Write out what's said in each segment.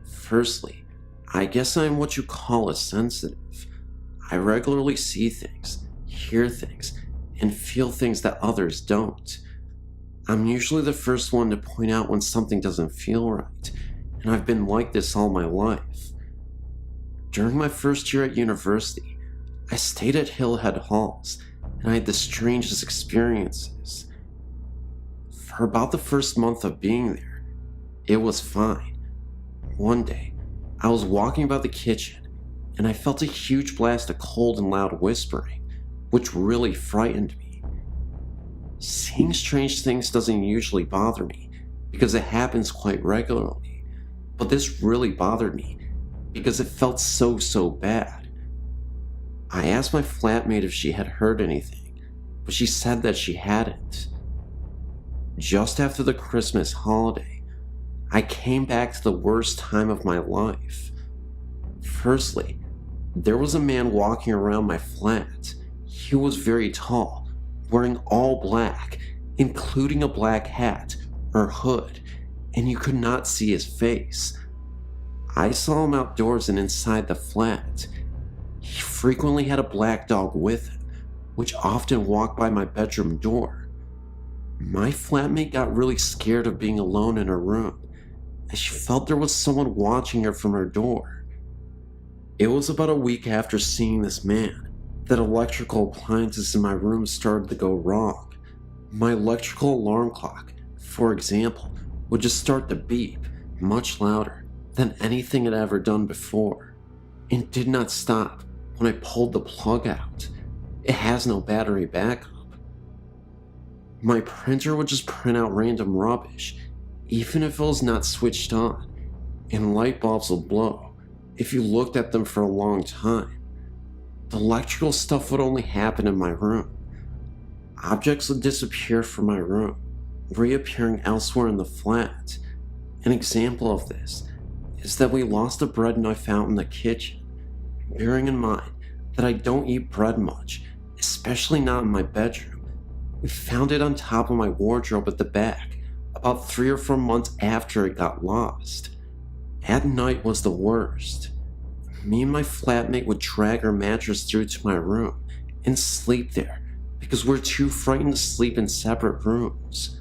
Firstly, I guess I'm what you call a sensitive. I regularly see things, hear things, and feel things that others don't. I'm usually the first one to point out when something doesn't feel right, and I've been like this all my life. During my first year at university, I stayed at Hillhead Halls, and I had the strangest experiences. For about the first month of being there, it was fine. One day, I was walking about the kitchen, and I felt a huge blast of cold and loud whispering, which really frightened me. Seeing strange things doesn't usually bother me, because it happens quite regularly, but this really bothered me, because it felt so bad. I asked my flatmate if she had heard anything, but she said that she hadn't. Just after the Christmas holiday, I came back to the worst time of my life. Firstly, there was a man walking around my flat. He was very tall, wearing all black, including a black hat or hood, and you could not see his face. I saw him outdoors and inside the flat. He frequently had a black dog with him, which often walked by my bedroom door. My flatmate got really scared of being alone in her room, as she felt there was someone watching her from her door. It was about a week after seeing this man that electrical appliances in my room started to go wrong. My electrical alarm clock, for example, would just start to beep much louder than anything it had ever done before, and did not stop when I pulled the plug out. It has no battery backup. My printer would just print out random rubbish, even if it was not switched on, and light bulbs will blow if you looked at them for a long time. The electrical stuff would only happen in my room. Objects would disappear from my room, reappearing elsewhere in the flat. An example of this is that we lost a bread knife out in the kitchen. Bearing in mind that I don't eat bread much, especially not in my bedroom, we found it on top of my wardrobe at the back, about 3 or 4 months after it got lost. At night was the worst. Me and my flatmate would drag our mattress through to my room and sleep there because we're too frightened to sleep in separate rooms.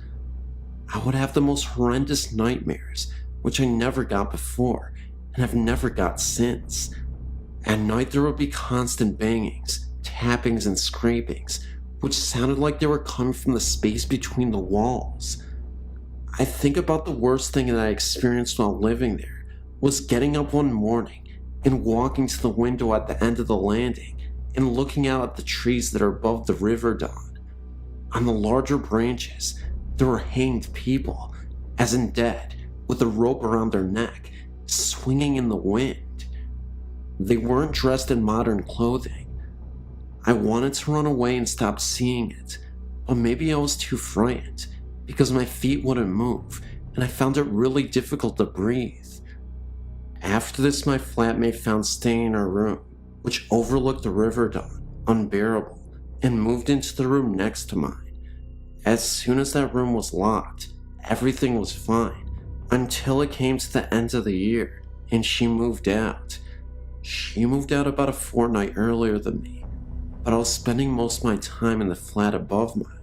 I would have the most horrendous nightmares, which I never got before and have never got since. At night there would be constant bangings, tappings, and scrapings, which sounded like they were coming from the space between the walls. I think about the worst thing that I experienced while living there was getting up one morning and walking to the window at the end of the landing and looking out at the trees that are above the river dawn. On the larger branches, there were hanged people, as in dead, with a rope around their neck, swinging in the wind. They weren't dressed in modern clothing. I wanted to run away and stop seeing it, but maybe I was too frightened, because my feet wouldn't move, and I found it really difficult to breathe. After this, my flatmate found staying in her room, which overlooked the river dawn, unbearable, and moved into the room next to mine. As soon as that room was locked, everything was fine, until it came to the end of the year, and she moved out. She moved out about a fortnight earlier than me, but I was spending most of my time in the flat above mine.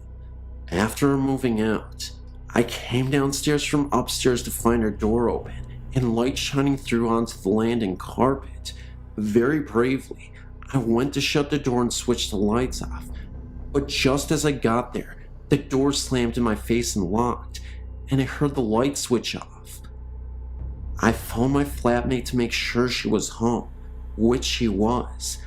After her moving out, I came downstairs from upstairs to find her door open and light shining through onto the landing carpet. Very bravely, I went to shut the door and switch the lights off, but just as I got there, the door slammed in my face and locked, and I heard the light switch off. I phoned my flatmate to make sure she was home, which she was.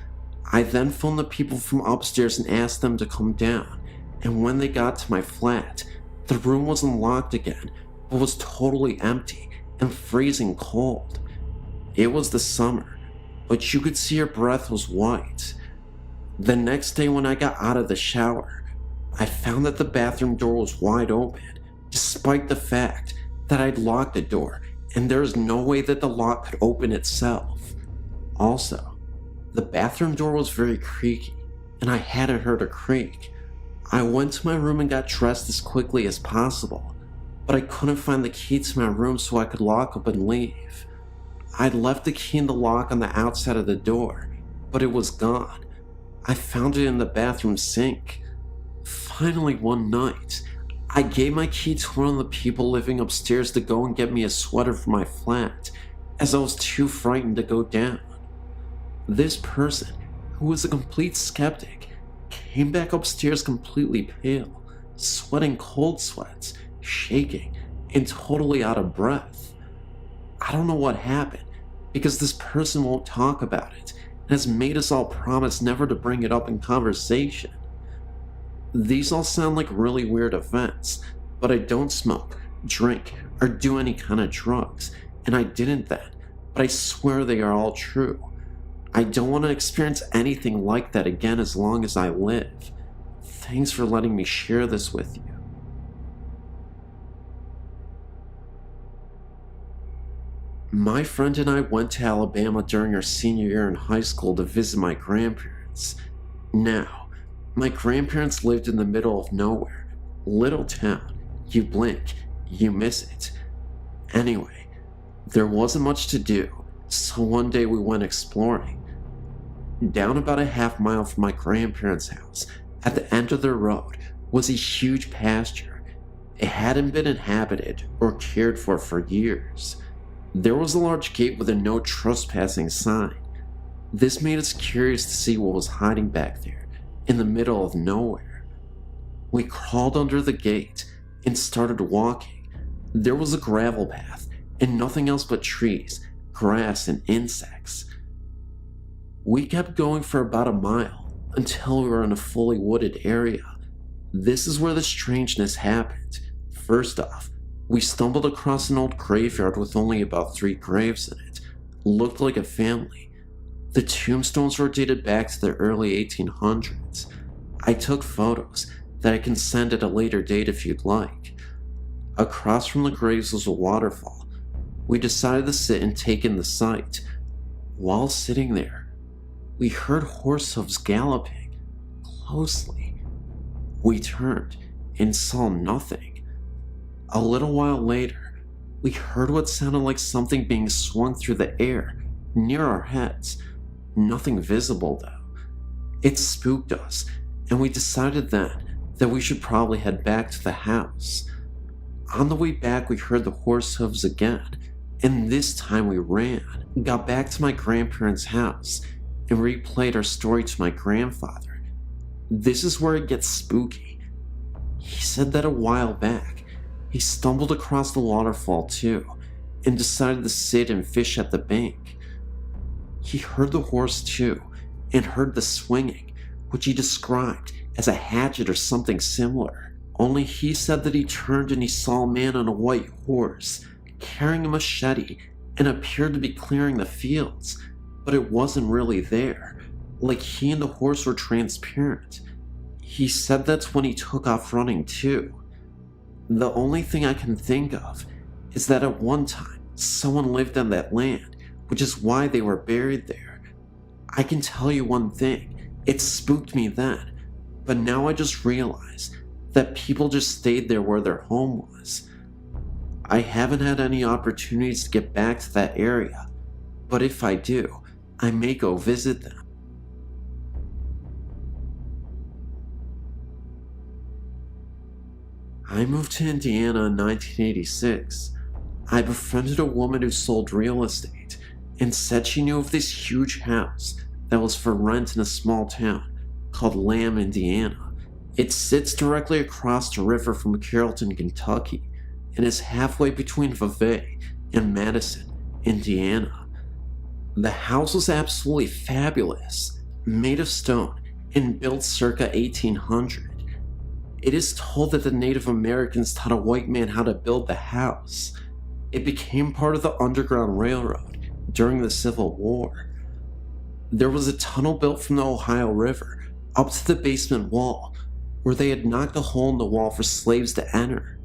I then phoned the people from upstairs and asked them to come down, and when they got to my flat, the room wasn't locked again, but was totally empty and freezing cold. It was the summer, but you could see her breath was white. The next day when I got out of the shower, I found that the bathroom door was wide open, despite the fact that I'd locked the door and there is no way that the lock could open itself. Also, the bathroom door was very creaky, and I hadn't heard a creak. I went to my room and got dressed as quickly as possible, but I couldn't find the key to my room so I could lock up and leave. I'd left the key in the lock on the outside of the door, but it was gone. I found it in the bathroom sink. Finally, one night, I gave my key to one of the people living upstairs to go and get me a sweater for my flat, as I was too frightened to go down. This person, who was a complete skeptic, came back upstairs completely pale, sweating cold sweats, shaking, and totally out of breath. I don't know what happened, because this person won't talk about it, and has made us all promise never to bring it up in conversation. These all sound like really weird events, but I don't smoke, drink, or do any kind of drugs, and I didn't then, but I swear they are all true. I don't want to experience anything like that again as long as I live. Thanks for letting me share this with you. My friend and I went to Alabama during our senior year in high school to visit my grandparents. Now, my grandparents lived in the middle of nowhere, little town. You blink, you miss it. Anyway, there wasn't much to do, so one day we went exploring. Down about a half mile from my grandparents' house, at the end of the road, was a huge pasture. It hadn't been inhabited or cared for years. There was a large gate with a no trespassing sign. This made us curious to see what was hiding back there, in the middle of nowhere. We crawled under the gate and started walking. There was a gravel path and nothing else but trees, grass, and insects. We kept going for about a mile until we were in a fully wooded area. This is where the strangeness happened. First off, we stumbled across an old graveyard with only about 3 graves in it. Looked like a family. The tombstones were dated back to the early 1800s. I took photos that I can send at a later date if you'd like. Across from the graves was a waterfall. We decided to sit and take in the sight. While sitting there, we heard horse hooves galloping closely. We turned and saw nothing. A little while later, we heard what sounded like something being swung through the air near our heads. Nothing visible though. It spooked us, and we decided then that we should probably head back to the house. On the way back, we heard the horse hooves again, and this time we ran, got back to my grandparents' house, and replayed our story to my grandfather. This is where it gets spooky. He said that a while back, he stumbled across the waterfall too, and decided to sit and fish at the bank. He heard the horse too, and heard the swinging, which he described as a hatchet or something similar. Only he said that he turned and he saw a man on a white horse, carrying a machete, and appeared to be clearing the fields, but it wasn't really there, like he and the horse were transparent. He said that's when he took off running too. The only thing I can think of is that at one time, someone lived on that land, which is why they were buried there. I can tell you one thing, it spooked me then, but now I just realize that people just stayed there where their home was. I haven't had any opportunities to get back to that area, but if I do, I may go visit them. I moved to Indiana in 1986. I befriended a woman who sold real estate and said she knew of this huge house that was for rent in a small town called Lamb, Indiana. It sits directly across the river from Carrollton, Kentucky, and is halfway between Vevey and Madison, Indiana. The house was absolutely fabulous, made of stone and built circa 1800. It is told that the Native Americans taught a white man how to build the house. It became part of the Underground Railroad during the Civil War. There was a tunnel built from the Ohio River up to the basement wall, where they had knocked a hole in the wall for slaves to enter.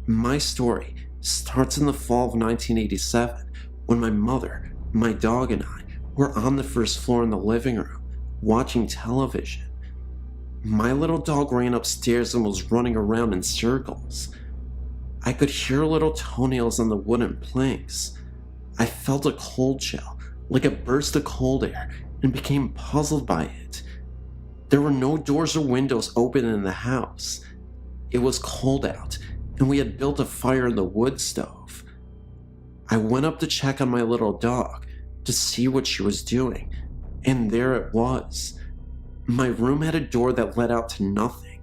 My story starts in the fall of 1987, when my mother, my dog, and I were on the first floor in the living room, watching television. My little dog ran upstairs and was running around in circles. I could hear little toenails on the wooden planks. I felt a cold chill, like a burst of cold air, and became puzzled by it. There were no doors or windows open in the house. It was cold out, and we had built a fire in the wood stove. I went up to check on my little dog to see what she was doing, and there it was. My room had a door that led out to nothing.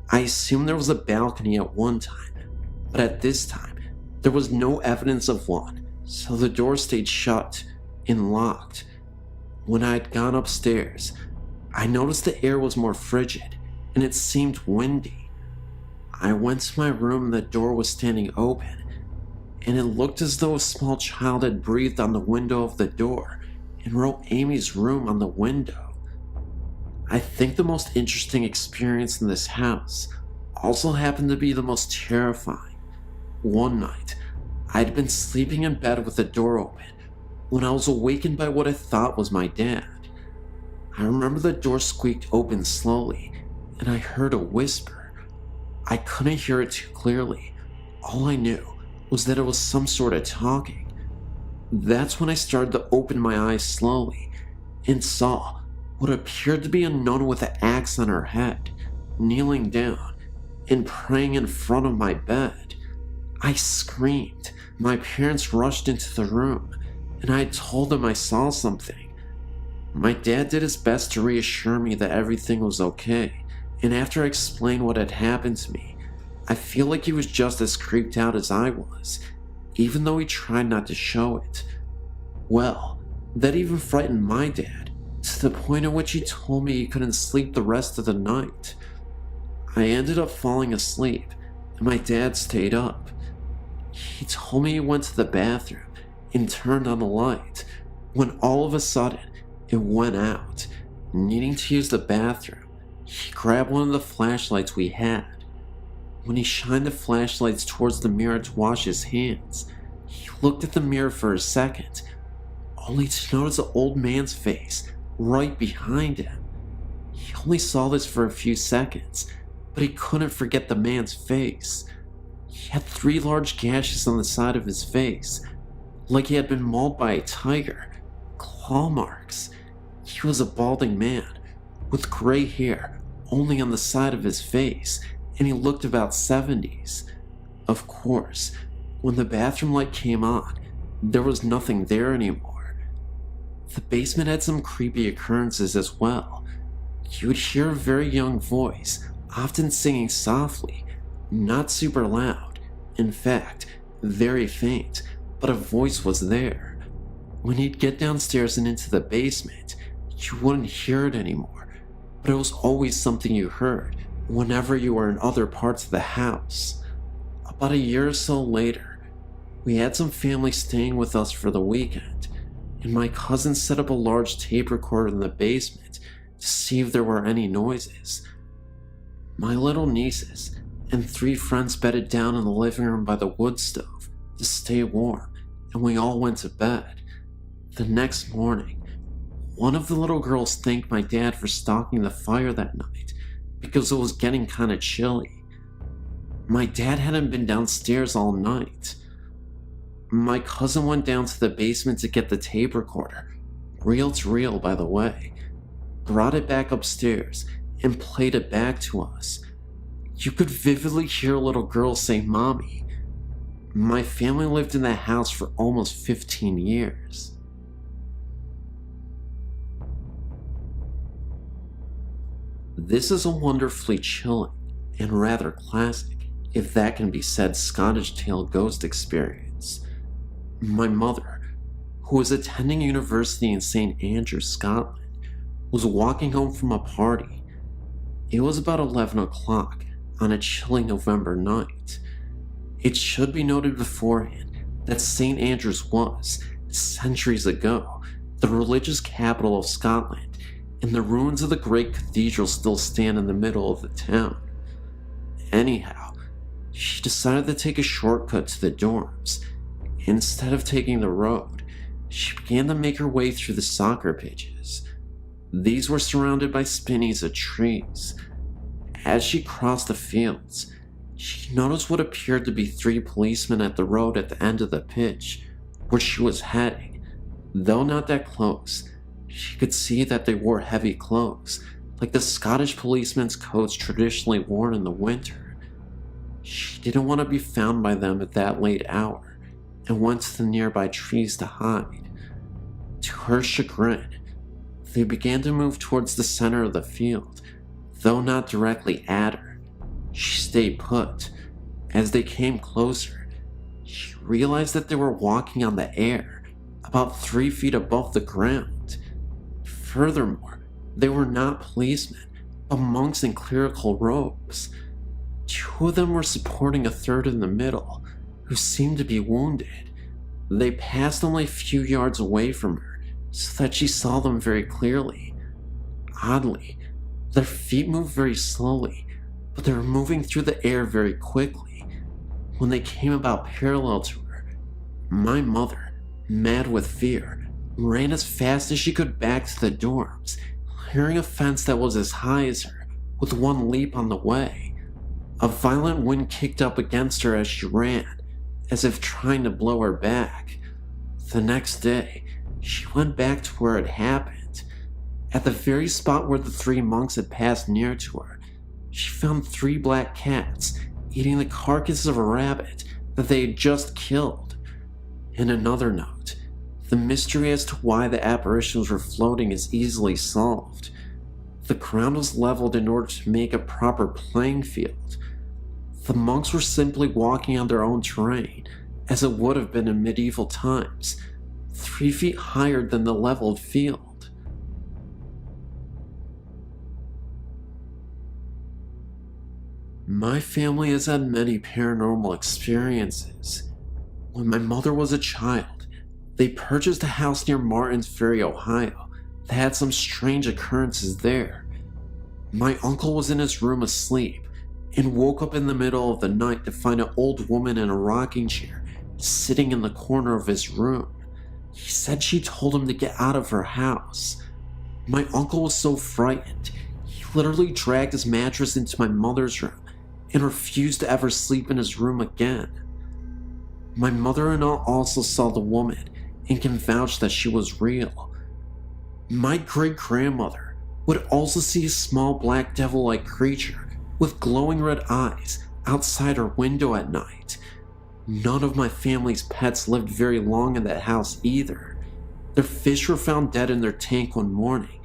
I assumed there was a balcony at one time, but at this time, there was no evidence of one, so the door stayed shut and locked. When I had gone upstairs, I noticed the air was more frigid, and it seemed windy. I went to my room and the door was standing open, and it looked as though a small child had breathed on the window of the door and wrote Amy's room on the window. I think the most interesting experience in this house also happened to be the most terrifying. One night, I'd been sleeping in bed with the door open when I was awakened by what I thought was my dad. I remember the door squeaked open slowly, and I heard a whisper. I couldn't hear it too clearly. All I knew was that it was some sort of talking. That's when I started to open my eyes slowly and saw what appeared to be a nun with an axe on her head, kneeling down and praying in front of my bed. I screamed. My parents rushed into the room, and I told them I saw something. My dad did his best to reassure me that everything was okay, and after I explained what had happened to me, I feel like he was just as creeped out as I was, even though he tried not to show it. Well, that even frightened my dad, to the point at which he told me he couldn't sleep the rest of the night. I ended up falling asleep, and my dad stayed up. He told me he went to the bathroom and turned on the light, when all of a sudden it went out. Needing to use the bathroom, he grabbed one of the flashlights we had. When he shined the flashlights towards the mirror to wash his hands, he looked at the mirror for a second, only to notice an old man's face right behind him. He only saw this for a few seconds, but he couldn't forget the man's face. He had 3 large gashes on the side of his face, like he had been mauled by a tiger. Claw marks. He was a balding man, with gray hair only on the side of his face, and he looked about 70s. Of course, when the bathroom light came on, there was nothing there anymore. The basement had some creepy occurrences as well. You would hear a very young voice, often singing softly, not super loud. In fact, very faint, but a voice was there. When he'd get downstairs and into the basement, you wouldn't hear it anymore, but it was always something you heard whenever you were in other parts of the house. About a year or so later, we had some family staying with us for the weekend, and my cousin set up a large tape recorder in the basement to see if there were any noises. My little nieces and 3 friends bedded down in the living room by the wood stove to stay warm, and we all went to bed. The next morning, one of the little girls thanked my dad for stocking the fire that night because it was getting kinda chilly. My dad hadn't been downstairs all night. My cousin went down to the basement to get the tape recorder, reel to reel by the way, brought it back upstairs, and played it back to us. You could vividly hear a little girl say "Mommy." My family lived in that house for almost 15 years. This is a wonderfully chilling and rather classic, if that can be said, Scottish tale ghost experience. My mother, who was attending university in St. Andrews, Scotland, was walking home from a party. It was about 11 o'clock on a chilly November night. It should be noted beforehand that St. Andrews was, centuries ago, the religious capital of Scotland, and the ruins of the great cathedral still stand in the middle of the town. Anyhow, she decided to take a shortcut to the dorms. Instead of taking the road, she began to make her way through the soccer pitches. These were surrounded by spinneys of trees. As she crossed the fields, she noticed what appeared to be 3 policemen at the road at the end of the pitch where she was heading. Though not that close, she could see that they wore heavy clothes, like the Scottish policemen's coats traditionally worn in the winter. She didn't want to be found by them at that late hour and went to the nearby trees to hide. To her chagrin, they began to move towards the center of the field, though not directly at her. She stayed put. As they came closer, she realized that they were walking on the air, about 3 feet above the ground. Furthermore, they were not policemen, but monks in clerical robes. 2 of them were supporting a third in the middle, who seemed to be wounded. They passed only a few yards away from her, so that she saw them very clearly. Oddly, their feet moved very slowly, but they were moving through the air very quickly. When they came about parallel to her, my mother, mad with fear, ran as fast as she could back to the dorms, clearing a fence that was as high as her, with one leap on the way. A violent wind kicked up against her as she ran, as if trying to blow her back. The next day, she went back to where it happened. At the very spot where the 3 monks had passed near to her, she found 3 black cats eating the carcass of a rabbit that they had just killed. In another note, the mystery as to why the apparitions were floating is easily solved. The ground was leveled in order to make a proper playing field. The monks were simply walking on their own terrain, as it would have been in medieval times, 3 feet higher than the leveled field. My family has had many paranormal experiences. When my mother was a child, they purchased a house near Martins Ferry, Ohio, that had some strange occurrences there. My uncle was in his room asleep and woke up in the middle of the night to find an old woman in a rocking chair sitting in the corner of his room. He said she told him to get out of her house. My uncle was so frightened, he literally dragged his mattress into my mother's room and refused to ever sleep in his room again. My mother-in-law also saw the woman and can vouch that she was real. My great-grandmother would also see a small black devil-like creature with glowing red eyes outside her window at night. None of my family's pets lived very long in that house either. Their fish were found dead in their tank one morning.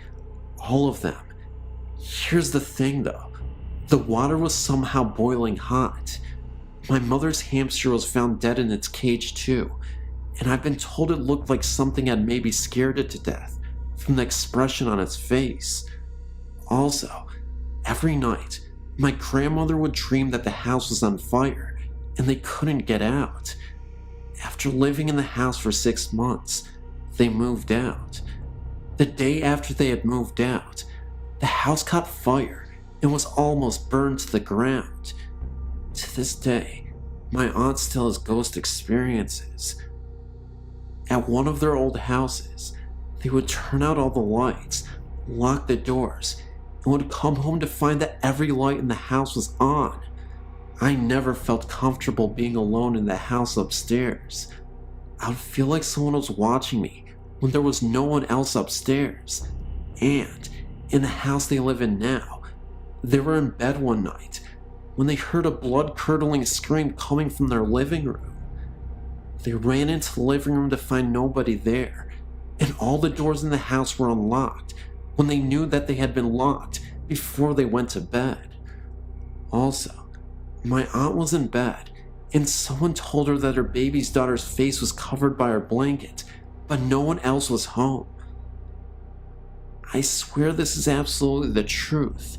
All of them. Here's the thing though. The water was somehow boiling hot. My mother's hamster was found dead in its cage too, and I've been told it looked like something had maybe scared it to death from the expression on its face. Also, every night, my grandmother would dream that the house was on fire and they couldn't get out. After living in the house for 6 months, they moved out. The day after they had moved out, the house caught fire and was almost burned to the ground. To this day, my aunt still has ghost experiences. At one of their old houses, they would turn out all the lights, lock the doors, and would come home to find that every light in the house was on. I never felt comfortable being alone in the house upstairs. I would feel like someone was watching me when there was no one else upstairs. And in the house they live in now, they were in bed one night when they heard a blood-curdling scream coming from their living room. They ran into the living room to find nobody there, and all the doors in the house were unlocked when they knew that they had been locked before they went to bed. Also, my aunt was in bed, and someone told her that her baby's daughter's face was covered by her blanket, but no one else was home. I swear this is absolutely the truth.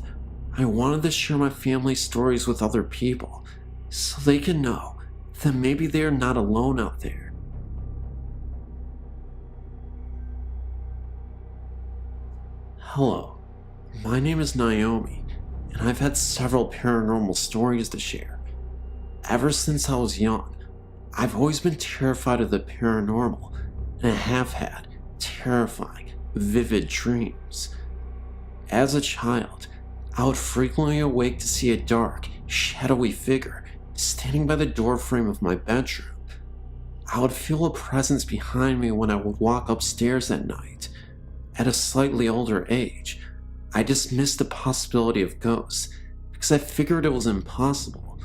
I wanted to share my family stories with other people, so they can know that maybe they are not alone out there. Hello, my name is Naomi, and I've had several paranormal stories to share. Ever since I was young, I've always been terrified of the paranormal, and I have had terrifying, vivid dreams. As a child, I would frequently awake to see a dark, shadowy figure standing by the doorframe of my bedroom. I would feel a presence behind me when I would walk upstairs at night. At a slightly older age, I dismissed the possibility of ghosts because I figured it was impossible,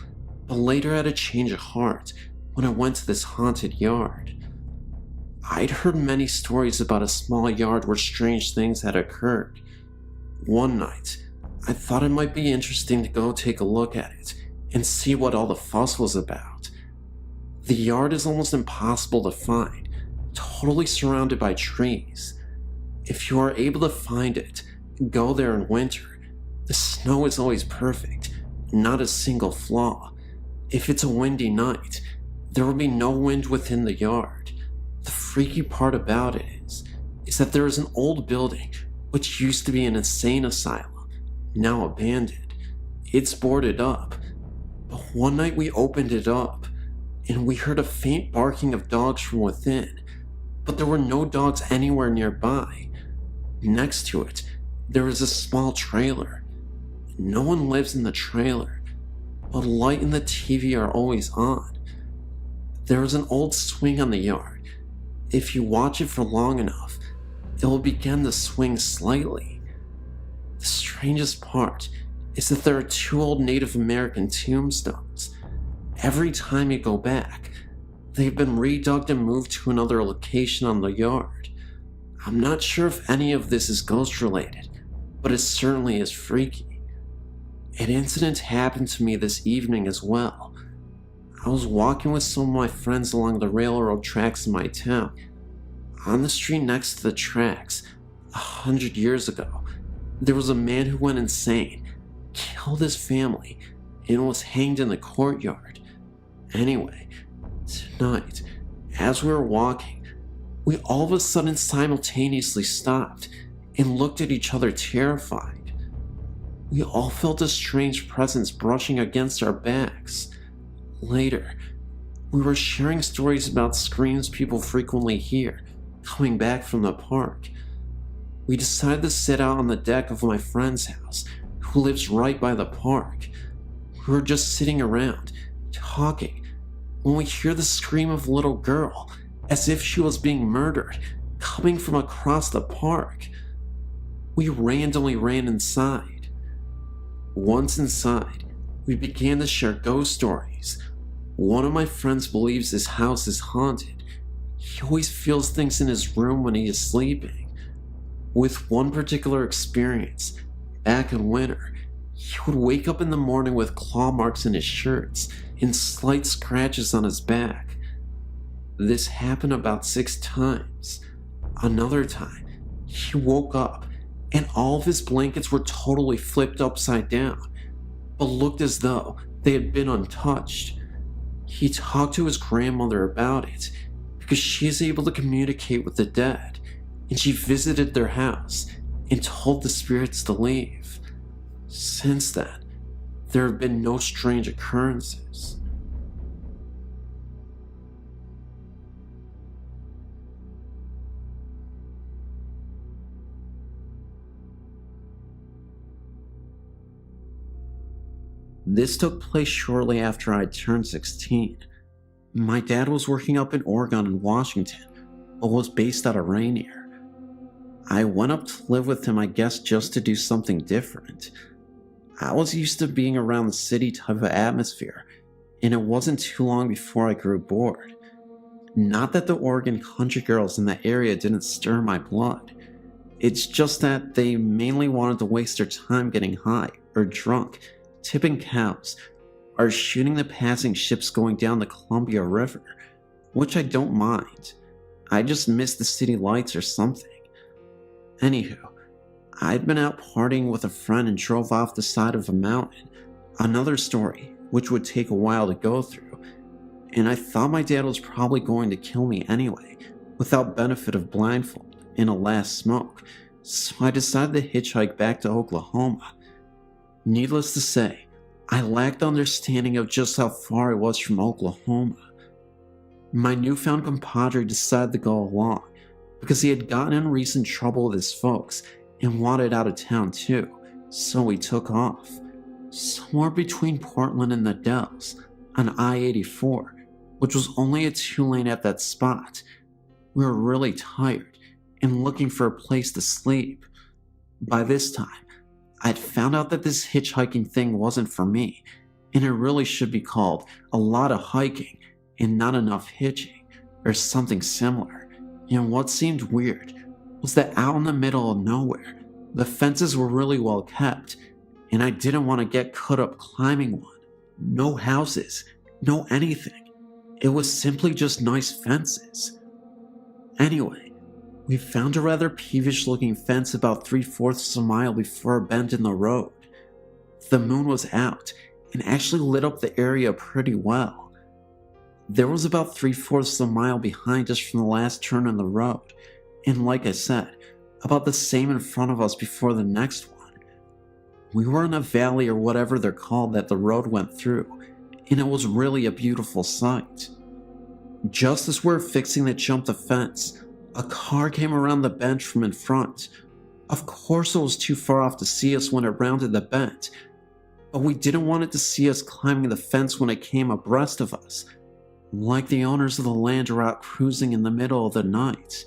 but later I had a change of heart when I went to this haunted yard. I'd heard many stories about a small yard where strange things had occurred. One night, I thought it might be interesting to go take a look at it and see what all the fuss was about. The yard is almost impossible to find, totally surrounded by trees. If you are able to find it, go there in winter. The snow is always perfect, not a single flaw. If it's a windy night, there will be no wind within the yard. The freaky part about it is that there is an old building which used to be an insane asylum, now abandoned. It's boarded up, but one night we opened it up and we heard a faint barking of dogs from within, but there were no dogs anywhere nearby. Next to it, there is a small trailer. No one lives in the trailer, but light and the TV are always on. There is an old swing on the yard. If you watch it for long enough, it will begin to swing slightly. The strangest part is that there are 2 old Native American tombstones. Every time you go back, they've been redug and moved to another location on the yard. I'm not sure if any of this is ghost related, but it certainly is freaky. An incident happened to me this evening as well. I was walking with some of my friends along the railroad tracks in my town. On the street next to the tracks, 100 years ago, there was a man who went insane, killed his family, and was hanged in the courtyard. Anyway, tonight, as we were walking, we all of a sudden simultaneously stopped and looked at each other terrified. We all felt a strange presence brushing against our backs. Later, we were sharing stories about screams people frequently hear coming back from the park. We decided to sit out on the deck of my friend's house, who lives right by the park. We were just sitting around, talking, when we hear the scream of a little girl, as if she was being murdered, coming from across the park. We randomly ran inside. Once inside, we began to share ghost stories. One of my friends believes his house is haunted. He always feels things in his room when he is sleeping. With one particular experience, back in winter, he would wake up in the morning with claw marks in his shirts and slight scratches on his back. This happened about 6 times. Another time, he woke up and all of his blankets were totally flipped upside down, but looked as though they had been untouched. He talked to his grandmother about it because she is able to communicate with the dead, and she visited their house and told the spirits to leave. Since then, there have been no strange occurrences. This took place shortly after I turned 16. My dad was working up in Oregon and Washington, but was based out of Rainier. I went up to live with him, I guess just to do something different. I was used to being around the city type of atmosphere, and it wasn't too long before I grew bored. Not that the Oregon country girls in that area didn't stir my blood. It's just that they mainly wanted to waste their time getting high or drunk, tipping cows, or shooting the passing ships going down the Columbia River, which I don't mind. I just miss the city lights or something. Anywho, I'd been out partying with a friend and drove off the side of a mountain, another story which would take a while to go through, and I thought my dad was probably going to kill me anyway, without benefit of blindfold and a last smoke, so I decided to hitchhike back to Oklahoma. Needless to say, I lacked understanding of just how far it was from Oklahoma. My newfound compadre decided to go along, because he had gotten in recent trouble with his folks and wanted out of town too, so we took off. Somewhere between Portland and the Dells, on I-84, which was only a 2-lane at that spot. We were really tired and looking for a place to sleep. By this time, I'd found out that this hitchhiking thing wasn't for me, and it really should be called a lot of hiking and not enough hitching, or something similar. And what seemed weird was that out in the middle of nowhere, the fences were really well kept, and I didn't want to get caught up climbing one. No houses, no anything. It was simply just nice fences. Anyway, we found a rather peevish looking fence about 3/4 of a mile before a bend in the road. The moon was out and actually lit up the area pretty well. There was about 3/4 of a mile behind us from the last turn in the road, and like I said, about the same in front of us before the next one. We were in a valley or whatever they're called that the road went through, and it was really a beautiful sight. Just as we were fixing to jump the fence, a car came around the bend from in front. Of course it was too far off to see us when it rounded the bend, but we didn't want it to see us climbing the fence when it came abreast of us, like the owners of the land are out cruising in the middle of the night.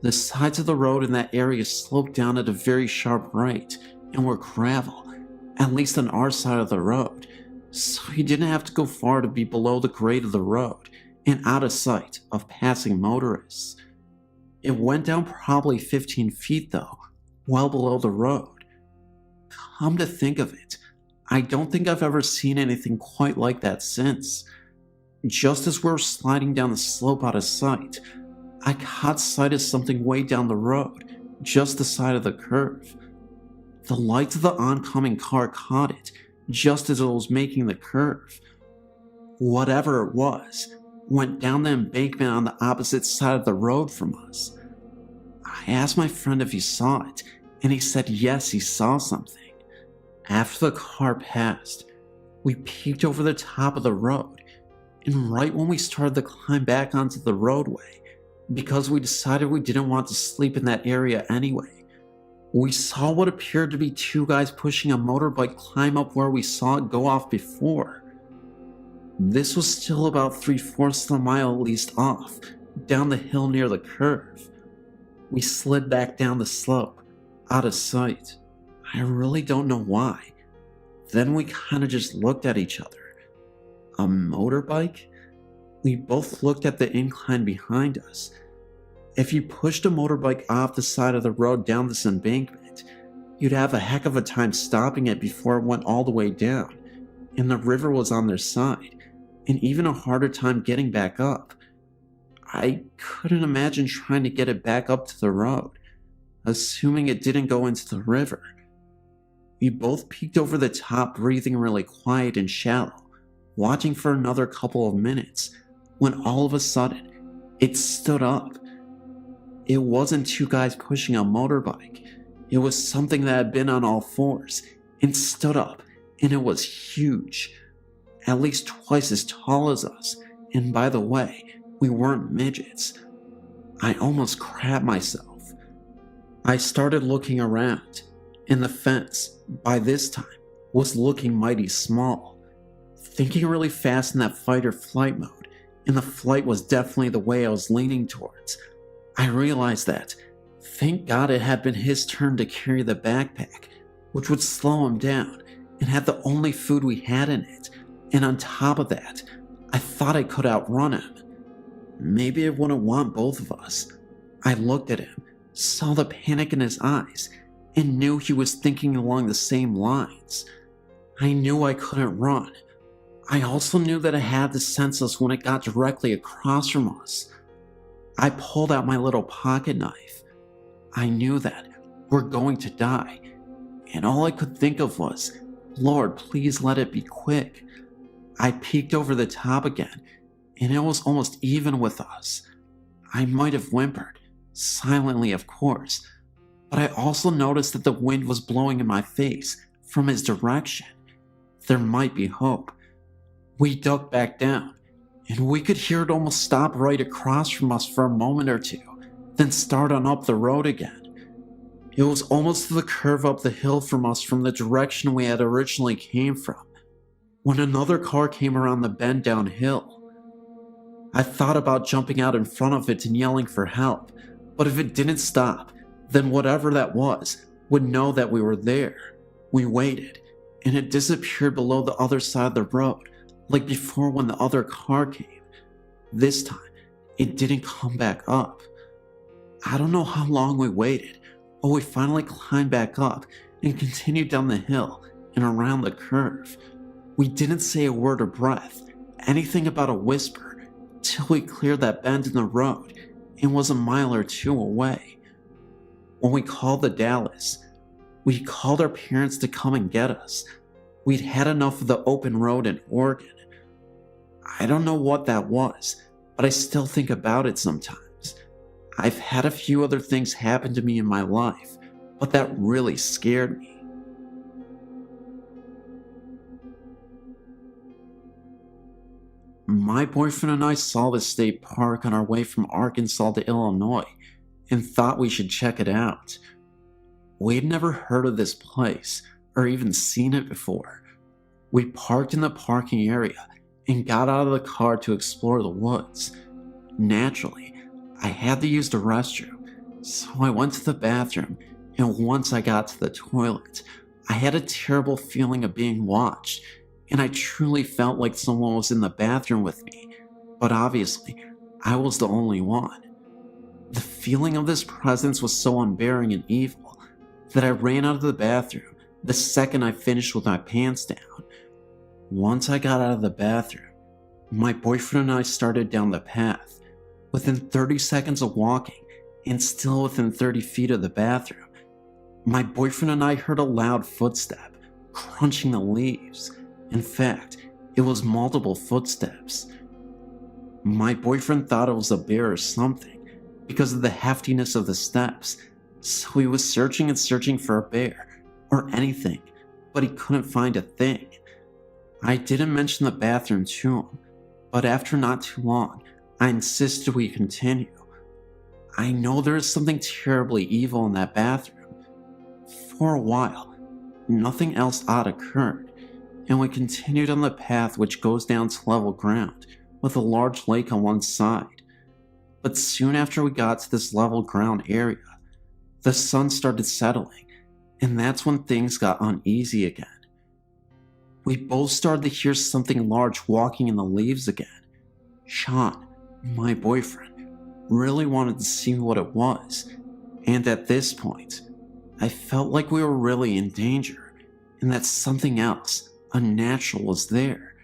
The sides of the road in that area sloped down at a very sharp right and were gravel, at least on our side of the road, so you didn't have to go far to be below the grade of the road and out of sight of passing motorists. It went down probably 15 feet though, well below the road. Come to think of it, I don't think I've ever seen anything quite like that since. Just as we were sliding down the slope out of sight, I caught sight of something way down the road, just the side of the curve. The lights of the oncoming car caught it, just as it was making the curve. Whatever it was, went down the embankment on the opposite side of the road from us. I asked my friend if he saw it, and he said yes, he saw something. After the car passed, we peeked over the top of the road, and right when we started to climb back onto the roadway, because we decided we didn't want to sleep in that area anyway, we saw what appeared to be 2 guys pushing a motorbike climb up where we saw it go off before. This was still about 3/4 of a mile at least off, down the hill near the curve. We slid back down the slope, out of sight. I really don't know why. Then we kinda just looked at each other. A motorbike? We both looked at the incline behind us. If you pushed a motorbike off the side of the road down this embankment, you'd have a heck of a time stopping it before it went all the way down, and the river was on their side, and even a harder time getting back up. I couldn't imagine trying to get it back up to the road, assuming it didn't go into the river. We both peeked over the top, breathing really quiet and shallow, watching for another couple of minutes, when all of a sudden, it stood up. It wasn't 2 guys pushing a motorbike. It was something that had been on all fours and stood up, and it was huge. At least twice as tall as us, and by the way, we weren't midgets. I almost crapped myself. I started looking around, and the fence, by this time, was looking mighty small. Thinking really fast in that fight or flight mode, and the flight was definitely the way I was leaning towards, I realized that, thank God it had been his turn to carry the backpack, which would slow him down, and had the only food we had in it, and on top of that, I thought I could outrun him. Maybe it wouldn't want both of us. I looked at him, saw the panic in his eyes, and knew he was thinking along the same lines. I knew I couldn't run. I also knew that I had to sense us when it got directly across from us. I pulled out my little pocket knife. I knew that we're going to die, and all I could think of was, Lord, please let it be quick. I peeked over the top again, and it was almost even with us. I might have whimpered, silently of course, but I also noticed that the wind was blowing in my face from his direction. There might be hope. We ducked back down, and we could hear it almost stop right across from us for a moment or two, then start on up the road again. It was almost the curve up the hill from us from the direction we had originally came from, when another car came around the bend downhill. I thought about jumping out in front of it and yelling for help, but if it didn't stop, then whatever that was would know that we were there. We waited, and it disappeared below the other side of the road, like before when the other car came. This time, it didn't come back up. I don't know how long we waited, but we finally climbed back up and continued down the hill and around the curve. We didn't say a word or breath, anything about a whisper, till we cleared that bend in the road and was a mile or two away. When we called the Dallas, we called our parents to come and get us. We'd had enough of the open road in Oregon. I don't know what that was, but I still think about it sometimes. I've had a few other things happen to me in my life, but that really scared me. My boyfriend and I saw the state park on our way from Arkansas to Illinois and thought we should check it out. We'd never heard of this place or even seen it before. We parked in the parking area and got out of the car to explore the woods. Naturally, I had to use the restroom, so I went to the bathroom, and once I got to the toilet, I had a terrible feeling of being watched, and I truly felt like someone was in the bathroom with me, but obviously, I was the only one. The feeling of this presence was so unbearing and evil that I ran out of the bathroom the second I finished with my pants down. Once I got out of the bathroom, my boyfriend and I started down the path. Within 30 seconds of walking, and still within 30 feet of the bathroom, my boyfriend and I heard a loud footstep, crunching the leaves. In fact, it was multiple footsteps. My boyfriend thought it was a bear or something, because of the heftiness of the steps, so he was searching and searching for a bear, or anything, but he couldn't find a thing. I didn't mention the bathroom to him, but after not too long, I insisted we continue. I know there is something terribly evil in that bathroom. For a while, nothing else odd occurred, and we continued on the path which goes down to level ground, with a large lake on one side. But soon after we got to this level ground area, the sun started settling, and that's when things got uneasy again. We both started to hear something large walking in the leaves again. Sean, my boyfriend, really wanted to see what it was, and at this point, I felt like we were really in danger, and that something else, unnatural, was there.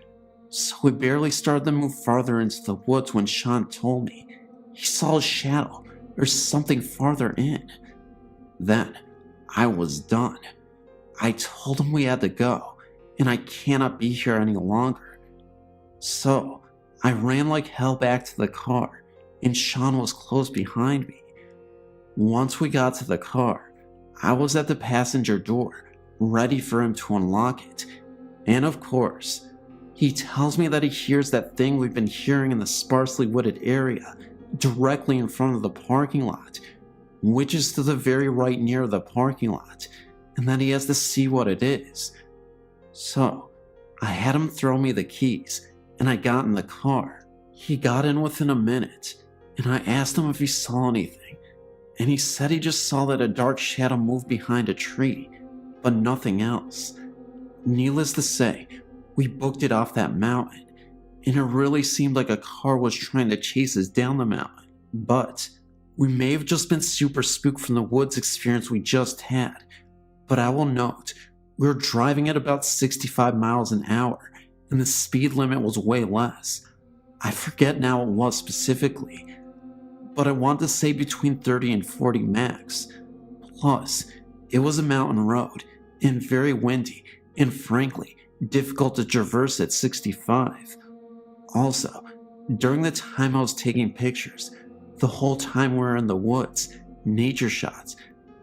So we barely started to move farther into the woods when Sean told me he saw a shadow or something farther in. Then, I was done. I told him we had to go, and I cannot be here any longer. So, I ran like hell back to the car, and Sean was close behind me. Once we got to the car, I was at the passenger door, ready for him to unlock it. And of course, he tells me that he hears that thing we've been hearing in the sparsely wooded area, directly in front of the parking lot, which is to the very right near the parking lot, and that he has to see what it is. So, I had him throw me the keys, and I got in the car. He got in within a minute, and I asked him if he saw anything, and he said he just saw that a dark shadow moved behind a tree, but nothing else. Needless to say, we booked it off that mountain, and it really seemed like a car was trying to chase us down the mountain. But we may have just been super spooked from the woods experience we just had. But I will note, we were driving at about 65 miles an hour, and the speed limit was way less. I forget now what it was specifically, but I want to say between 30 and 40 max. Plus, it was a mountain road, and very windy, and frankly, difficult to traverse at 65. Also, during the time I was taking pictures, the whole time we were in the woods, nature shots,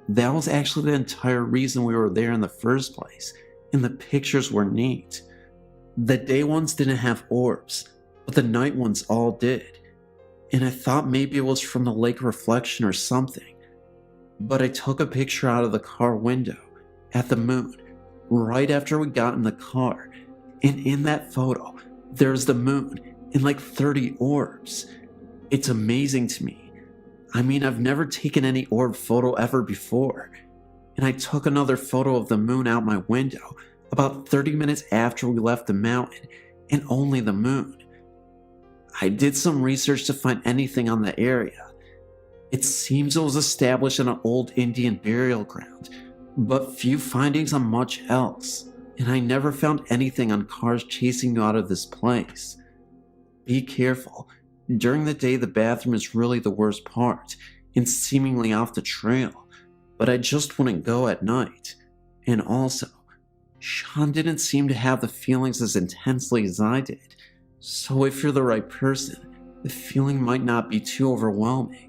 that was actually the entire reason we were there in the first place, and the pictures were neat. The day ones didn't have orbs, but the night ones all did, and I thought maybe it was from the lake reflection or something. but I took a picture out of the car window at the moon right after we got in the car, and in that photo, there's the moon and like 30 orbs. It's amazing to me. I mean, I've never taken any orb photo ever before, and I took another photo of the moon out my window about 30 minutes after we left the mountain, and only the moon. I did some research to find anything on the area. It seems it was established in an old Indian burial ground, but few findings on much else, and I never found anything on cars chasing you out of this place. Be careful. During the day, the bathroom is really the worst part, and seemingly off the trail, but I just wouldn't go at night. And also, Sean didn't seem to have the feelings as intensely as I did, so if you're the right person, the feeling might not be too overwhelming.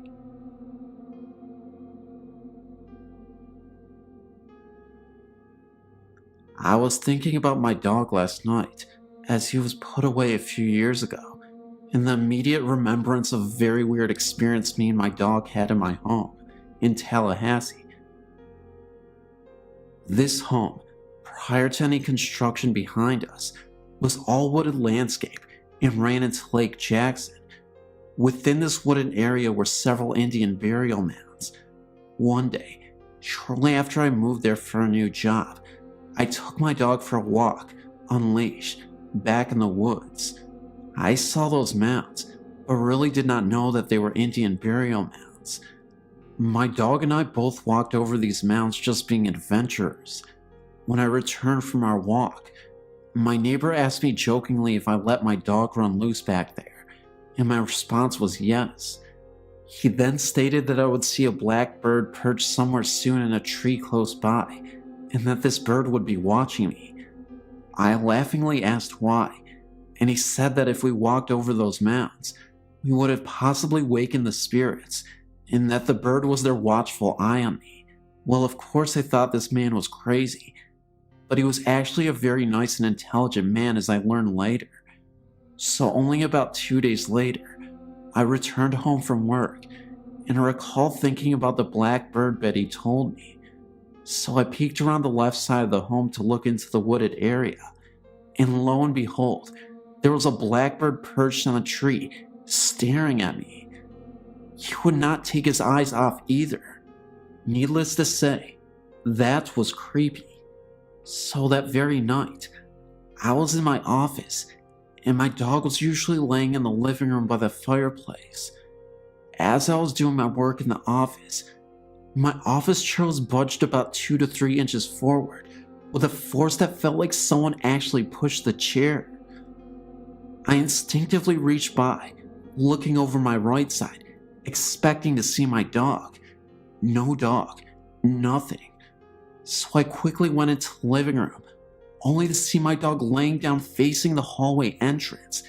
I was thinking about my dog last night, as he was put away a few years ago, and the immediate remembrance of a very weird experience me and my dog had in my home, in Tallahassee. This home, prior to any construction behind us, was all wooded landscape and ran into Lake Jackson. Within this wooded area were several Indian burial mounds. One day, shortly after I moved there for a new job, I took my dog for a walk, unleashed, back in the woods. I saw those mounds, but really did not know that they were Indian burial mounds. My dog and I both walked over these mounds just being adventurers. When I returned from our walk, my neighbor asked me jokingly if I let my dog run loose back there, and my response was yes. He then stated that I would see a black bird perched somewhere soon in a tree close by, and that this bird would be watching me. I laughingly asked why, and he said that if we walked over those mounds, we would have possibly wakened the spirits, and that the bird was their watchful eye on me. Well, of course I thought this man was crazy, but he was actually a very nice and intelligent man, as I learned later. So only about 2 days later, I returned home from work, and I recall thinking about the black bird Betty told me. So I peeked around the left side of the home to look into the wooded area, and lo and behold, there was a blackbird perched on a tree, staring at me. He would not take his eyes off either. Needless to say, that was creepy. So that very night, I was in my office, and my dog was usually laying in the living room by the fireplace. As I was doing my work in the office, my office chair was budged about 2 to 3 inches forward, with a force that felt like someone actually pushed the chair. I instinctively reached by, looking over my right side, expecting to see my dog. No dog, nothing. So I quickly went into the living room, only to see my dog laying down facing the hallway entrance,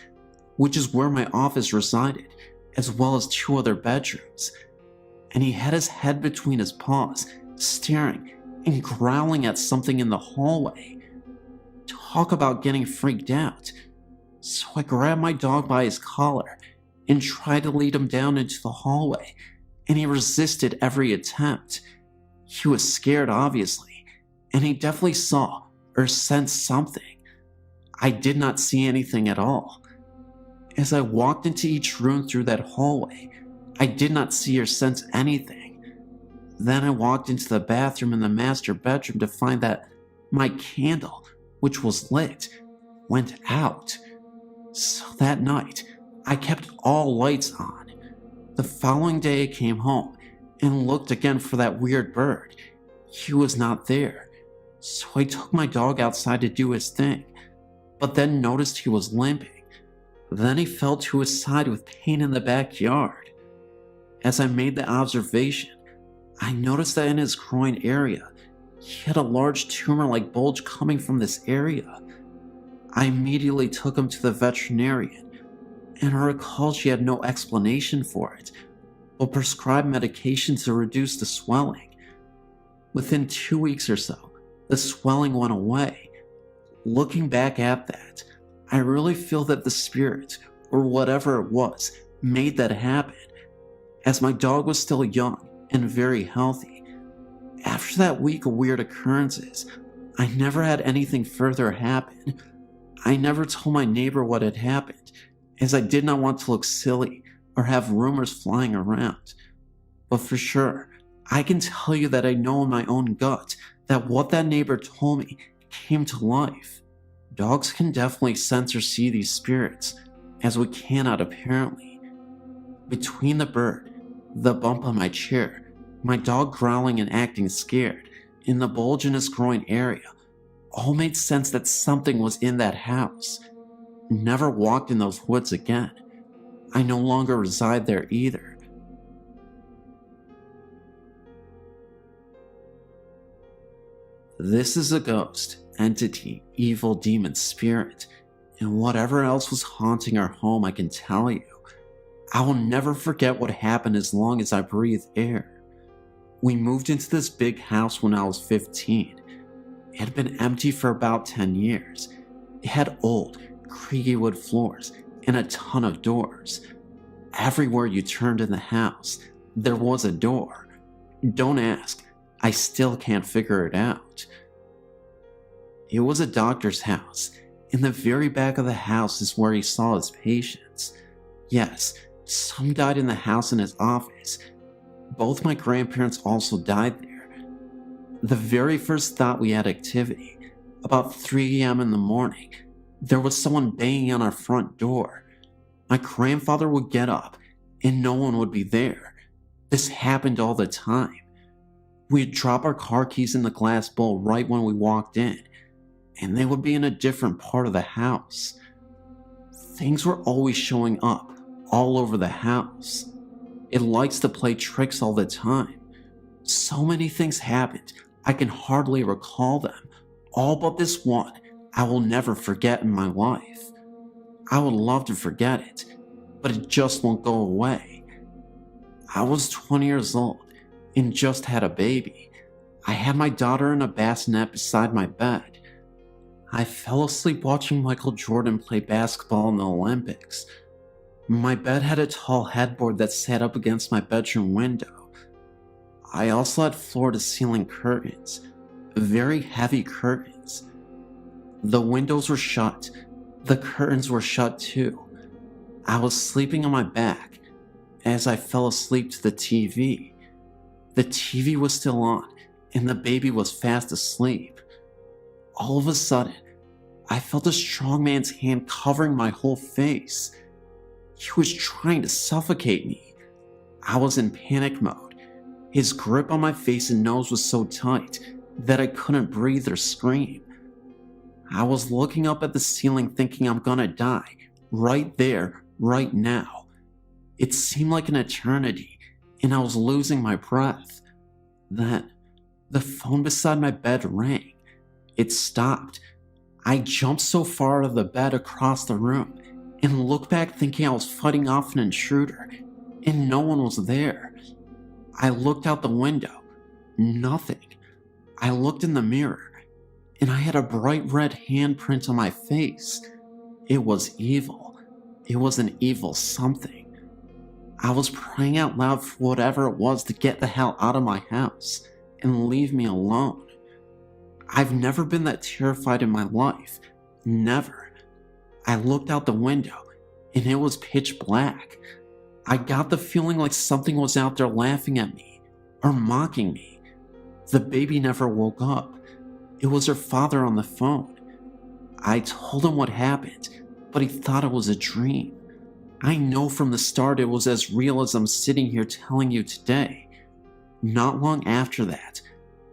which is where my office resided, as well as 2 other bedrooms. And he had his head between his paws, staring and growling at something in the hallway. Talk about getting freaked out. So I grabbed my dog by his collar and tried to lead him down into the hallway, and he resisted every attempt. He was scared, obviously, and he definitely saw or sensed something. I did not see anything at all. As I walked into each room through that hallway, I did not see or sense anything. Then I walked into the bathroom in the master bedroom to find that my candle, which was lit, went out. So that night, I kept all lights on. The following day I came home and looked again for that weird bird. He was not there. So I took my dog outside to do his thing, but then noticed he was limping. Then he fell to his side with pain in the backyard. As I made the observation, I noticed that in his groin area, he had a large tumor-like bulge coming from this area. I immediately took him to the veterinarian, and I recall she had no explanation for it, but prescribed medication to reduce the swelling. Within 2 weeks or so, the swelling went away. Looking back at that, I really feel that the spirit, or whatever it was, made that happen. As my dog was still young and very healthy, After that week of weird occurrences, I never had anything further happen. I never told my neighbor what had happened, as I did not want to look silly or have rumors flying around. But for sure, I can tell you that I know in my own gut that what that neighbor told me came to life. Dogs can definitely sense or see these spirits, as we cannot apparently. Between the bird, the bump on my chair, my dog growling and acting scared, and the bulge in his groin area, all made sense that something was in that house. Never walked in those woods again. I no longer reside there either. This is a ghost, entity, evil demon spirit, and whatever else was haunting our home, I can tell you. I will never forget what happened as long as I breathe air. We moved into this big house when I was 15. It had been empty for about 10 years. It had old, creaky wood floors and a ton of doors. Everywhere you turned in the house, there was a door. Don't ask, I still can't figure it out. It was a doctor's house. In the very back of the house is where he saw his patients. Yes, some died in the house in his office. Both my grandparents also died there. The very first thought we had activity, about 3 a.m. in the morning, there was someone banging on our front door. My grandfather would get up, and no one would be there. This happened all the time. We'd drop our car keys in the glass bowl right when we walked in, and they would be in a different part of the house. Things were always showing up all over the house. It likes to play tricks all the time. So many things happened, I can hardly recall them, all but this one I will never forget in my life. I would love to forget it, but it just won't go away. I was 20 years old and just had a baby. I had my daughter in a bassinet beside my bed. I fell asleep watching Michael Jordan play basketball in the Olympics. My bed had a tall headboard that sat up against my bedroom window. I also had floor-to-ceiling curtains, very heavy curtains. The windows were shut. The curtains were shut too. I was sleeping on my back as I fell asleep to the TV. The TV was still on, and the baby was fast asleep. All of a sudden, I felt a strong man's hand covering my whole face. He was trying to suffocate me. I was in panic mode. His grip on my face and nose was so tight that I couldn't breathe or scream. I was looking up at the ceiling thinking I'm gonna die, right there, right now. It seemed like an eternity, and I was losing my breath. Then, the phone beside my bed rang. It stopped. I jumped so far out of the bed across the room and looked back thinking I was fighting off an intruder, and no one was there. I looked out the window. Nothing. I looked in the mirror, and I had a bright red handprint on my face. It was evil. It was an evil something. I was praying out loud for whatever it was to get the hell out of my house and leave me alone. I've never been that terrified in my life. Never. I looked out the window, and it was pitch black. I got the feeling like something was out there laughing at me or mocking me. The baby never woke up. It was her father on the phone. I told him what happened, but he thought it was a dream. I know from the start it was as real as I'm sitting here telling you today. Not long after that,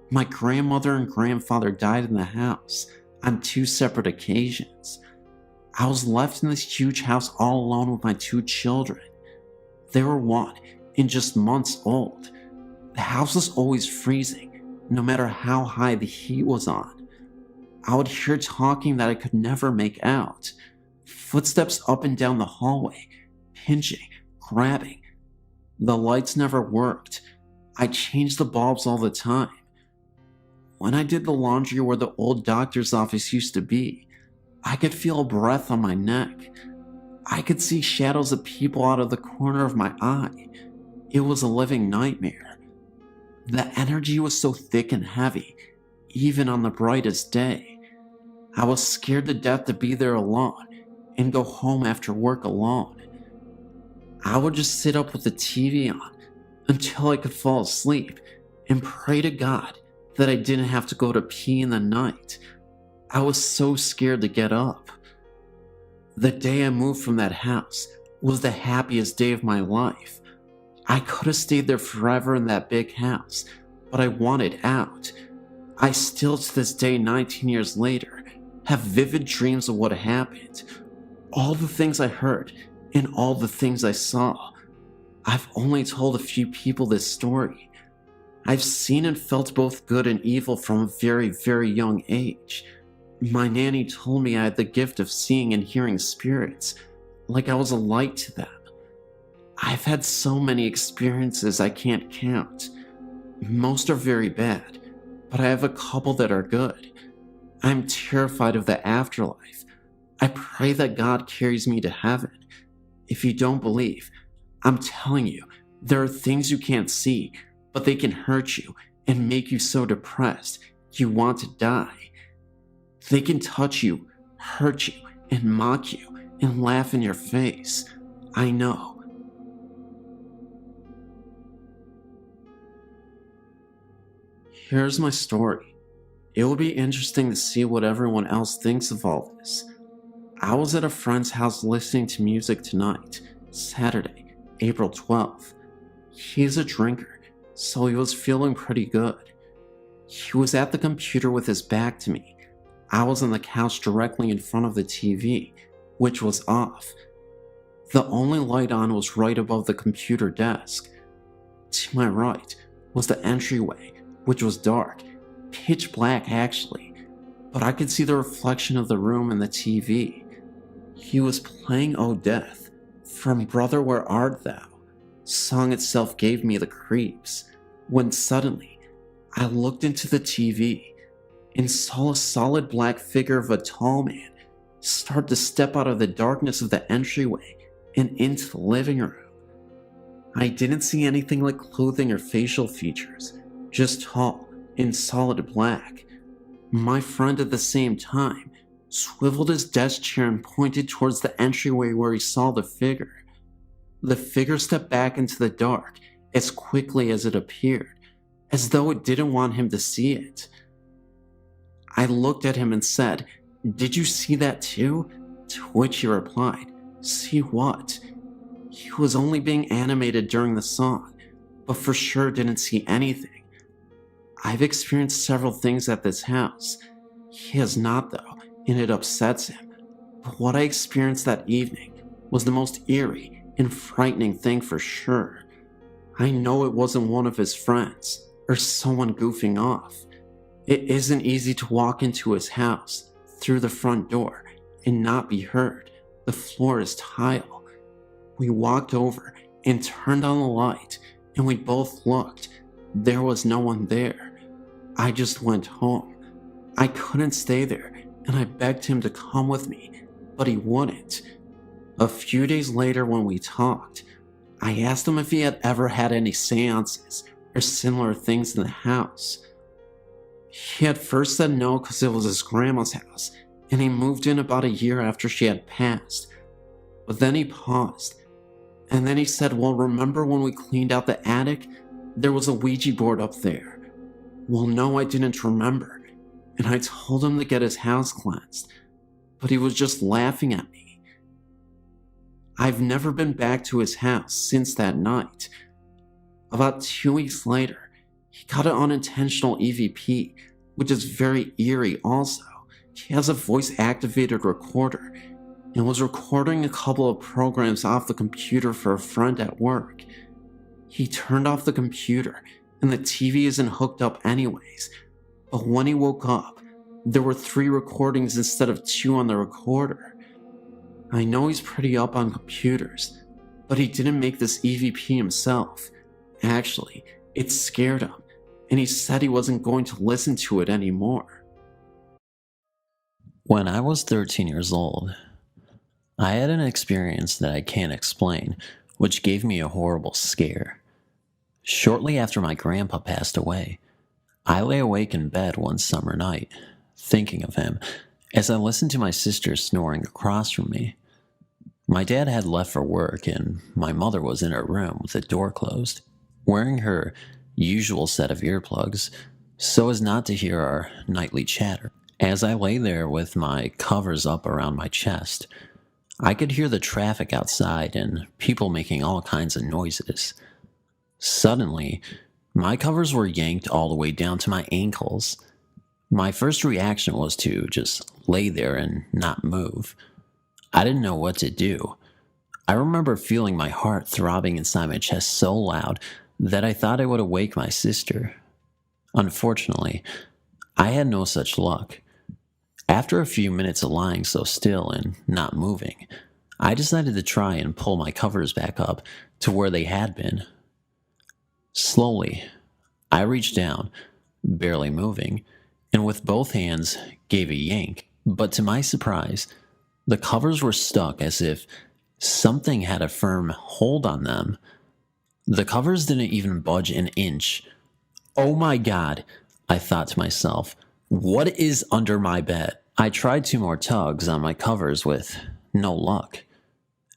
my grandmother and grandfather died in the house on 2 separate occasions. I was left in this huge house all alone with my 2 children. They were 1 and just months old. The house was always freezing, no matter how high the heat was on. I would hear talking that I could never make out. Footsteps up and down the hallway, pinching, grabbing. The lights never worked. I changed the bulbs all the time. When I did the laundry where the old doctor's office used to be, I could feel a breath on my neck. I could see shadows of people out of the corner of my eye. It was a living nightmare. The energy was so thick and heavy, even on the brightest day. I was scared to death to be there alone and go home after work alone. I would just sit up with the TV on until I could fall asleep and pray to God that I didn't have to go to pee in the night. I was so scared to get up. The day I moved from that house was the happiest day of my life. I could have stayed there forever in that big house, but I wanted out. I still to this day, 19 years later, have vivid dreams of what happened. All the things I heard and all the things I saw. I've only told a few people this story. I've seen and felt both good and evil from a very, very young age. My nanny told me I had the gift of seeing and hearing spirits, like I was a light to them. I've had so many experiences I can't count. Most are very bad, but I have a couple that are good. I'm terrified of the afterlife. I pray that God carries me to heaven. If you don't believe, I'm telling you, there are things you can't see, but they can hurt you and make you so depressed you want to die. They can touch you, hurt you, and mock you, and laugh in your face. I know. Here's my story. It will be interesting to see what everyone else thinks of all this. I was at a friend's house listening to music tonight, Saturday, April 12th. He's a drinker, so he was feeling pretty good. He was at the computer with his back to me. I was on the couch directly in front of the TV, which was off. The only light on was right above the computer desk. To my right was the entryway, which was dark, pitch black actually, but I could see the reflection of the room in the TV. He was playing "Oh Death" from "Brother Where Art Thou." Song itself gave me the creeps, when suddenly I looked into the TV and saw a solid black figure of a tall man start to step out of the darkness of the entryway and into the living room. I didn't see anything like clothing or facial features, just tall and solid black. My friend at the same time swiveled his desk chair and pointed towards the entryway where he saw the figure. The figure stepped back into the dark as quickly as it appeared, as though it didn't want him to see it. I looked at him and said, "Did you see that too?" To which he replied, "See what?" He was only being animated during the song, but for sure didn't see anything. I've experienced several things at this house. He has not though, and it upsets him. But what I experienced that evening was the most eerie and frightening thing for sure. I know it wasn't one of his friends, or someone goofing off. It isn't easy to walk into his house, through the front door, and not be heard. The floor is tile. We walked over and turned on the light, and we both looked. There was no one there. I just went home. I couldn't stay there, and I begged him to come with me, but he wouldn't. A few days later when we talked, I asked him if he had ever had any seances or similar things in the house. He had first said no because it was his grandma's house, and he moved in about a year after she had passed. But then he paused, and then he said, "Well, remember when we cleaned out the attic? There was a Ouija board up there." Well, no, I didn't remember, and I told him to get his house cleansed, but he was just laughing at me. I've never been back to his house since that night. About 2 weeks later, he got an unintentional EVP, which is very eerie also. He has a voice-activated recorder and was recording a couple of programs off the computer for a friend at work. He turned off the computer and the TV isn't hooked up anyways, but when he woke up, there were 3 recordings instead of 2 on the recorder. I know he's pretty up on computers, but he didn't make this EVP himself. Actually, it scared him, and he said he wasn't going to listen to it anymore. When I was 13 years old, I had an experience that I can't explain, which gave me a horrible scare. Shortly after my grandpa passed away, I lay awake in bed one summer night, thinking of him, as I listened to my sister snoring across from me. My dad had left for work, and my mother was in her room with the door closed, wearing her usual set of earplugs so as not to hear our nightly chatter. As I lay there with my covers up around my chest, I could hear the traffic outside and people making all kinds of noises. Suddenly, my covers were yanked all the way down to my ankles. My first reaction was to just lay there and not move. I didn't know what to do. I remember feeling my heart throbbing inside my chest so loud that I thought I would awake my sister. Unfortunately, I had no such luck. After a few minutes of lying so still and not moving, I decided to try and pull my covers back up to where they had been. Slowly, I reached down, barely moving, and with both hands gave a yank, but to my surprise, the covers were stuck as if something had a firm hold on them. The covers didn't even budge an inch. Oh my God, I thought to myself, what is under my bed? I tried 2 more tugs on my covers with no luck.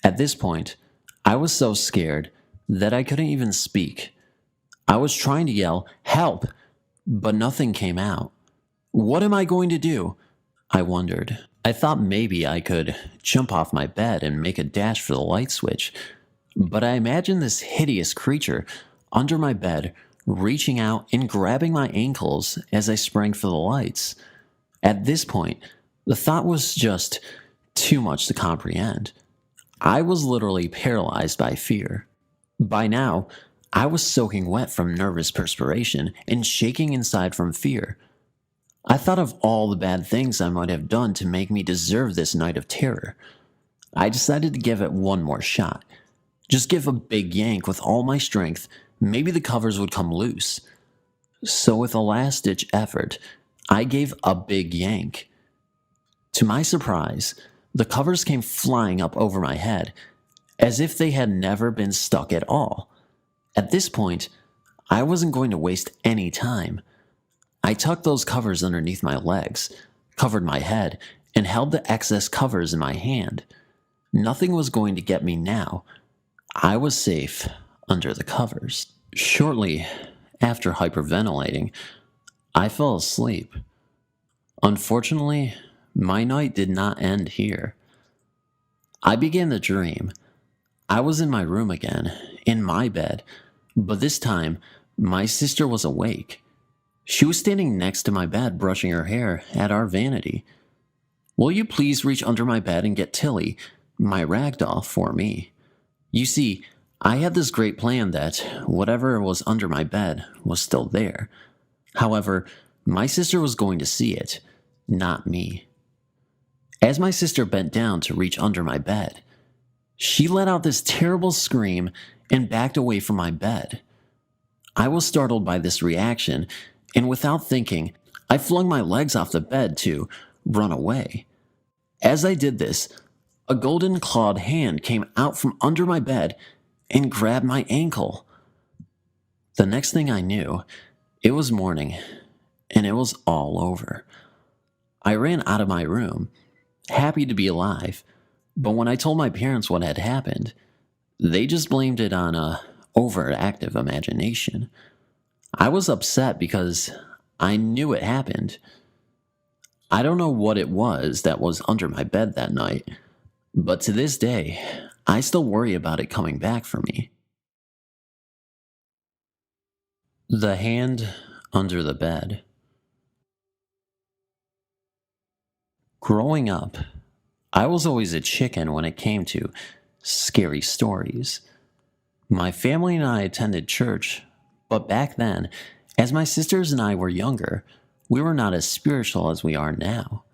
At this point, I was so scared that I couldn't even speak. I was trying to yell, "Help!" but nothing came out. What am I going to do? I wondered. I thought maybe I could jump off my bed and make a dash for the light switch, but I imagined this hideous creature under my bed reaching out and grabbing my ankles as I sprang for the lights. At this point, the thought was just too much to comprehend. I was literally paralyzed by fear. By now, I was soaking wet from nervous perspiration and shaking inside from fear. I thought of all the bad things I might have done to make me deserve this night of terror. I decided to give it one more shot. Just give a big yank with all my strength, maybe the covers would come loose. So with a last-ditch effort, I gave a big yank. To my surprise, the covers came flying up over my head, as if they had never been stuck at all. At this point, I wasn't going to waste any time. I tucked those covers underneath my legs, covered my head, and held the excess covers in my hand. Nothing was going to get me now. I was safe under the covers. Shortly after hyperventilating, I fell asleep. Unfortunately, my night did not end here. I began to dream. I was in my room again, in my bed, but this time, my sister was awake. She was standing next to my bed brushing her hair at our vanity. "Will you please reach under my bed and get Tilly, my ragdoll, for me? You see, I had this great plan that whatever was under my bed was still there. However, my sister was going to see it, not me." As my sister bent down to reach under my bed, she let out this terrible scream and backed away from my bed. I was startled by this reaction, and without thinking, I flung my legs off the bed to run away. As I did this, a golden clawed hand came out from under my bed and grabbed my ankle. The next thing I knew, it was morning, and it was all over. I ran out of my room, happy to be alive, but when I told my parents what had happened, they just blamed it on a overactive imagination. I was upset because I knew it happened. I don't know what it was that was under my bed that night, but to this day, I still worry about it coming back for me. The hand under the bed. Growing up, I was always a chicken when it came to scary stories. My family and I attended church, but back then, as my sisters and I were younger, we were not as spiritual as we are now.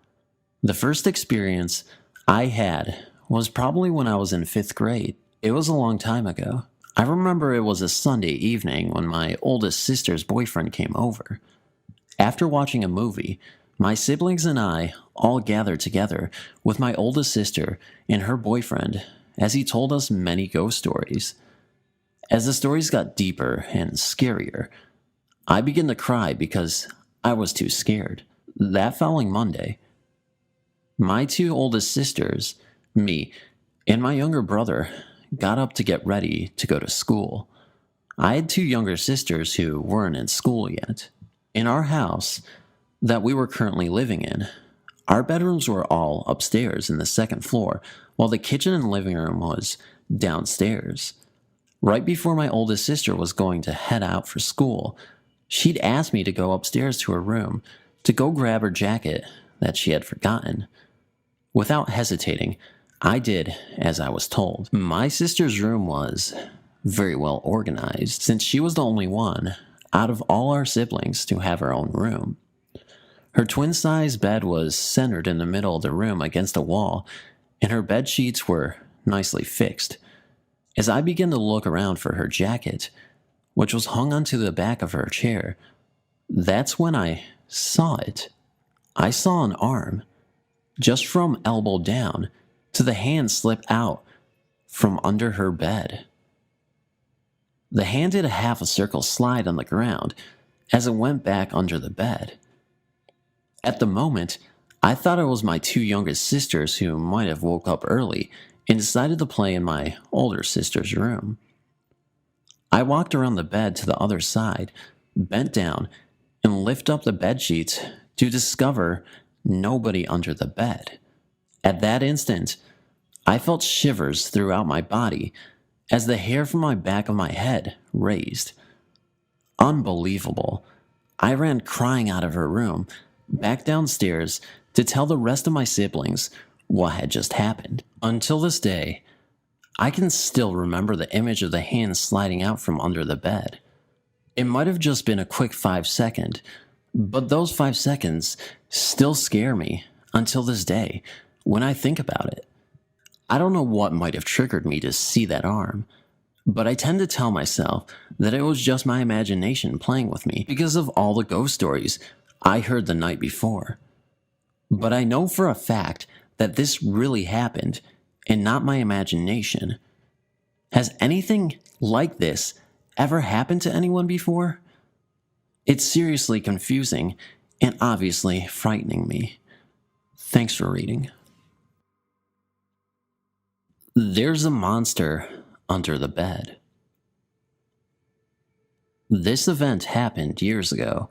The first experience I had was probably when I was in 5th grade. It was a long time ago. I remember it was a Sunday evening when my oldest sister's boyfriend came over. After watching a movie, my siblings and I all gathered together with my oldest sister and her boyfriend as he told us many ghost stories. As the stories got deeper and scarier, I began to cry because I was too scared. That following Monday, my two oldest sisters, me, and my younger brother got up to get ready to go to school. I had two younger sisters who weren't in school yet. In our house that we were currently living in, our bedrooms were all upstairs in the second floor, while the kitchen and living room was downstairs. Right before my oldest sister was going to head out for school, she'd asked me to go upstairs to her room to go grab her jacket that she had forgotten. Without hesitating, I did as I was told. My sister's room was very well organized, since she was the only one out of all our siblings to have her own room. Her twin-size bed was centered in the middle of the room against a wall, and her bed sheets were nicely fixed. As I began to look around for her jacket, which was hung onto the back of her chair, that's when I saw it. I saw an arm, just from elbow down, to the hand slip out from under her bed. The hand did a half a circle slide on the ground as it went back under the bed. At the moment, I thought it was my two youngest sisters who might have woke up early and decided to play in my older sister's room. I walked around the bed to the other side, bent down, and lifted up the bed sheets to discover nobody under the bed. At that instant, I felt shivers throughout my body as the hair from my back of my head raised. Unbelievable. I ran crying out of her room, back downstairs to tell the rest of my siblings what had just happened. Until this day, I can still remember the image of the hand sliding out from under the bed. It might have just been a quick 5 seconds, but those 5 seconds still scare me until this day when I think about it. I don't know what might have triggered me to see that arm, but I tend to tell myself that it was just my imagination playing with me because of all the ghost stories I heard the night before. But I know for a fact that this really happened and not my imagination. Has anything like this ever happened to anyone before? It's seriously confusing and obviously frightening me. Thanks for reading. There's a monster under the bed. This event happened years ago,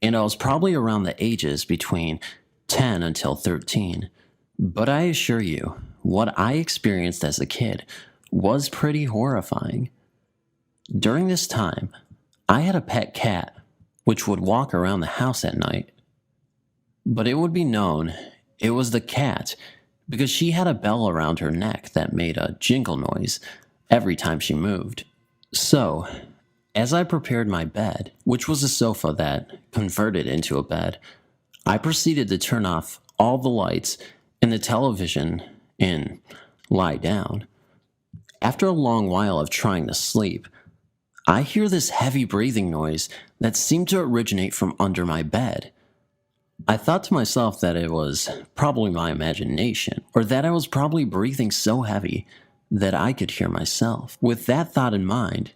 and I was probably around the ages between 10 until 13. But I assure you, what I experienced as a kid was pretty horrifying. During this time, I had a pet cat, which would walk around the house at night. But it would be known it was the cat because she had a bell around her neck that made a jingle noise every time she moved. So, as I prepared my bed, which was a sofa that converted into a bed, I proceeded to turn off all the lights and the television and lie down. After a long while of trying to sleep, I hear this heavy breathing noise that seemed to originate from under my bed. I thought to myself that it was probably my imagination, or that I was probably breathing so heavy that I could hear myself. With that thought in mind,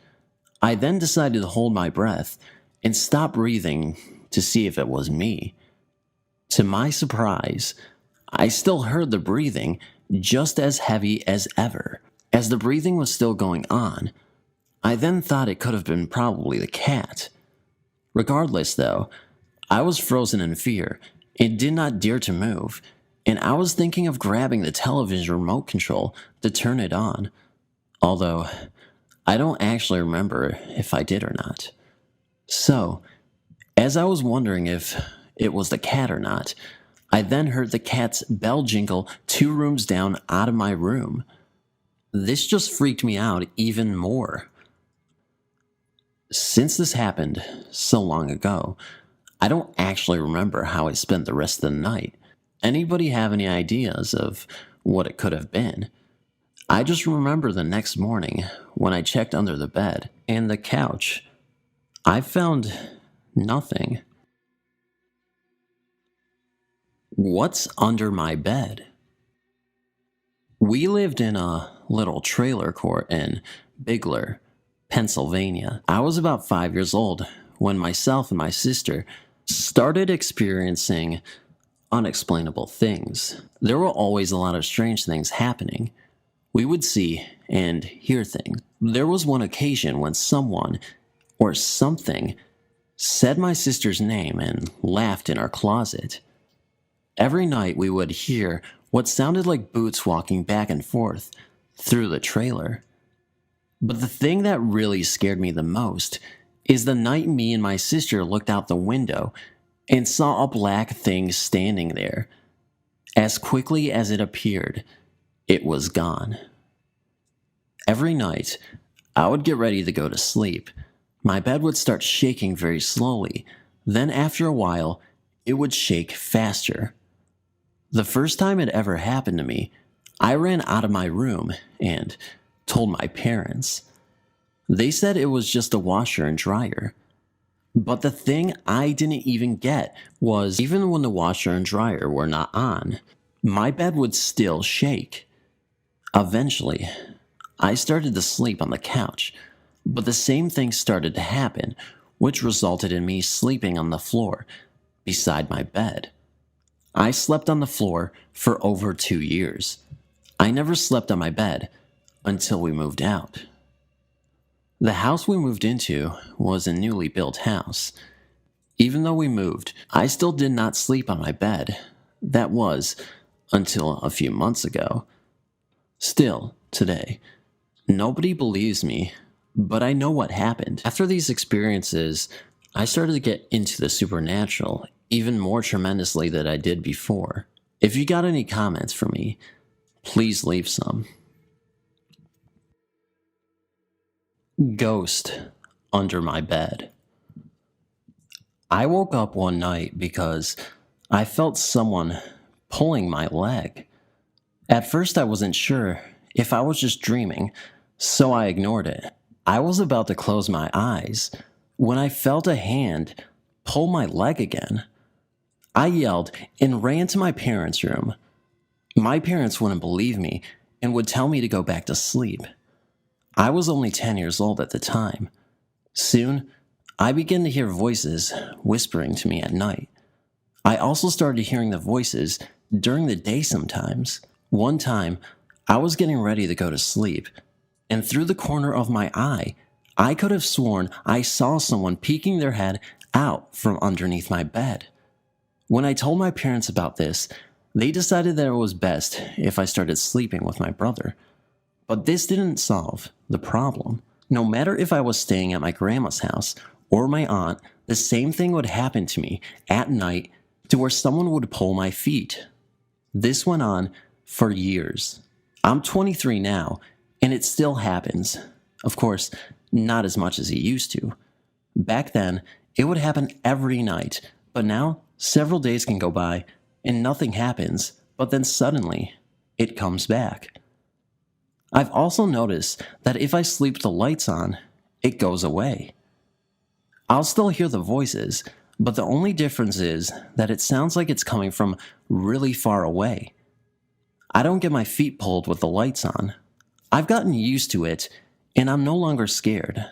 I then decided to hold my breath and stop breathing to see if it was me. To my surprise, I still heard the breathing just as heavy as ever. As the breathing was still going on, I then thought it could have been probably the cat. Regardless, though, I was frozen in fear and did not dare to move, and I was thinking of grabbing the television remote control to turn it on, although I don't actually remember if I did or not. So, as I was wondering if it was the cat or not, I then heard the cat's bell jingle 2 rooms down out of my room. This just freaked me out even more. Since this happened so long ago, I don't actually remember how I spent the rest of the night. Anybody have any ideas of what it could have been? I just remember the next morning when I checked under the bed and the couch. I found nothing. What's under my bed? We lived in a little trailer court in Bigler, Pennsylvania. I was about 5 years old when myself and my sister started experiencing unexplainable things. There were always a lot of strange things happening. We would see and hear things. There was one occasion when someone or something said my sister's name and laughed in our closet. Every night we would hear what sounded like boots walking back and forth through the trailer. But the thing that really scared me the most is the night me and my sister looked out the window and saw a black thing standing there. As quickly as it appeared, it was gone. Every night, I would get ready to go to sleep. My bed would start shaking very slowly. Then after a while, it would shake faster. The first time it ever happened to me, I ran out of my room and told my parents. They said it was just a washer and dryer. But the thing I didn't even get was, even when the washer and dryer were not on, my bed would still shake. Eventually, I started to sleep on the couch, but the same thing started to happen, which resulted in me sleeping on the floor beside my bed. I slept on the floor for over 2 years. I never slept on my bed until we moved out. The house we moved into was a newly built house. Even though we moved, I still did not sleep on my bed. That was until a few months ago. Still, today, nobody believes me, but I know what happened. After these experiences, I started to get into the supernatural even more tremendously than I did before. If you got any comments for me, please leave some. Ghost under my bed. I woke up one night because I felt someone pulling my leg. At first I wasn't sure if I was just dreaming, so I ignored it. I was about to close my eyes when I felt a hand pull my leg again. I yelled and ran to my parents' room. My parents wouldn't believe me and would tell me to go back to sleep. I was only 10 years old at the time. Soon, I began to hear voices whispering to me at night. I also started hearing the voices during the day sometimes. One time, I was getting ready to go to sleep, and through the corner of my eye, I could have sworn I saw someone peeking their head out from underneath my bed. When I told my parents about this, they decided that it was best if I started sleeping with my brother. But this didn't solve the problem. No matter if I was staying at my grandma's house or my aunt, the same thing would happen to me at night to where someone would pull my feet. This went on for years. I'm 23 now, and it still happens. Of course, not as much as it used to. Back then, it would happen every night, but now several days can go by and nothing happens, but then suddenly, it comes back. I've also noticed that if I sleep with the lights on, it goes away. I'll still hear the voices, but the only difference is that it sounds like it's coming from really far away. I don't get my feet pulled with the lights on. I've gotten used to it, and I'm no longer scared.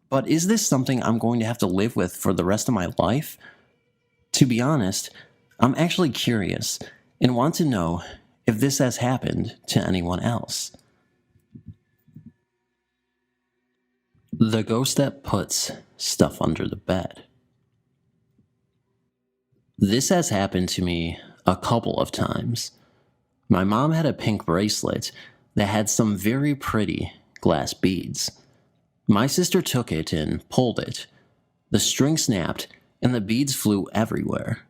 But is this something I'm going to have to live with for the rest of my life? To be honest, I'm actually curious and want to know if this has happened to anyone else. The ghost that puts stuff under the bed. This has happened to me a couple of times. My mom had a pink bracelet that had some very pretty glass beads. My sister took it and pulled it. The string snapped and the beads flew everywhere.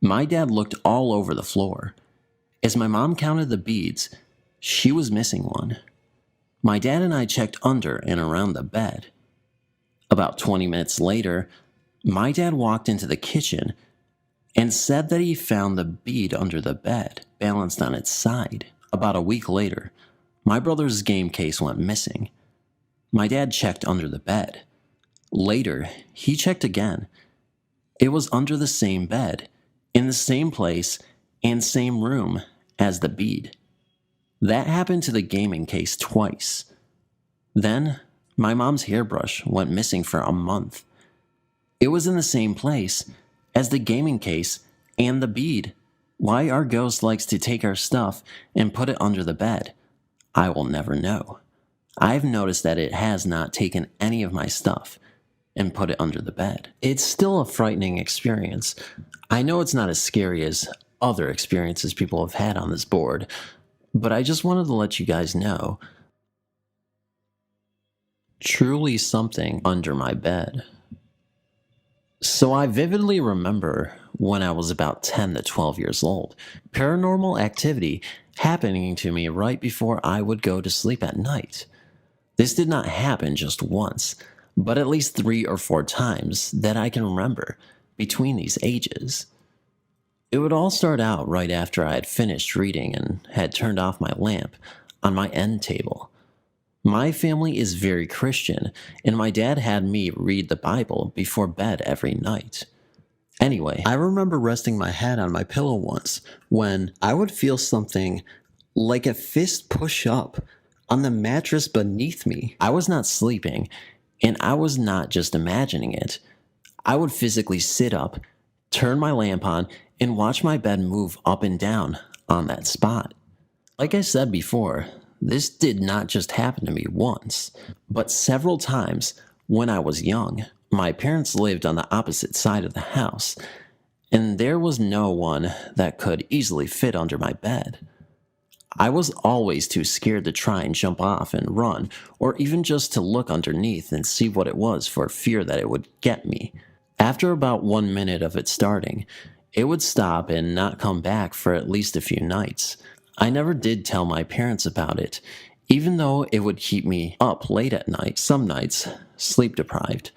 My dad looked all over the floor. As my mom counted the beads, she was missing one. My dad and I checked under and around the bed. About 20 minutes later, my dad walked into the kitchen and said that he found the bead under the bed, balanced on its side. About a week later, my brother's game case went missing. My dad checked under the bed. Later, he checked again. It was under the same bed, in the same place, and same room as the bead. That happened to the gaming case twice. Then, My mom's hairbrush went missing for a month. It was in the same place as the gaming case and the bead. Why our ghost likes to take our stuff and put it under the bed, I will never know. I've noticed that it has not taken any of my stuff and put it under the bed. It's still a frightening experience. I know it's not as scary as other experiences people have had on this board, but I just wanted to let you guys know. Truly something under my bed. So I vividly remember when I was about 10 to 12 years old, paranormal activity happening to me right before I would go to sleep at night. This did not happen just once, but at least 3 or 4 times that I can remember between these ages. It would all start out right after I had finished reading and had turned off my lamp on my end table. My family is very Christian, and my dad had me read the Bible before bed every night. Anyway, I remember resting my head on my pillow once when I would feel something like a fist push up on the mattress beneath me. I was not sleeping, and I was not just imagining it. I would physically sit up, turn my lamp on, and watch my bed move up and down on that spot. Like I said before, this did not just happen to me once, but several times when I was young. My parents lived on the opposite side of the house, and there was no one that could easily fit under my bed. I was always too scared to try and jump off and run, or even just to look underneath and see what it was for fear that it would get me. After about 1 minute of it starting, it would stop and not come back for at least a few nights. I never did tell my parents about it, even though it would keep me up late at night, some nights, sleep deprived.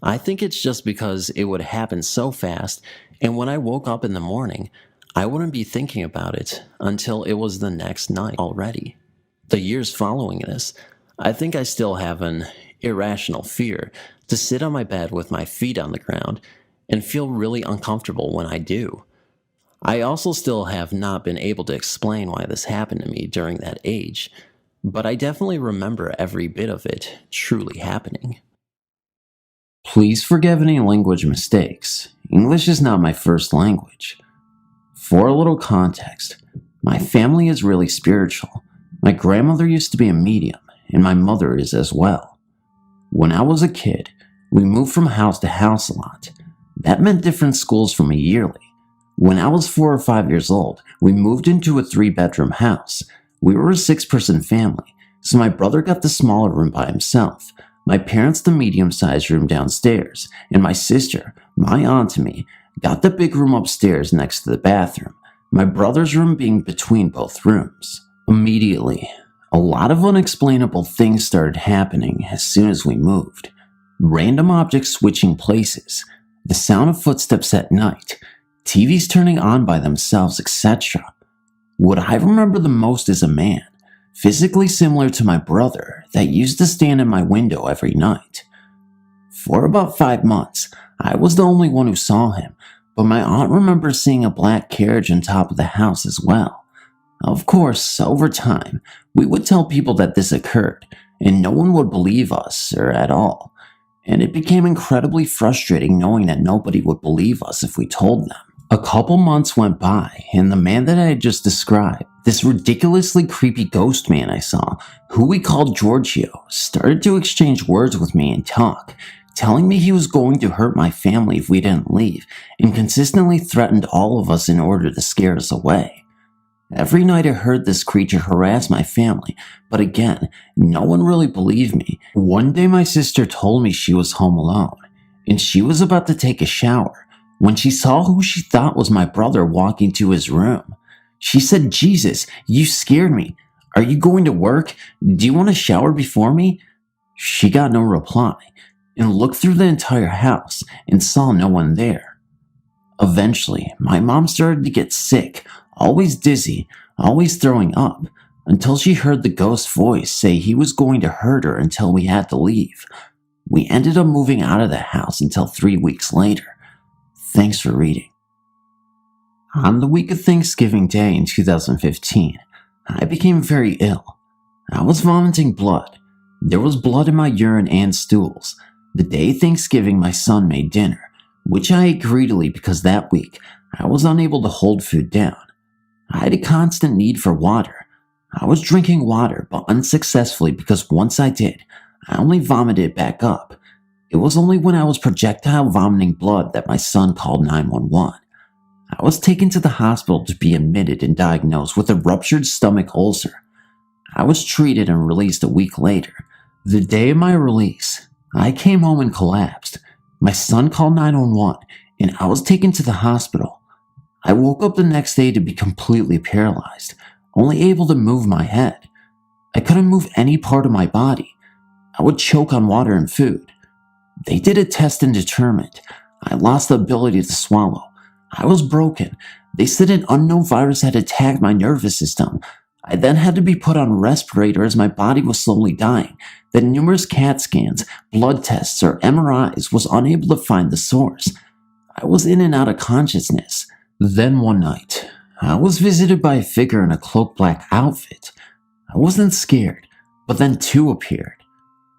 I think it's just because it would happen so fast, and when I woke up in the morning, I wouldn't be thinking about it until it was the next night already. The years following this, I think I still have an irrational fear to sit on my bed with my feet on the ground and feel really uncomfortable when I do. I also still have not been able to explain why this happened to me during that age, but I definitely remember every bit of it truly happening. Please forgive any language mistakes. English is not my first language. For a little context, my family is really spiritual. My grandmother used to be a medium, and my mother is as well. When I was a kid, we moved from house to house a lot. That meant different schools for me yearly. When I was 4 or 5 years old, we moved into a 3-bedroom house. We were a 6-person family, so my brother got the smaller room by himself, my parents the medium-sized room downstairs, and my sister, my aunt and me, got the big room upstairs next to the bathroom, my brother's room being between both rooms. Immediately, a lot of unexplainable things started happening as soon as we moved. Random objects switching places, the sound of footsteps at night, TVs turning on by themselves, etc. What I remember the most is a man, physically similar to my brother, that used to stand in my window every night. For about 5 months, I was the only one who saw him, but my aunt remembers seeing a black carriage on top of the house as well. Of course, over time, we would tell people that this occurred, and no one would believe us, or at all. And it became incredibly frustrating knowing that nobody would believe us if we told them. A couple months went by, and the man that I had just described, this ridiculously creepy ghost man I saw, who we called Giorgio, started to exchange words with me and talk, telling me he was going to hurt my family if we didn't leave, and consistently threatened all of us in order to scare us away. Every night I heard this creature harass my family, but again, no one really believed me. One day my sister told me she was home alone, and she was about to take a shower, when she saw who she thought was my brother walking to his room. She said, "Jesus, you scared me. Are you going to work? Do you want to shower before me?" She got no reply, and looked through the entire house and saw no one there. Eventually, my mom started to get sick, always dizzy, always throwing up, until she heard the ghost's voice say he was going to hurt her until we had to leave. We ended up moving out of the house until 3 weeks later. Thanks for reading. On the week of Thanksgiving Day in 2015, I became very ill. I was vomiting blood. There was blood in my urine and stools. The day Thanksgiving, my son made dinner, which I ate greedily because that week I was unable to hold food down. I had a constant need for water. I was drinking water, but unsuccessfully because once I did, I only vomited it back up. It was only when I was projectile vomiting blood that my son called 911. I was taken to the hospital to be admitted and diagnosed with a ruptured stomach ulcer. I was treated and released a week later. The day of my release, I came home and collapsed. My son called 911 and I was taken to the hospital. I woke up the next day to be completely paralyzed, only able to move my head. I couldn't move any part of my body. I would choke on water and food. They did a test and determined I lost the ability to swallow. I was broken. They said an unknown virus had attacked my nervous system. I then had to be put on a respirator as my body was slowly dying. The numerous CAT scans, blood tests, or MRIs was unable to find the source. I was in and out of consciousness. Then one night, I was visited by a figure in a cloaked black outfit. I wasn't scared, but then two appeared.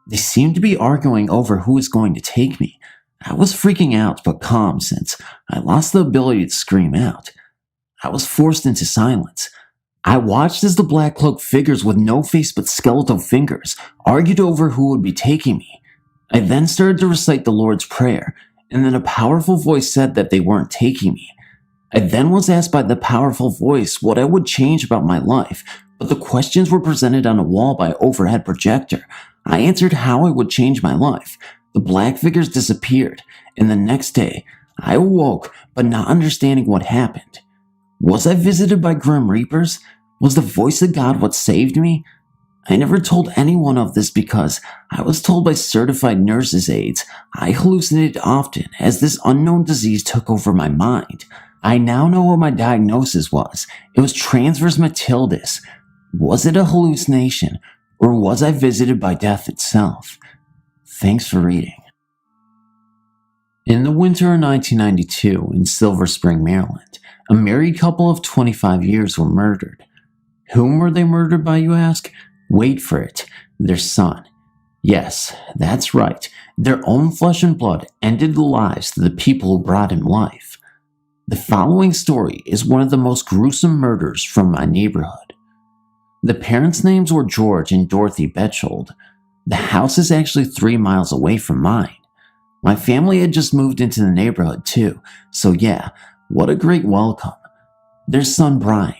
They seemed to be arguing over who was going to take me. I was freaking out but calm since I lost the ability to scream out. I was forced into silence. I watched as the black cloaked figures with no face but skeletal fingers argued over who would be taking me. I then started to recite the Lord's Prayer, and then a powerful voice said that they weren't taking me. I then was asked by the powerful voice what I would change about my life, but the questions were presented on a wall by an overhead projector. I answered how I would change my life. The black figures disappeared, and the next day, I awoke but not understanding what happened. Was I visited by Grim Reapers? Was the voice of God what saved me? I never told anyone of this because I was told by certified nurses' aides I hallucinated often as this unknown disease took over my mind. I now know what my diagnosis was. It was transverse matildis. Was it a hallucination, or was I visited by death itself? Thanks for reading. In the winter of 1992 in Silver Spring, Maryland, a married couple of 25 years were murdered. Whom were they murdered by, you ask? Wait for it. Their son. Yes, that's right. Their own flesh and blood ended the lives of the people who brought him life. The following story is one of the most gruesome murders from my neighborhood. The parents' names were George and Dorothy Betchold. The house is actually 3 miles away from mine. My family had just moved into the neighborhood too, so yeah, what a great welcome. Their son Brian,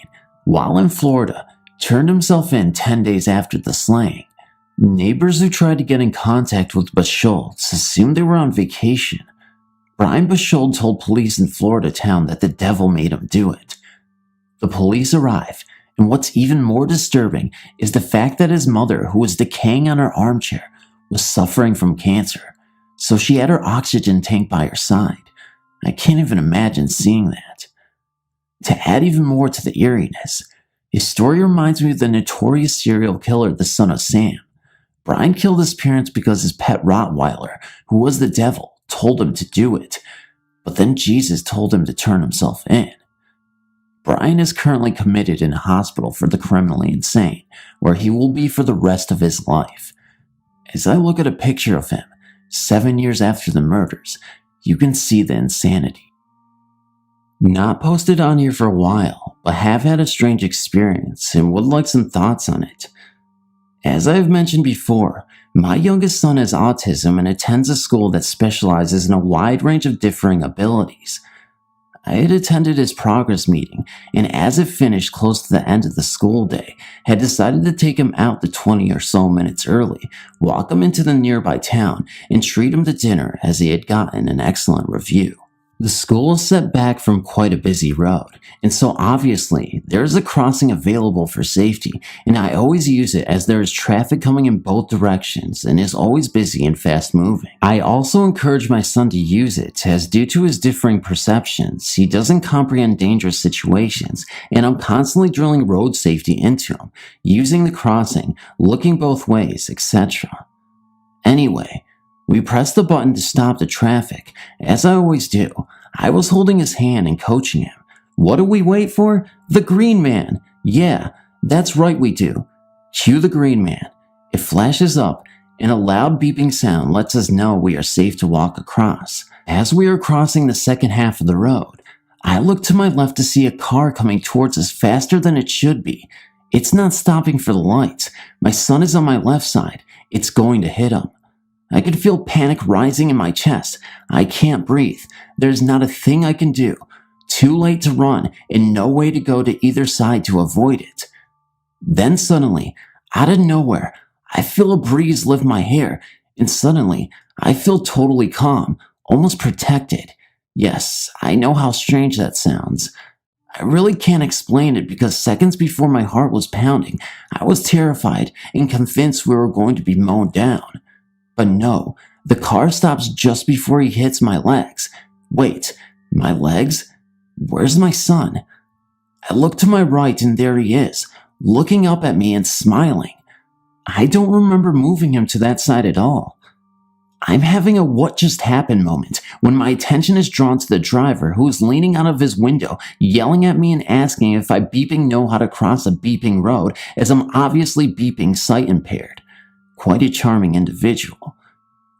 while in Florida, turned himself in 10 days after the slaying. Neighbors who tried to get in contact with Betcholds assumed they were on vacation. Brian Betchold told police in Florida town that the devil made him do it. The police arrived, and what's even more disturbing is the fact that his mother, who was decaying on her armchair, was suffering from cancer, so she had her oxygen tank by her side. I can't even imagine seeing that. To add even more to the eeriness, his story reminds me of the notorious serial killer, the son of Sam. Brian killed his parents because his pet Rottweiler, who was the devil, told him to do it, but then Jesus told him to turn himself in. Brian is currently committed in a hospital for the criminally insane, where he will be for the rest of his life. As I look at a picture of him, 7 years after the murders, you can see the insanity. Not posted on here for a while, but have had a strange experience and would like some thoughts on it. As I have mentioned before, my youngest son has autism and attends a school that specializes in a wide range of differing abilities. I had attended his progress meeting, and as it finished close to the end of the school day, had decided to take him out the 20 or so minutes early, walk him into the nearby town, and treat him to dinner as he had gotten an excellent review. The school is set back from quite a busy road, and so obviously there is a crossing available for safety, and I always use it as there is traffic coming in both directions and is always busy and fast moving. I also encourage my son to use it as due to his differing perceptions, he doesn't comprehend dangerous situations, and I'm constantly drilling road safety into him, using the crossing, looking both ways, etc. Anyway, we pressed the button to stop the traffic. As I always do, I was holding his hand and coaching him. What do we wait for? The green man. Yeah, that's right we do. Cue the green man. It flashes up, and a loud beeping sound lets us know we are safe to walk across. As we are crossing the second half of the road, I look to my left to see a car coming towards us faster than it should be. It's not stopping for the lights. My son is on my left side. It's going to hit him. I can feel panic rising in my chest. I can't breathe. There's not a thing I can do. Too late to run and no way to go to either side to avoid it. Then suddenly, out of nowhere, I feel a breeze lift my hair, and suddenly, I feel totally calm, almost protected. Yes, I know how strange that sounds. I really can't explain it because seconds before my heart was pounding, I was terrified and convinced we were going to be mown down. But no, the car stops just before he hits my legs. Wait, my legs? Where's my son? I look to my right and there he is, looking up at me and smiling. I don't remember moving him to that side at all. I'm having a what just happened moment when my attention is drawn to the driver who is leaning out of his window, yelling at me and asking if I beeping know how to cross a beeping road as I'm obviously beeping sight impaired. Quite a charming individual.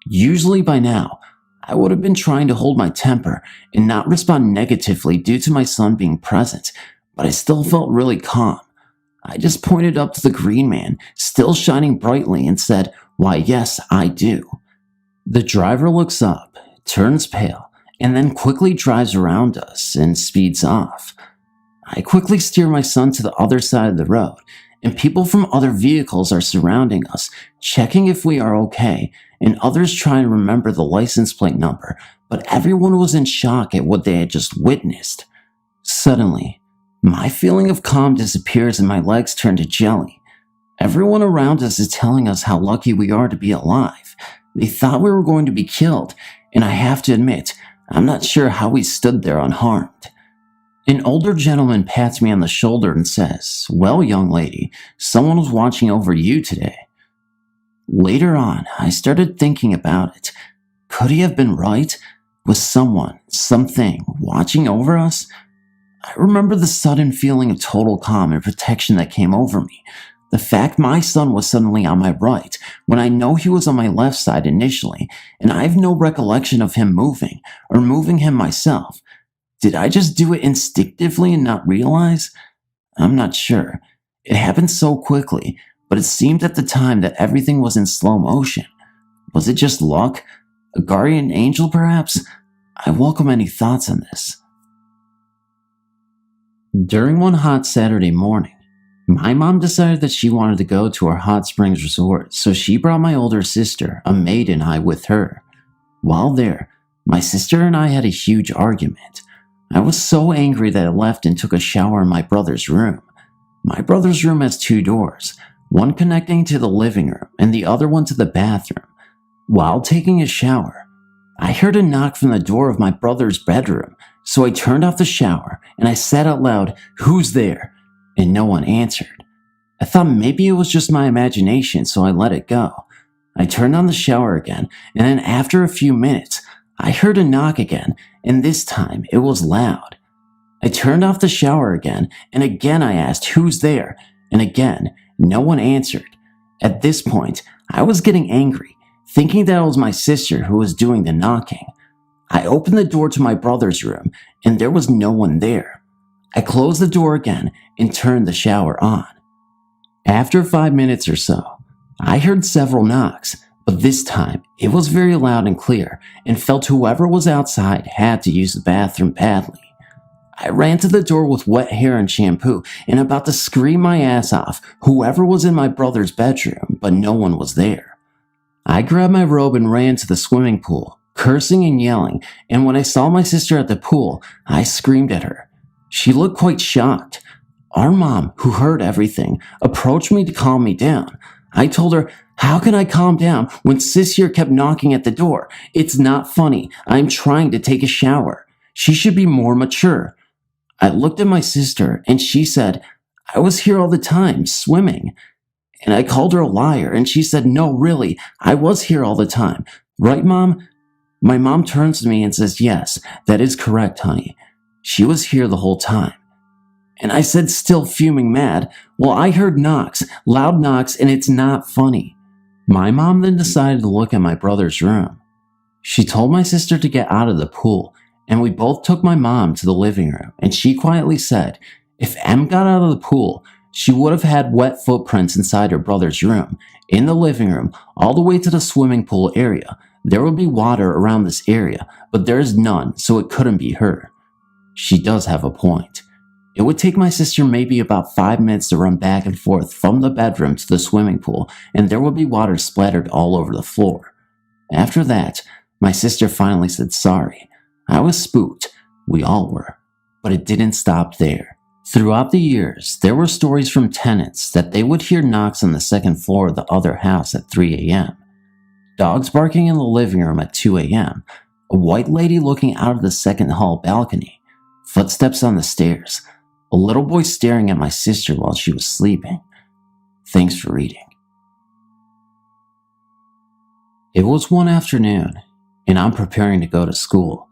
Usually by now, I would have been trying to hold my temper and not respond negatively due to my son being present, but I still felt really calm. I just pointed up to the green man, still shining brightly, and said, "Why, yes, I do." The driver looks up, turns pale, and then quickly drives around us and speeds off. I quickly steer my son to the other side of the road, and people from other vehicles are surrounding us, checking if we are okay, and others try and remember the license plate number, but everyone was in shock at what they had just witnessed. Suddenly, my feeling of calm disappears and my legs turn to jelly. Everyone around us is telling us how lucky we are to be alive. They thought we were going to be killed, and I have to admit, I'm not sure how we stood there unharmed. An older gentleman pats me on the shoulder and says, "Well, young lady, someone was watching over you today." Later on, I started thinking about it. Could he have been right? Was someone, something, watching over us? I remember the sudden feeling of total calm and protection that came over me. The fact my son was suddenly on my right, when I know he was on my left side initially, and I have no recollection of him moving, or moving him myself. Did I just do it instinctively and not realize? I'm not sure. It happened so quickly, but it seemed at the time that everything was in slow motion. Was it just luck? A guardian angel, perhaps? I welcome any thoughts on this. During one hot Saturday morning, my mom decided that she wanted to go to our hot springs resort, so she brought my older sister, a maid, and I with her. While there, my sister and I had a huge argument. I was so angry that I left and took a shower in my brother's room. My brother's room has 2 doors, one connecting to the living room and the other one to the bathroom. While taking a shower, I heard a knock from the door of my brother's bedroom, so I turned off the shower and I said out loud, "Who's there?" And no one answered. I thought maybe it was just my imagination, so I let it go. I turned on the shower again, and then after a few minutes, I heard a knock again, and this time it was loud. I turned off the shower again, and again I asked, "Who's there?" And again, no one answered. At this point, I was getting angry, thinking that it was my sister who was doing the knocking. I opened the door to my brother's room, and there was no one there. I closed the door again and turned the shower on. After 5 minutes or so, I heard several knocks, but this time it was very loud and clear and felt whoever was outside had to use the bathroom badly. I ran to the door with wet hair and shampoo and about to scream my ass off whoever was in my brother's bedroom, but no one was there. I grabbed my robe and ran to the swimming pool, cursing and yelling, and when I saw my sister at the pool, I screamed at her. She looked quite shocked. Our mom, who heard everything, approached me to calm me down. I told her, "How can I calm down when sis here kept knocking at the door? It's not funny. I'm trying to take a shower. She should be more mature." I looked at my sister and she said, "I was here all the time, swimming." And I called her a liar and she said, "No, really, I was here all the time. Right, Mom?" My mom turns to me and says, "Yes, that is correct, honey. She was here the whole time." And I said, still fuming mad, "Well, I heard knocks, loud knocks, and it's not funny." My mom then decided to look at my brother's room. She told my sister to get out of the pool, and we both took my mom to the living room, and she quietly said if Em got out of the pool, she would have had wet footprints inside her brother's room, in the living room, all the way to the swimming pool area. There would be water around this area, but there is none, so it couldn't be her. She does have a point. It would take my sister maybe about 5 minutes to run back and forth from the bedroom to the swimming pool, and there would be water splattered all over the floor. After that, my sister finally said sorry. I was spooked. We all were. But it didn't stop there. Throughout the years, there were stories from tenants that they would hear knocks on the second floor of the other house at 3 a.m., dogs barking in the living room at 2 a.m., a white lady looking out of the second hall balcony, footsteps on the stairs, a little boy staring at my sister while she was sleeping. Thanks for reading. It was one afternoon, and I'm preparing to go to school.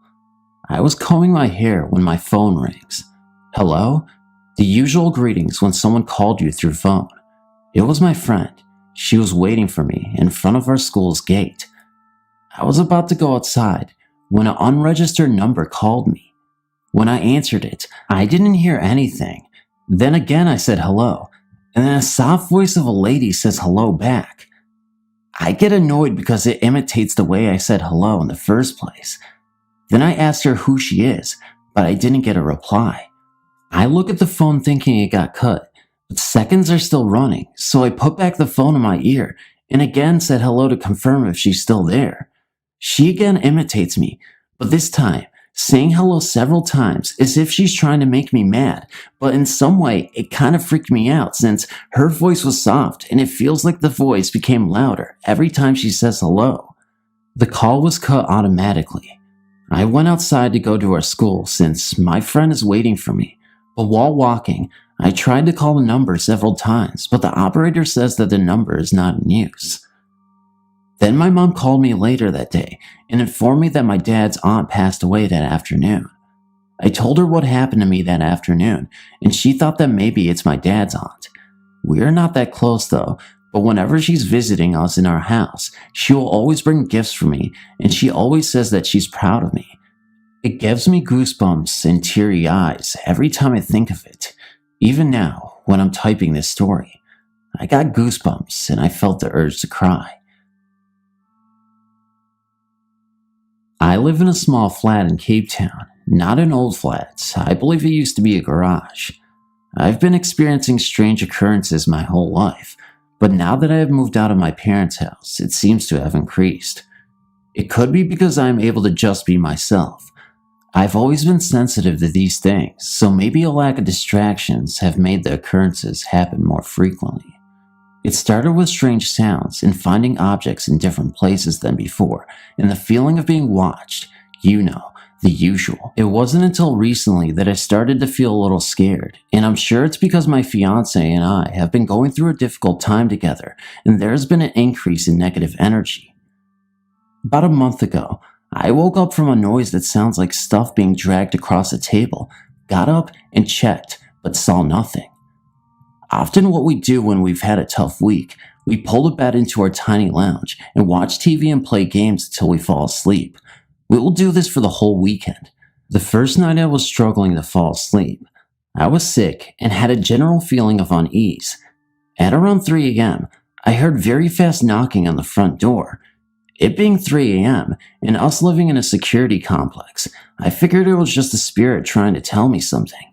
I was combing my hair when my phone rings. Hello? The usual greetings when someone called you through phone. It was my friend. She was waiting for me in front of our school's gate. I was about to go outside when an unregistered number called me. When I answered it, I didn't hear anything. Then again I said hello, and then a soft voice of a lady says hello back. I get annoyed because it imitates the way I said hello in the first place. Then I asked her who she is, but I didn't get a reply. I look at the phone thinking it got cut, but seconds are still running, so I put back the phone in my ear and again said hello to confirm if she's still there. She again imitates me, but this time saying hello several times as if she's trying to make me mad, but in some way it kind of freaked me out since her voice was soft and it feels like the voice became louder every time she says hello. The call was cut automatically. I went outside to go to our school since my friend is waiting for me. But while walking, I tried to call the number several times, but the operator says that the number is not in use. Then my mom called me later that day and informed me that my dad's aunt passed away that afternoon. I told her what happened to me that afternoon, and she thought that maybe it's my dad's aunt. We're not that close though, but whenever she's visiting us in our house, she will always bring gifts for me, and she always says that she's proud of me. It gives me goosebumps and teary eyes every time I think of it. Even now, when I'm typing this story, I got goosebumps and I felt the urge to cry. I live in a small flat in Cape Town, not an old flat. I believe it used to be a garage. I've been experiencing strange occurrences my whole life, but now that I have moved out of my parents' house, it seems to have increased. It could be because I am able to just be myself. I've always been sensitive to these things, so maybe a lack of distractions have made the occurrences happen more frequently. It started with strange sounds and finding objects in different places than before, and the feeling of being watched, the usual. It wasn't until recently that I started to feel a little scared, and I'm sure it's because my fiance and I have been going through a difficult time together, and there's been an increase in negative energy. About a month ago, I woke up from a noise that sounds like stuff being dragged across a table, got up and checked, but saw nothing. Often what we do when we've had a tough week, we pull the bed into our tiny lounge and watch TV and play games until we fall asleep. We will do this for the whole weekend. The first night I was struggling to fall asleep. I was sick and had a general feeling of unease. At around 3 a.m., I heard very fast knocking on the front door. It being 3 a.m. and us living in a security complex, I figured it was just a spirit trying to tell me something.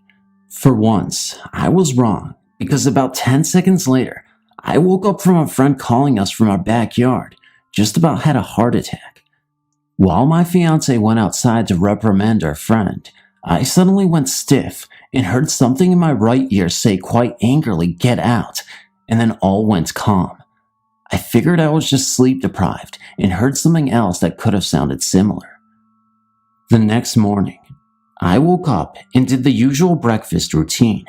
For once, I was wrong, because about 10 seconds later, I woke up from a friend calling us from our backyard, just about had a heart attack. While my fiance went outside to reprimand our friend, I suddenly went stiff and heard something in my right ear say quite angrily, "Get out," and then all went calm. I figured I was just sleep deprived and heard something else that could have sounded similar. The next morning, I woke up and did the usual breakfast routine.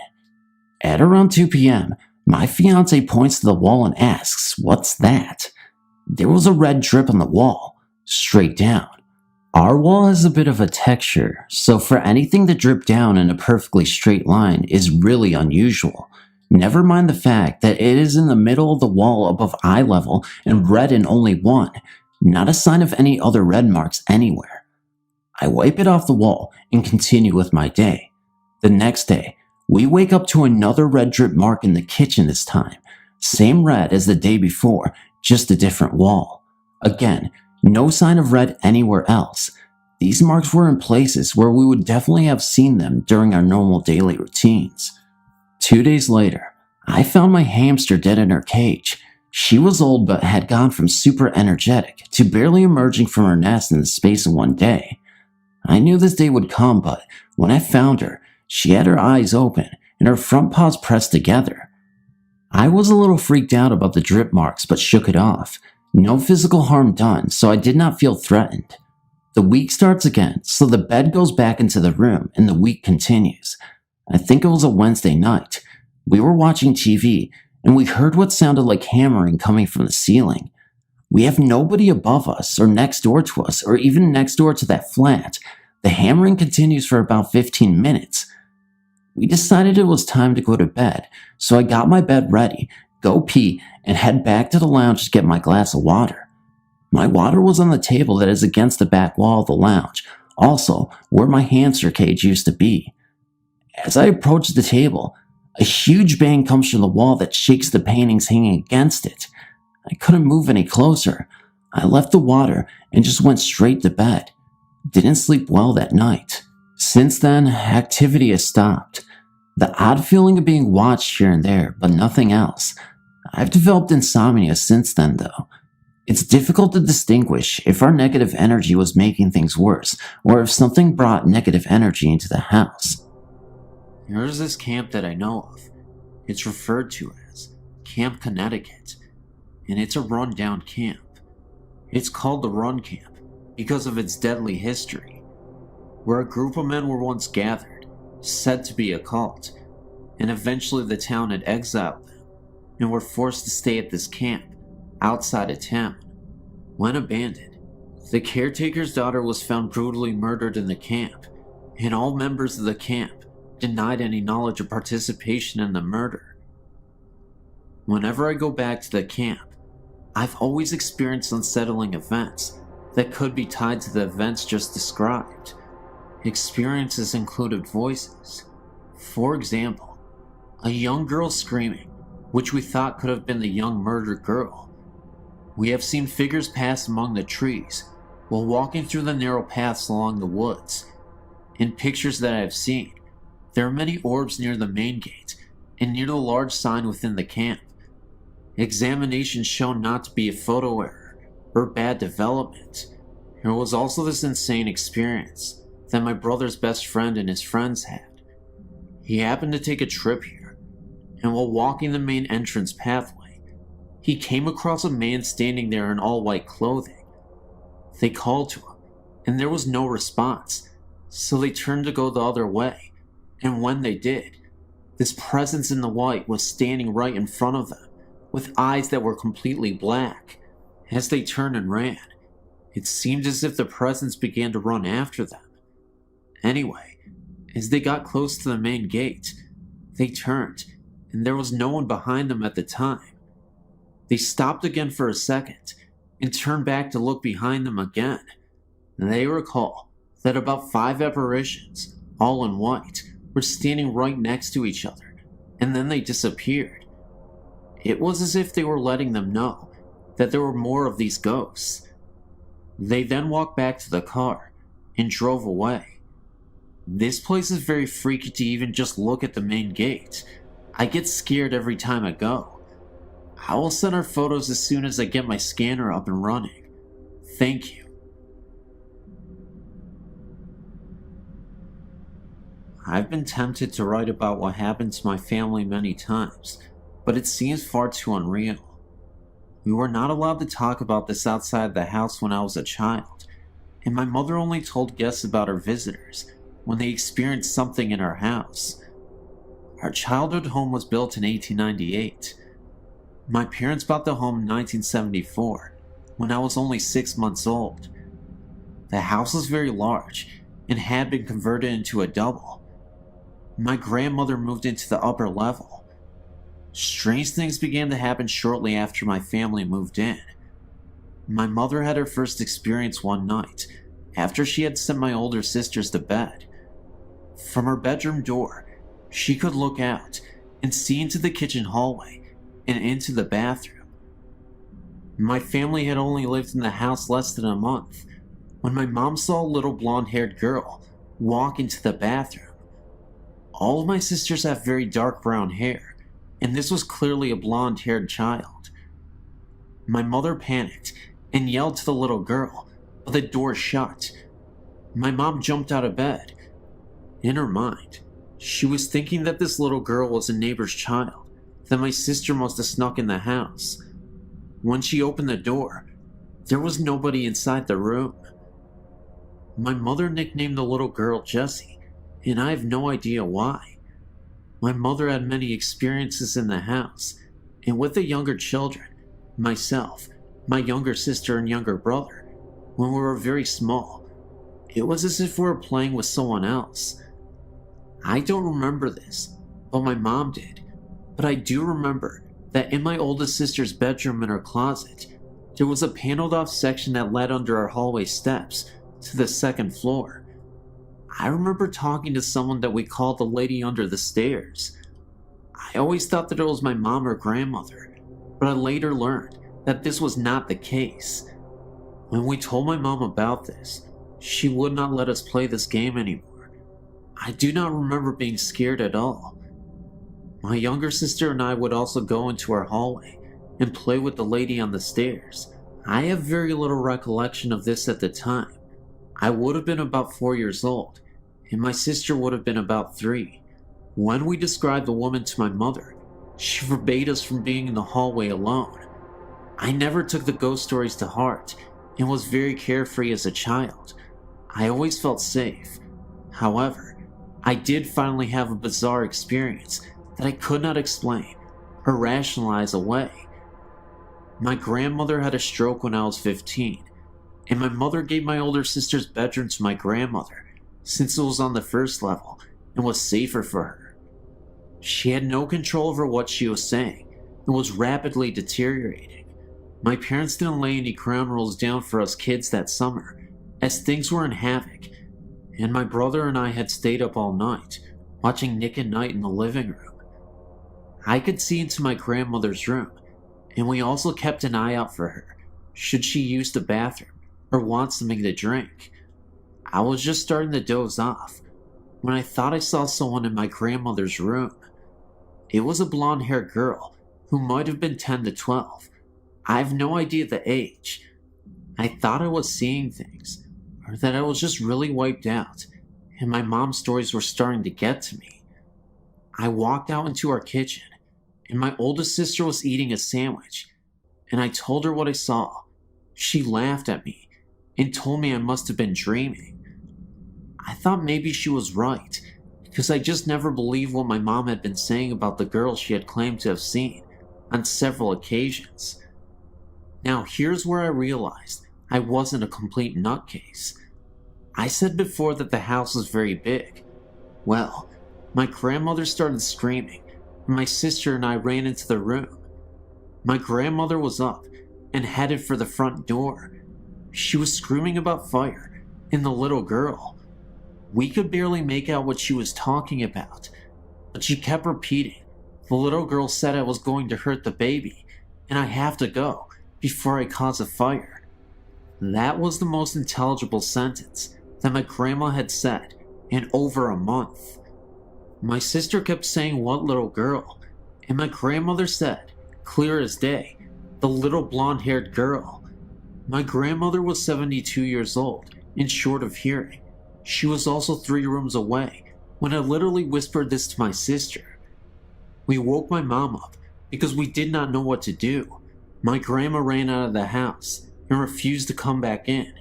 At around 2 p.m., my fiance points to the wall and asks, "What's that?" There was a red drip on the wall, straight down. Our wall has a bit of a texture, so for anything to drip down in a perfectly straight line is really unusual. Never mind the fact that it is in the middle of the wall above eye level and red in only one, not a sign of any other red marks anywhere. I wipe it off the wall and continue with my day. The next day, we wake up to another red drip mark in the kitchen this time. Same red as the day before, just a different wall. Again, no sign of red anywhere else. These marks were in places where we would definitely have seen them during our normal daily routines. 2 days later, I found my hamster dead in her cage. She was old but had gone from super energetic to barely emerging from her nest in the space of one day. I knew this day would come, but when I found her, she had her eyes open and her front paws pressed together. I was a little freaked out about the drip marks but shook it off. No physical harm done, so I did not feel threatened. The week starts again, so the bed goes back into the room and the week continues. I think it was a Wednesday night. We were watching TV and we heard what sounded like hammering coming from the ceiling. We have nobody above us or next door to us or even next door to that flat. The hammering continues for about 15 minutes. We decided it was time to go to bed, so I got my bed ready, go pee, and head back to the lounge to get my glass of water. My water was on the table that is against the back wall of the lounge, also where my hamster cage used to be. As I approach the table, a huge bang comes from the wall that shakes the paintings hanging against it. I couldn't move any closer. I left the water and just went straight to bed. Didn't sleep well that night. Since then, activity has stopped. The odd feeling of being watched here and there, but nothing else. I've developed insomnia since then, though. It's difficult to distinguish if our negative energy was making things worse, or if something brought negative energy into the house. There's this camp that I know of. It's referred to as Camp Connecticut, and it's a run-down camp. It's called the Run Camp because of its deadly history, where a group of men were once gathered, said to be a cult, and eventually the town had exiled them and were forced to stay at this camp outside of town. When abandoned, the caretaker's daughter was found brutally murdered in the camp, and all members of the camp denied any knowledge or participation in the murder. Whenever I go back to the camp, I've always experienced unsettling events that could be tied to the events just described. Experiences included voices. For example, a young girl screaming, which we thought could have been the young murdered girl. We have seen figures pass among the trees while walking through the narrow paths along the woods. In pictures that I have seen, there are many orbs near the main gate and near the large sign within the camp. Examinations shown not to be a photo error or bad development. There was also this insane experience that my brother's best friend and his friends had. He happened to take a trip here, and while walking the main entrance pathway, he came across a man standing there in all white clothing. They called to him, and there was no response, so they turned to go the other way, and when they did, this presence in the white was standing right in front of them, with eyes that were completely black. As they turned and ran, it seemed as if the presence began to run after them. Anyway, as they got close to the main gate, they turned, and there was no one behind them at the time. They stopped again for a second, and turned back to look behind them again. They recall that about 5 apparitions, all in white, were standing right next to each other, and then they disappeared. It was as if they were letting them know that there were more of these ghosts. They then walked back to the car and drove away. This place is very freaky to even just look at the main gate. I get scared every time I go. I will send our photos as soon as I get my scanner up and running. Thank you. I've been tempted to write about what happened to my family many times, but it seems far too unreal. We were not allowed to talk about this outside the house when I was a child, and my mother only told guests about her visitors when they experienced something in our house. Our childhood home was built in 1898. My parents bought the home in 1974, when I was only 6 months old. The house was very large and had been converted into a double. My grandmother moved into the upper level. Strange things began to happen shortly after my family moved in. My mother had her first experience one night, after she had sent my older sisters to bed. From her bedroom door, she could look out and see into the kitchen hallway and into the bathroom. My family had only lived in the house less than a month when my mom saw a little blonde-haired girl walk into the bathroom. All of my sisters have very dark brown hair, and this was clearly a blonde-haired child. My mother panicked and yelled to the little girl, but the door shut. My mom jumped out of bed. In her mind, she was thinking that this little girl was a neighbor's child, that my sister must have snuck in the house. When she opened the door, there was nobody inside the room. My mother nicknamed the little girl Jessie, and I have no idea why. My mother had many experiences in the house, and with the younger children, myself, my younger sister and younger brother, when we were very small, it was as if we were playing with someone else. I don't remember this, but my mom did. But I do remember that in my oldest sister's bedroom in her closet, there was a paneled off section that led under our hallway steps to the second floor. I remember talking to someone that we called the lady under the stairs. I always thought that it was my mom or grandmother, but I later learned that this was not the case. When we told my mom about this, she would not let us play this game anymore. I do not remember being scared at all. My younger sister and I would also go into our hallway and play with the lady on the stairs. I have very little recollection of this at the time. I would have been about 4 years old, and my sister would have been about 3. When we described the woman to my mother, she forbade us from being in the hallway alone. I never took the ghost stories to heart and was very carefree as a child. I always felt safe. However, I did finally have a bizarre experience that I could not explain or rationalize away. My grandmother had a stroke when I was 15, and my mother gave my older sister's bedroom to my grandmother since it was on the first level and was safer for her. She had no control over what she was saying and was rapidly deteriorating. My parents didn't lay any ground rules down for us kids that summer, as things were in havoc, and my brother and I had stayed up all night, watching Nick at Night in the living room. I could see into my grandmother's room, and we also kept an eye out for her, should she use the bathroom or want something to drink. I was just starting to doze off when I thought I saw someone in my grandmother's room. It was a blonde-haired girl who might have been 10 to 12. I have no idea the age. I thought I was seeing things, or that I was just really wiped out, and my mom's stories were starting to get to me. I walked out into our kitchen, and my oldest sister was eating a sandwich, and I told her what I saw. She laughed at me and told me I must have been dreaming. I thought maybe she was right, because I just never believed what my mom had been saying about the girl she had claimed to have seen on several occasions. Now here's where I realized I wasn't a complete nutcase. I said before that the house was very big. Well, my grandmother started screaming, and my sister and I ran into the room. My grandmother was up and headed for the front door. She was screaming about fire and the little girl. We could barely make out what she was talking about, but she kept repeating, "The little girl said I was going to hurt the baby, and I have to go before I cause a fire." That was the most intelligible sentence that my grandma had said in over a month. My sister kept saying, "What little girl?" and my grandmother said, clear as day, "The little blonde-haired girl." My grandmother was 72 years old and short of hearing. She was also 3 rooms away when I literally whispered this to my sister. We woke my mom up because we did not know what to do. My grandma ran out of the house and refused to come back in.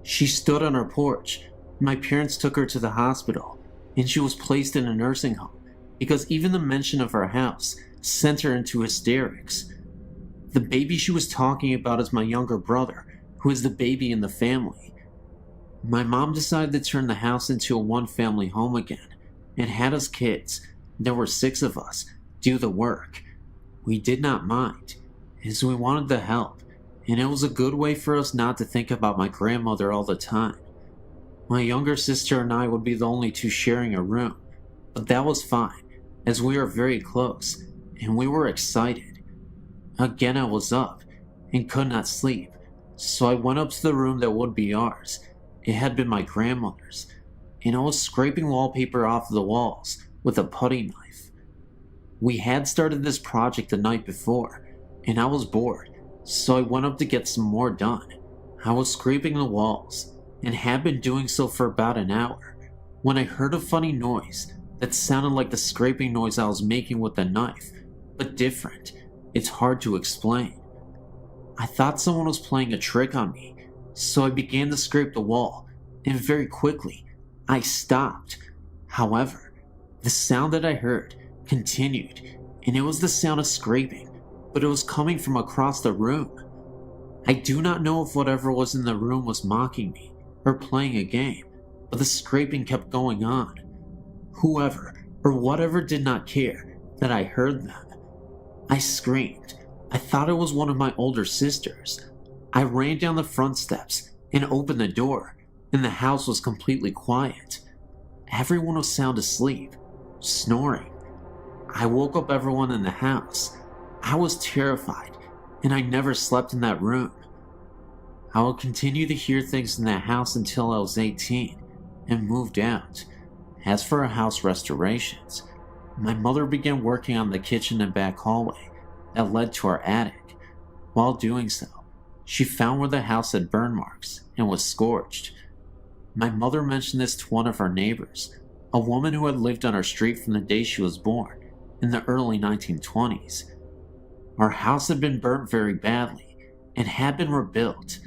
She stood on her porch. My parents took her to the hospital, and she was placed in a nursing home because even the mention of her house sent her into hysterics. The baby she was talking about is my younger brother, who is the baby in the family. My mom decided to turn the house into a one-family home again and had us kids, there were 6 of us, do the work. We did not mind, as we wanted the help, and it was a good way for us not to think about my grandmother all the time. My younger sister and I would be the only two sharing a room, but that was fine, as we are very close, and we were excited. Again, I was up, and could not sleep, so I went up to the room that would be ours. It had been my grandmother's, and I was scraping wallpaper off of the walls with a putty knife. We had started this project the night before, and I was bored, so I went up to get some more done. I was scraping the walls, and had been doing so for about an hour, when I heard a funny noise that sounded like the scraping noise I was making with the knife, but different. It's hard to explain. I thought someone was playing a trick on me, so I began to scrape the wall, and very quickly, I stopped. However, the sound that I heard continued, and it was the sound of scraping, but it was coming from across the room. I do not know if whatever was in the room was mocking me or playing a game, but the scraping kept going on. Whoever or whatever did not care that I heard them. I screamed. I thought it was one of my older sisters. I ran down the front steps and opened the door, and the house was completely quiet. Everyone was sound asleep, snoring. I woke up everyone in the house. I was terrified, and I never slept in that room. I would continue to hear things in that house until I was 18 and moved out. As for our house restorations, my mother began working on the kitchen and back hallway that led to our attic. While doing so, she found where the house had burn marks and was scorched. My mother mentioned this to one of our neighbors, a woman who had lived on our street from the day she was born in the early 1920s. Our house had been burnt very badly and had been rebuilt.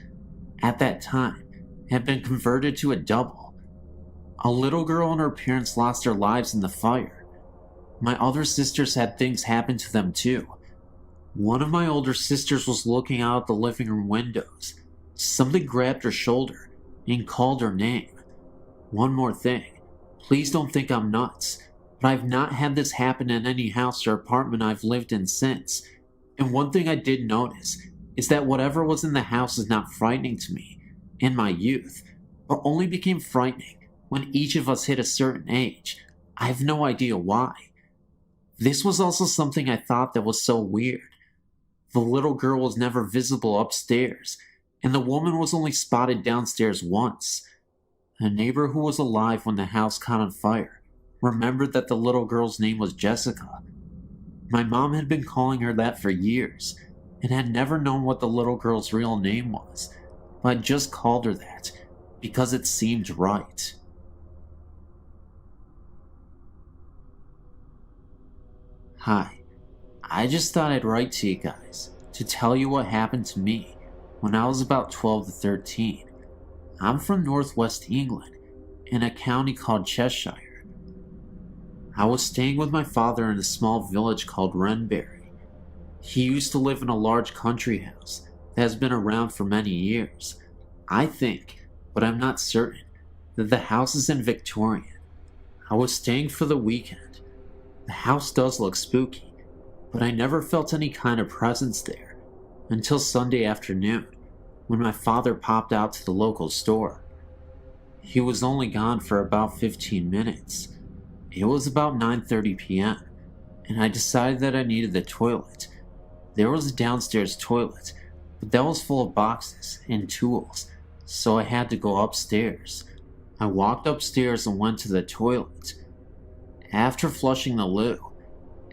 At that time, it had been converted to a double. A little girl and her parents lost their lives in the fire. My other sisters had things happen to them too. One of my older sisters was looking out the living room windows. Something grabbed her shoulder and called her name. One more thing, please don't think I'm nuts, but I've not had this happen in any house or apartment I've lived in since. And one thing I did notice is that whatever was in the house is not frightening to me in my youth, but only became frightening when each of us hit a certain age. I have no idea why. This was also something I thought that was so weird. The little girl was never visible upstairs, and the woman was only spotted downstairs once. A neighbor who was alive when the house caught on fire remembered that the little girl's name was Jessica. My mom had been calling her that for years, and had never known what the little girl's real name was, but I just called her that because it seemed right. Hi. I just thought I'd write to you guys to tell you what happened to me when I was about 12 to 13. I'm from northwest England in a county called Cheshire. I was staying with my father in a small village called Wrenbury. He used to live in a large country house that has been around for many years. I think, but I'm not certain, that the house is in Victorian. I was staying for the weekend. The house does look spooky, but I never felt any kind of presence there until Sunday afternoon when my father popped out to the local store. He was only gone for about 15 minutes. It was about 9:30 p.m. and I decided that I needed the toilet. There was a downstairs toilet, but that was full of boxes and tools, so I had to go upstairs. I walked upstairs and went to the toilet. After flushing the loo,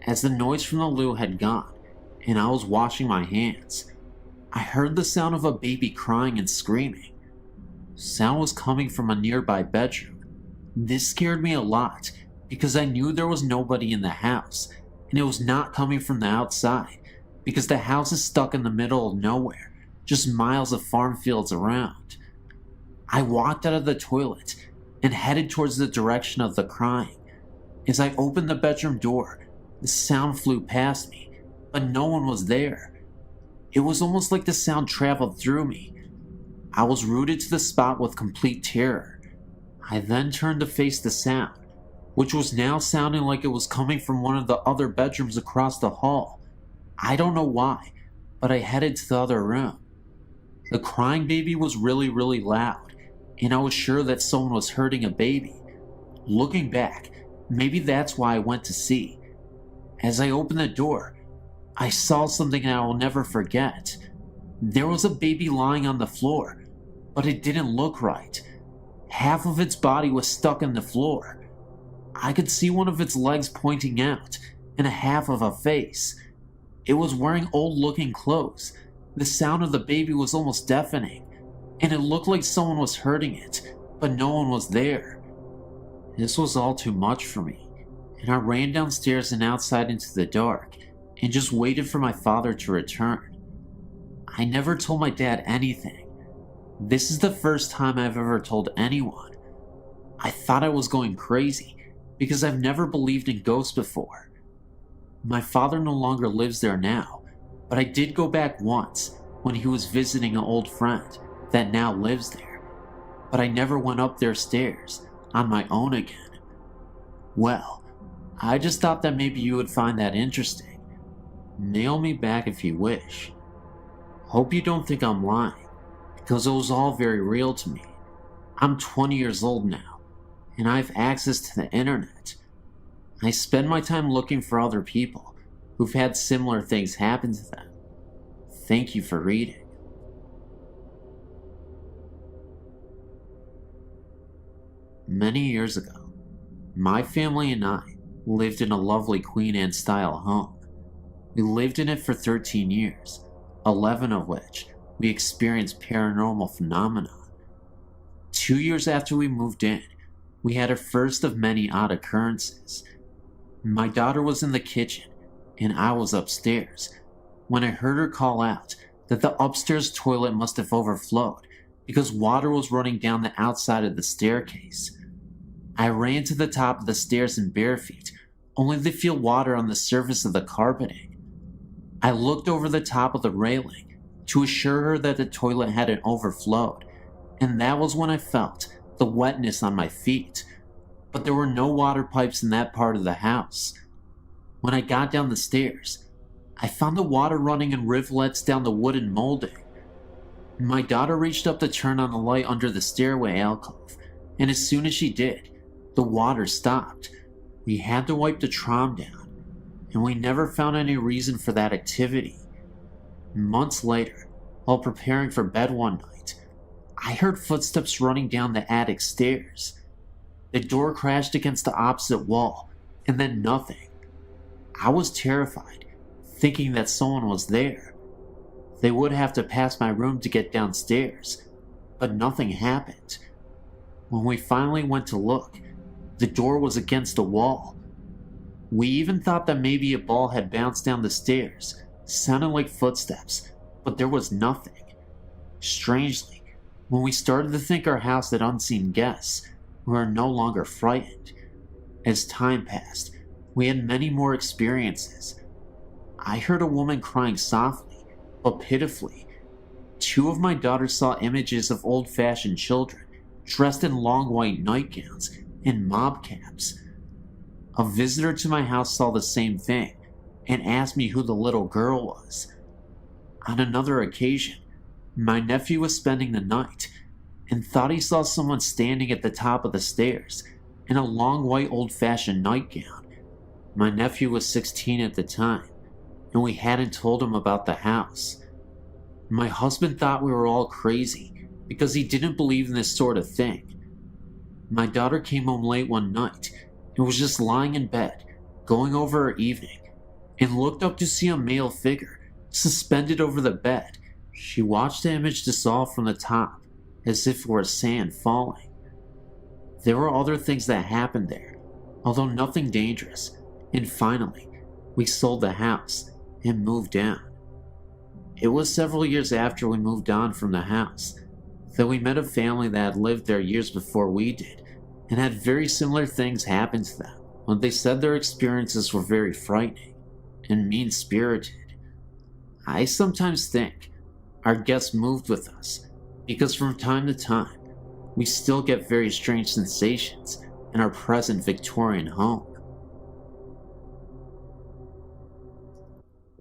as the noise from the loo had gone, and I was washing my hands, I heard the sound of a baby crying and screaming. Sound was coming from a nearby bedroom. This scared me a lot, because I knew there was nobody in the house, and it was not coming from the outside, because the house is stuck in the middle of nowhere, just miles of farm fields around. I walked out of the toilet, and headed towards the direction of the crying. As I opened the bedroom door, the sound flew past me, but no one was there. It was almost like the sound traveled through me. I was rooted to the spot with complete terror. I then turned to face the sound, which was now sounding like it was coming from one of the other bedrooms across the hall. I don't know why, but I headed to the other room. The crying baby was really, really loud, and I was sure that someone was hurting a baby. Looking back, maybe that's why I went to see. As I opened the door, I saw something I will never forget. There was a baby lying on the floor, but it didn't look right. Half of its body was stuck in the floor. I could see one of its legs pointing out, and a half of a face. It was wearing old-looking clothes. The sound of the baby was almost deafening, and it looked like someone was hurting it, but no one was there. This was all too much for me, and I ran downstairs and outside into the dark, and just waited for my father to return. I never told my dad anything. This is the first time I've ever told anyone. I thought I was going crazy, because I've never believed in ghosts before. My father no longer lives there now, but I did go back once when he was visiting an old friend that now lives there, but I never went up their stairs on my own again. Well, I just thought that maybe you would find that interesting. Nail me back if you wish. Hope you don't think I'm lying, because it was all very real to me. I'm 20 years old now, and I have access to the internet. I spend my time looking for other people who've had similar things happen to them. Thank you for reading. Many years ago, my family and I lived in a lovely Queen Anne style home. We lived in it for 13 years, 11 of which we experienced paranormal phenomena. 2 years after we moved in, we had a first of many odd occurrences. My daughter was in the kitchen, and I was upstairs, when I heard her call out that the upstairs toilet must have overflowed because water was running down the outside of the staircase. I ran to the top of the stairs in bare feet, only to feel water on the surface of the carpeting. I looked over the top of the railing to assure her that the toilet hadn't overflowed, and that was when I felt the wetness on my feet. But there were no water pipes in that part of the house. When I got down the stairs, I found the water running in rivulets down the wooden molding. My daughter reached up to turn on the light under the stairway alcove, and as soon as she did, the water stopped. We had to wipe the trom down, and we never found any reason for that activity. Months later, while preparing for bed one night, I heard footsteps running down the attic stairs. The door crashed against the opposite wall, and then nothing. I was terrified, thinking that someone was there. They would have to pass my room to get downstairs, but nothing happened. When we finally went to look, the door was against the wall. We even thought that maybe a ball had bounced down the stairs, sounding like footsteps, but there was nothing. Strangely, when we started to think our house had unseen guests, we were no longer frightened. As time passed, we had many more experiences. I heard a woman crying softly, but pitifully. 2 of my daughters saw images of old-fashioned children, dressed in long white nightgowns and mob caps. A visitor to my house saw the same thing, and asked me who the little girl was. On another occasion, my nephew was spending the night, and thought he saw someone standing at the top of the stairs, in a long white old-fashioned nightgown. My nephew was 16 at the time, and we hadn't told him about the house. My husband thought we were all crazy, because he didn't believe in this sort of thing. My daughter came home late one night, and was just lying in bed, going over her evening, and looked up to see a male figure, suspended over the bed. She watched the image dissolve from the top, as if it were sand falling. There were other things that happened there, although nothing dangerous, and finally, we sold the house and moved down. It was several years after we moved on from the house that we met a family that had lived there years before we did, and had very similar things happen to them. When they said their experiences were very frightening and mean-spirited. I sometimes think our guests moved with us, because from time to time, we still get very strange sensations in our present Victorian home.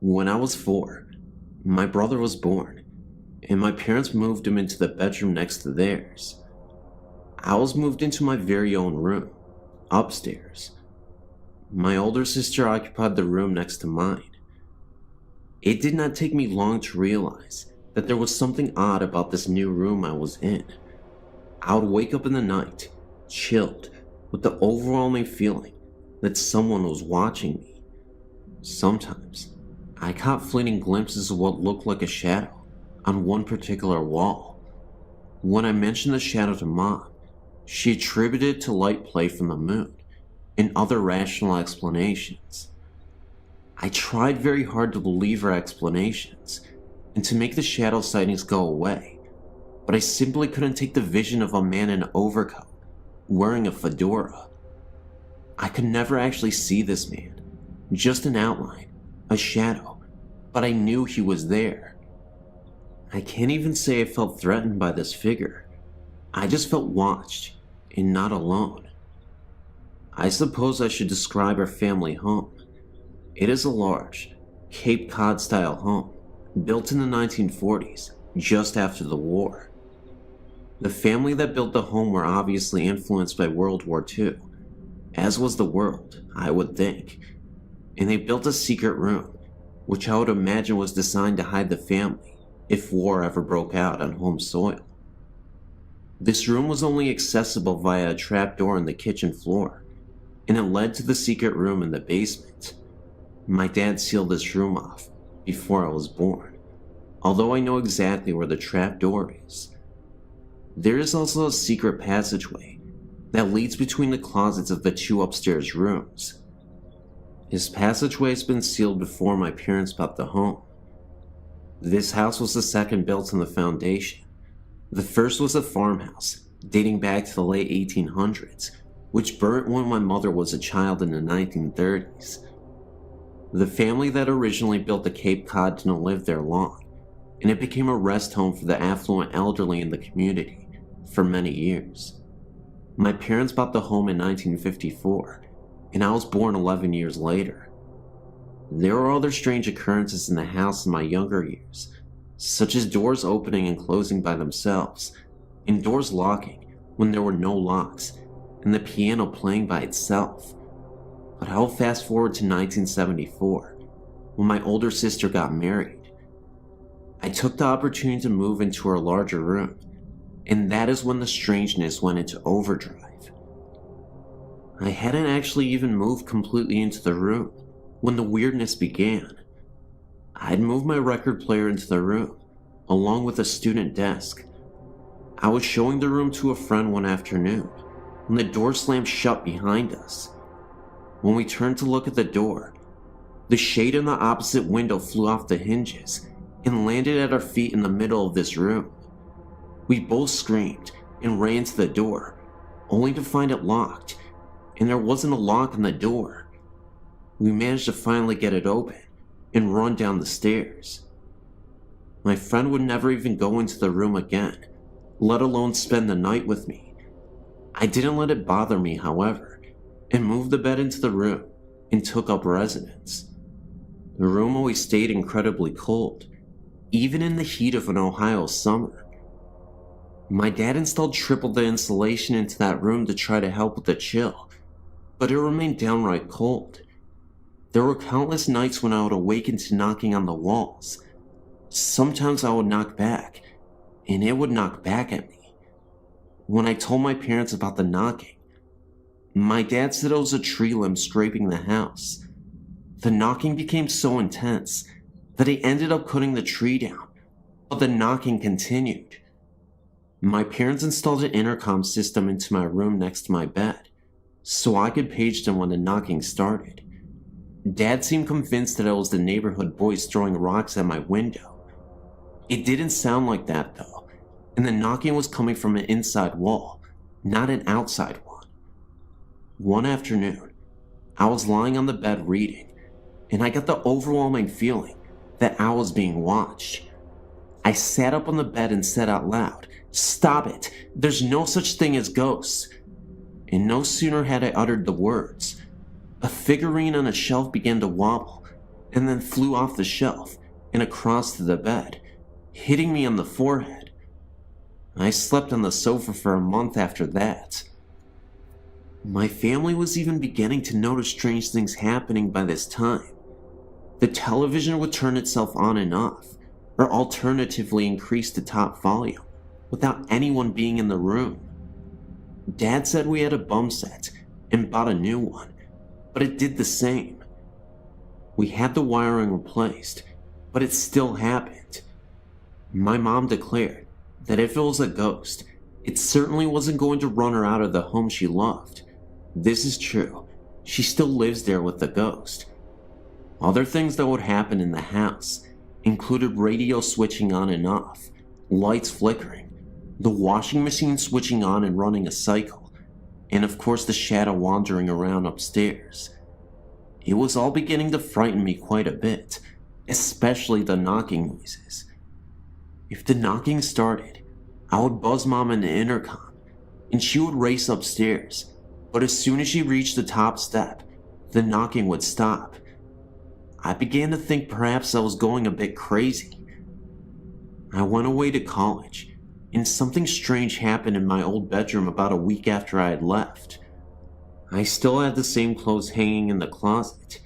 When I was 4, my brother was born, and my parents moved him into the bedroom next to theirs. I was moved into my very own room, upstairs. My older sister occupied the room next to mine. It did not take me long to realize that there was something odd about this new room I was in. I would wake up in the night, chilled, with the overwhelming feeling that someone was watching me. Sometimes, I caught fleeting glimpses of what looked like a shadow on one particular wall. When I mentioned the shadow to Mom, she attributed it to light play from the moon and other rational explanations. I tried very hard to believe her explanations and to make the shadow sightings go away, but I simply couldn't take the vision of a man in an overcoat, wearing a fedora. I could never actually see this man, just an outline, a shadow, but I knew he was there. I can't even say I felt threatened by this figure. I just felt watched and not alone. I suppose I should describe our family home. It is a large, Cape Cod-style home, built in the 1940s, just after the war. The family that built the home were obviously influenced by World War II, as was the world, I would think, and they built a secret room, which I would imagine was designed to hide the family if war ever broke out on home soil. This room was only accessible via a trapdoor in the kitchen floor, and it led to the secret room in the basement. My dad sealed this room off before I was born, although I know exactly where the trapdoor is. There is also a secret passageway that leads between the closets of the 2 upstairs rooms. This passageway has been sealed before my parents bought the home. This house was the second built on the foundation. The first was a farmhouse dating back to the late 1800s, which burnt when my mother was a child in the 1930s. The family that originally built the Cape Cod didn't live there long, and it became a rest home for the affluent elderly in the community for many years. My parents bought the home in 1954, and I was born 11 years later. There were other strange occurrences in the house in my younger years, such as doors opening and closing by themselves, and doors locking when there were no locks, and the piano playing by itself. But I'll fast forward to 1974, when my older sister got married. I took the opportunity to move into her larger room, and that is when the strangeness went into overdrive. I hadn't actually even moved completely into the room when the weirdness began. I'd moved my record player into the room, along with a student desk. I was showing the room to a friend one afternoon when the door slammed shut behind us. When we turned to look at the door, the shade in the opposite window flew off the hinges and landed at our feet in the middle of this room. We both screamed and ran to the door, only to find it locked, and there wasn't a lock on the door. We managed to finally get it open and run down the stairs. My friend would never even go into the room again, let alone spend the night with me. I didn't let it bother me, however, and moved the bed into the room and took up residence. The room always stayed incredibly cold, even in the heat of an Ohio summer. My dad installed triple the insulation into that room to try to help with the chill, but it remained downright cold. There were countless nights when I would awaken to knocking on the walls. Sometimes I would knock back, and it would knock back at me. When I told my parents about the knocking, my dad said it was a tree limb scraping the house. The knocking became so intense that he ended up cutting the tree down, but the knocking continued. My parents installed an intercom system into my room next to my bed, so I could page them when the knocking started. Dad seemed convinced that it was the neighborhood boys throwing rocks at my window. It didn't sound like that though, and the knocking was coming from an inside wall, not an outside one. One afternoon, I was lying on the bed reading, and I got the overwhelming feeling that I was being watched. I sat up on the bed and said out loud, "Stop it! There's no such thing as ghosts!" And no sooner had I uttered the words, a figurine on a shelf began to wobble and then flew off the shelf and across to the bed, hitting me on the forehead. I slept on the sofa for a month after that. My family was even beginning to notice strange things happening by this time. The television would turn itself on and off, or alternatively increase the top volume, without anyone being in the room. Dad said we had a bum set and bought a new one, but it did the same. We had the wiring replaced, but it still happened. My mom declared that if it was a ghost, it certainly wasn't going to run her out of the home she loved. This is true. She still lives there with the ghost. Other things that would happen in the house included radio switching on and off, lights flickering, the washing machine switching on and running a cycle, and of course the shadow wandering around upstairs. It was all beginning to frighten me quite a bit, especially the knocking noises. If the knocking started, I would buzz Mom in the intercom, and she would race upstairs, but as soon as she reached the top step, the knocking would stop. I began to think perhaps I was going a bit crazy. I went away to college, and something strange happened in my old bedroom about a week after I had left. I still had the same clothes hanging in the closet,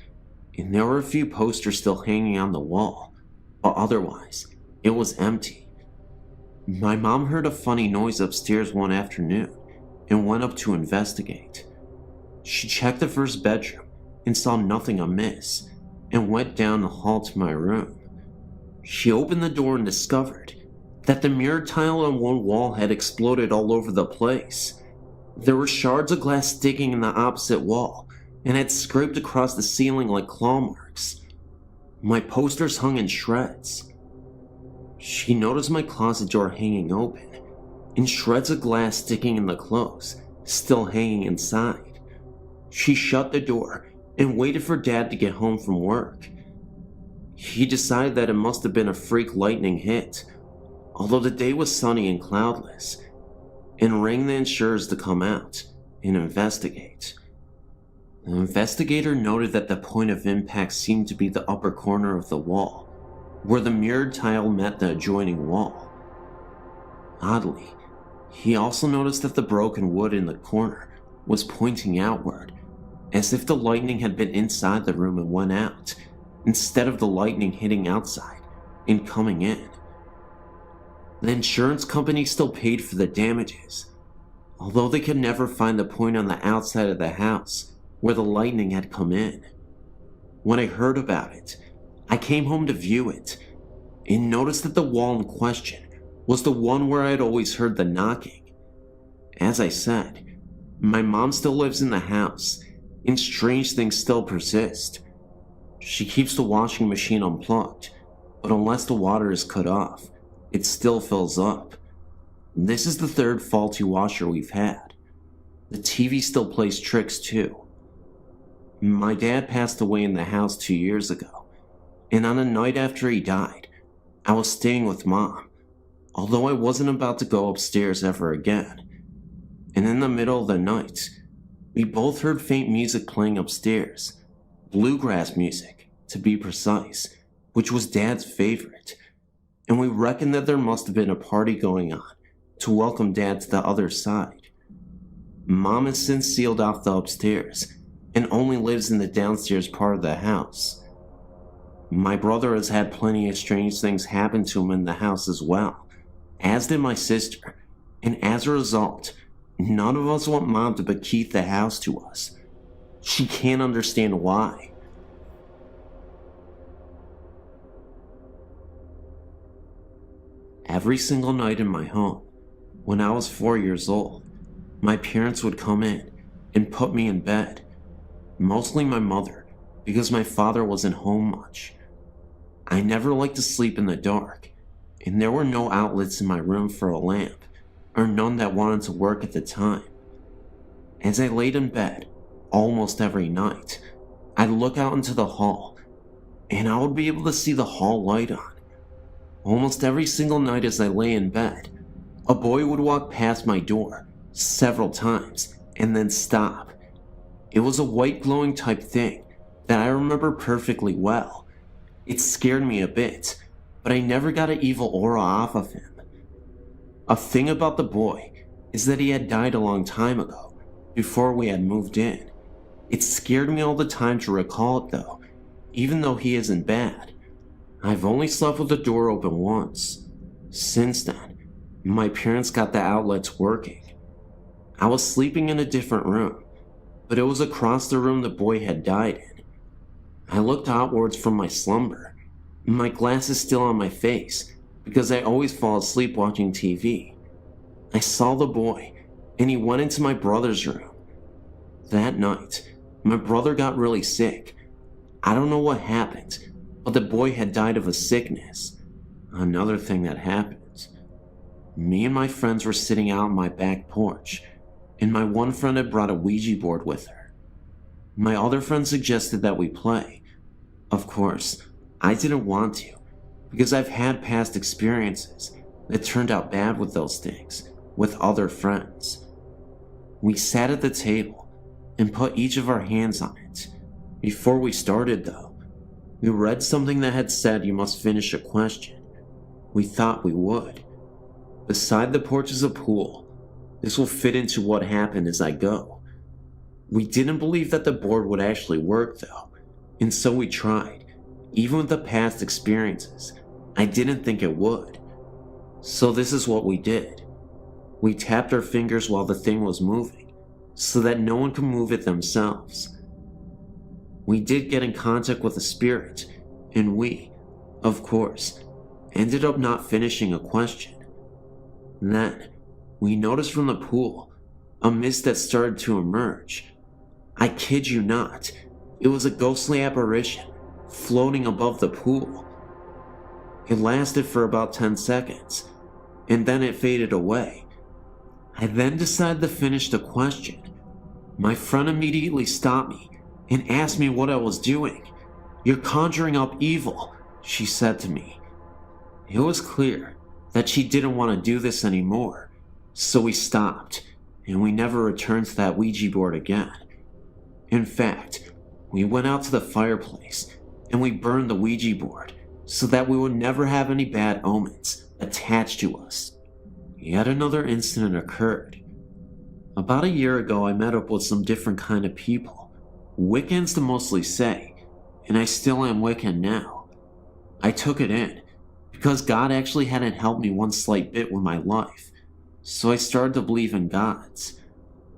and there were a few posters still hanging on the wall, but otherwise, it was empty. My mom heard a funny noise upstairs one afternoon and went up to investigate. She checked the first bedroom and saw nothing amiss and went down the hall to my room. She opened the door and discovered that the mirror tile on one wall had exploded all over the place. There were shards of glass sticking in the opposite wall and had scraped across the ceiling like claw marks. My posters hung in shreds. She noticed my closet door hanging open and shreds of glass sticking in the clothes, still hanging inside. She shut the door and waited for Dad to get home from work. He decided that it must have been a freak lightning hit, although the day was sunny and cloudless, and rang the insurers to come out and investigate. The investigator noted that the point of impact seemed to be the upper corner of the wall, where the mirrored tile met the adjoining wall. Oddly, he also noticed that the broken wood in the corner was pointing outward, as if the lightning had been inside the room and went out, instead of the lightning hitting outside and coming in. The insurance company still paid for the damages, although they could never find the point on the outside of the house where the lightning had come in. When I heard about it, I came home to view it, and noticed that the wall in question was the one where I had always heard the knocking. As I said, my mom still lives in the house, and strange things still persist. She keeps the washing machine unplugged, but unless the water is cut off, it still fills up. This is the third faulty washer we've had. The TV still plays tricks too. My dad passed away in the house 2 years ago, and on a night after he died, I was staying with Mom, although I wasn't about to go upstairs ever again. And in the middle of the night, we both heard faint music playing upstairs, bluegrass music, to be precise, which was Dad's favorite, and we reckoned that there must have been a party going on to welcome Dad to the other side. Mom has since sealed off the upstairs and only lives in the downstairs part of the house. My brother has had plenty of strange things happen to him in the house as well, as did my sister, and as a result, none of us want Mom to bequeath the house to us. She can't understand why. Every single night in my home, when I was 4 years old, my parents would come in and put me in bed. Mostly my mother, because my father wasn't home much. I never liked to sleep in the dark, and there were no outlets in my room for a lamp, or none that wanted to work at the time. As I laid in bed, almost every night, I'd look out into the hall, and I would be able to see the hall light on. Almost every single night as I lay in bed, a boy would walk past my door several times and then stop. It was a white glowing type thing that I remember perfectly well, It scared me a bit, but I never got an evil aura off of him. A thing about the boy is that he had died a long time ago, before we had moved in. It scared me all the time to recall it though, even though he isn't bad. I've only slept with the door open once. Since then, my parents got the outlets working. I was sleeping in a different room, but it was across the room the boy had died in. I looked outwards from my slumber. My glasses still on my face, because I always fall asleep watching TV. I saw the boy, and he went into my brother's room. That night, my brother got really sick. I don't know what happened, but the boy had died of a sickness. Another thing that happened. Me and my friends were sitting out on my back porch, and my one friend had brought a Ouija board with her. My other friend suggested that we play. Of course, I didn't want to, because I've had past experiences that turned out bad with those things, with other friends. We sat at the table and put each of our hands on it. Before we started though, we read something that had said you must finish a question. We thought we would. Beside the porch is a pool. This will fit into what happened as I go. We didn't believe that the board would actually work though, and so we tried. Even with the past experiences, I didn't think it would. So this is what we did. We tapped our fingers while the thing was moving, so that no one could move it themselves. We did get in contact with a spirit, and we, of course, ended up not finishing a question. Then, we noticed from the pool a mist that started to emerge. I kid you not, it was a ghostly apparition floating above the pool. It lasted for about 10 seconds, and then it faded away. I then decided to finish the question. My friend immediately stopped me and asked me what I was doing. "You're conjuring up evil," she said to me. It was clear that she didn't want to do this anymore, so we stopped, and we never returned to that Ouija board again. In fact, we went out to the fireplace and we burned the Ouija board so that we would never have any bad omens attached to us. Yet another incident occurred. About a year ago, I met up with some different kind of people. Wiccans to mostly say, and I still am Wiccan now. I took it in, because God actually hadn't helped me one slight bit with my life, so I started to believe in gods.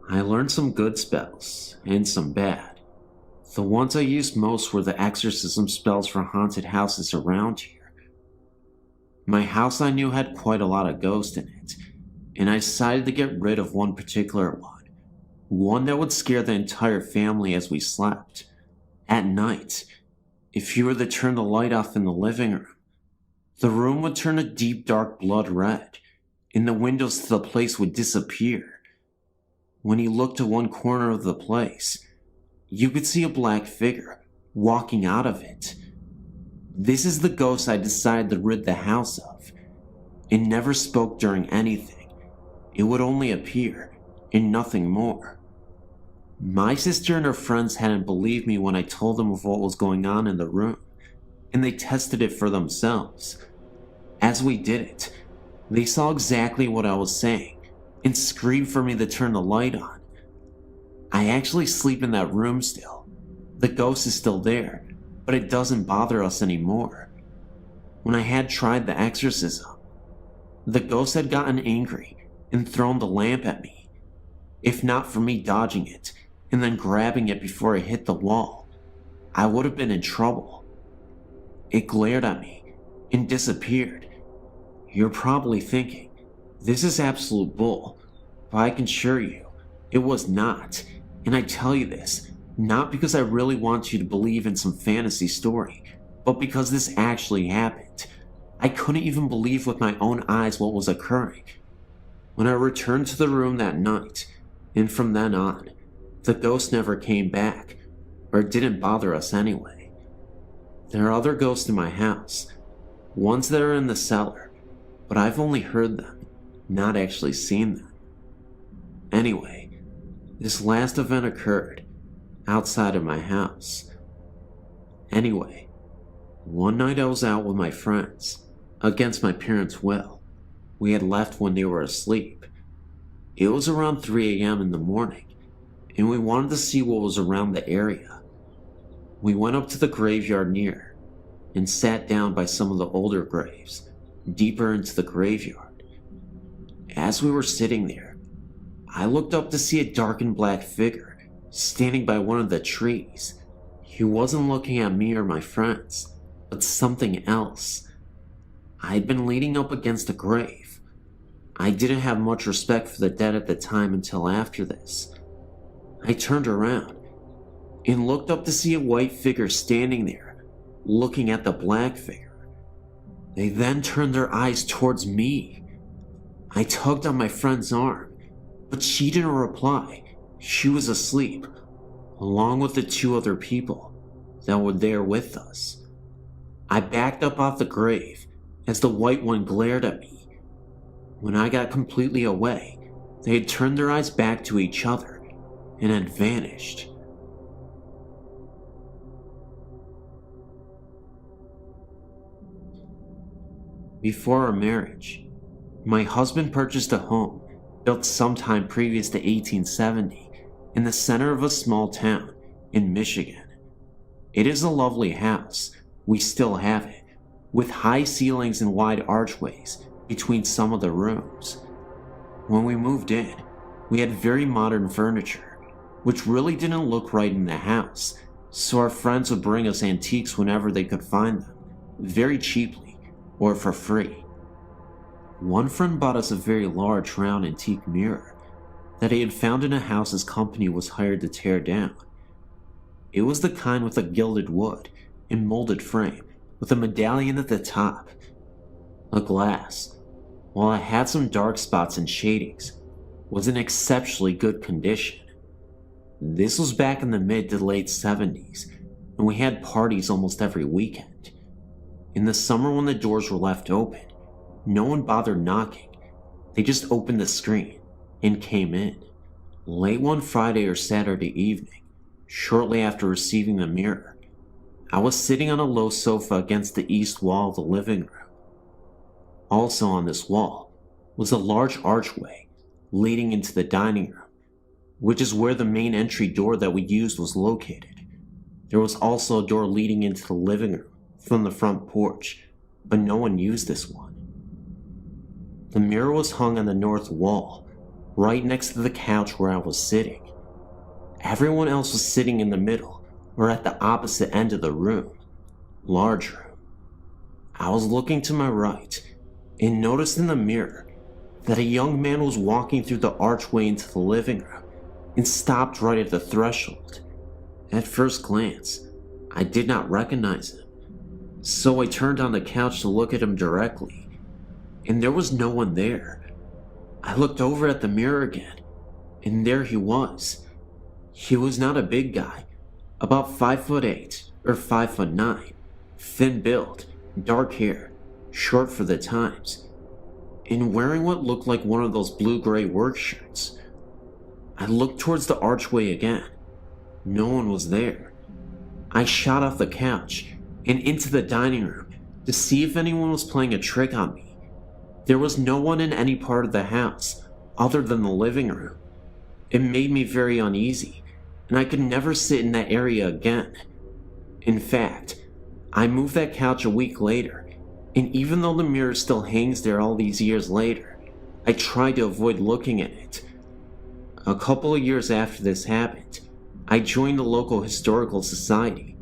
I learned some good spells, and some bad. The ones I used most were the exorcism spells for haunted houses around here. My house I knew had quite a lot of ghosts in it, and I decided to get rid of one particular one that would scare the entire family as we slept. At night, if you were to turn the light off in the living room, the room would turn a deep dark blood red, and the windows to the place would disappear. When you looked to one corner of the place, you could see a black figure walking out of it. This is the ghost I decided to rid the house of. It never spoke during anything. It would only appear, and nothing more. My sister and her friends hadn't believed me when I told them of what was going on in the room, and they tested it for themselves. As we did it, they saw exactly what I was saying, and screamed for me to turn the light on. I actually sleep in that room still. The ghost is still there, but it doesn't bother us anymore. When I had tried the exorcism, the ghost had gotten angry and thrown the lamp at me. If not for me dodging it and then grabbing it before it hit the wall, I would have been in trouble. It glared at me and disappeared. You're probably thinking, this is absolute bull, but I can assure you, it was not. And I tell you this, not because I really want you to believe in some fantasy story, but because this actually happened. I couldn't even believe with my own eyes what was occurring. When I returned to the room that night, and from then on, the ghost never came back, or didn't bother us anyway. There are other ghosts in my house, ones that are in the cellar, but I've only heard them, not actually seen them. Anyway, this last event occurred outside of my house. Anyway, One night I was out with my friends, against my parents' will. We had left when they were asleep. It was around 3 a.m. in the morning, and we wanted to see what was around the area. We went up to the graveyard near, and sat down by some of the older graves, deeper into the graveyard. As we were sitting there, I looked up to see a darkened black figure standing by one of the trees. He wasn't looking at me or my friends, but something else. I had been leaning up against a grave. I didn't have much respect for the dead at the time until after this. I turned around and looked up to see a white figure standing there, looking at the black figure. They then turned their eyes towards me. I tugged on my friend's arm, but she didn't reply. She was asleep, along with the 2 other people that were there with us. I backed up off the grave as the white one glared at me. When I got completely away, they had turned their eyes back to each other and had vanished. Before our marriage, my husband purchased a home built sometime previous to 1870 in the center of a small town in Michigan. It is a lovely house. We still have it, with high ceilings and wide archways between some of the rooms. When we moved in, we had very modern furniture, which really didn't look right in the house, so our friends would bring us antiques whenever they could find them, very cheaply or for free. One friend bought us a very large round antique mirror that he had found in a house his company was hired to tear down. It was the kind with a gilded wood and molded frame with a medallion at the top. The glass, while it had some dark spots and shadings, was in exceptionally good condition. This was back in the mid to late 70s, and we had parties almost every weekend. In the summer when the doors were left open, no one bothered knocking. They just opened the screen and came in. Late one Friday or Saturday evening, shortly after receiving the mirror, I was sitting on a low sofa against the east wall of the living room. Also on this wall was a large archway leading into the dining room, which is where the main entry door that we used was located. There was also a door leading into the living room from the front porch, but no one used this one. The mirror was hung on the north wall, right next to the couch where I was sitting. Everyone else was sitting in the middle or at the opposite end of the room, large room. I was looking to my right and noticed in the mirror that a young man was walking through the archway into the living room and stopped right at the threshold. At first glance, I did not recognize him, so I turned on the couch to look at him directly, and there was no one there. I looked over at the mirror again, and there he was. He was not a big guy, about 5'8" or 5'9", thin build, dark hair, short for the times, and wearing what looked like one of those blue-gray work shirts. I looked towards the archway again. No one was there. I shot off the couch and into the dining room to see if anyone was playing a trick on me. There was no one in any part of the house other than the living room. It made me very uneasy, and I could never sit in that area again. In fact, I moved that couch a week later, and even though the mirror still hangs there all these years later, I tried to avoid looking at it. A couple of years after this happened, I joined the local historical society.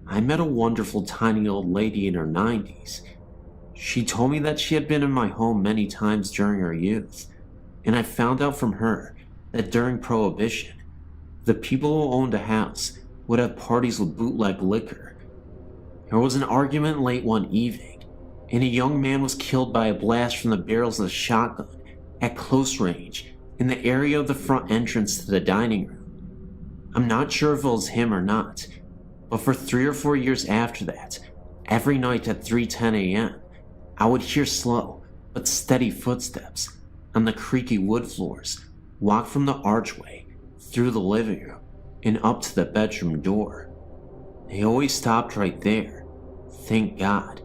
I met a wonderful tiny old lady in her 90s. She told me that she had been in my home many times during her youth, and I found out from her that during Prohibition, the people who owned a house would have parties with bootleg liquor. There was an argument late one evening, and a young man was killed by a blast from the barrels of a shotgun at close range in the area of the front entrance to the dining room. I'm not sure if it was him or not, but for 3 or 4 years after that, every night at 3:10 a.m., I would hear slow but steady footsteps on the creaky wood floors walk from the archway through the living room and up to the bedroom door. They always stopped right there, Thank God.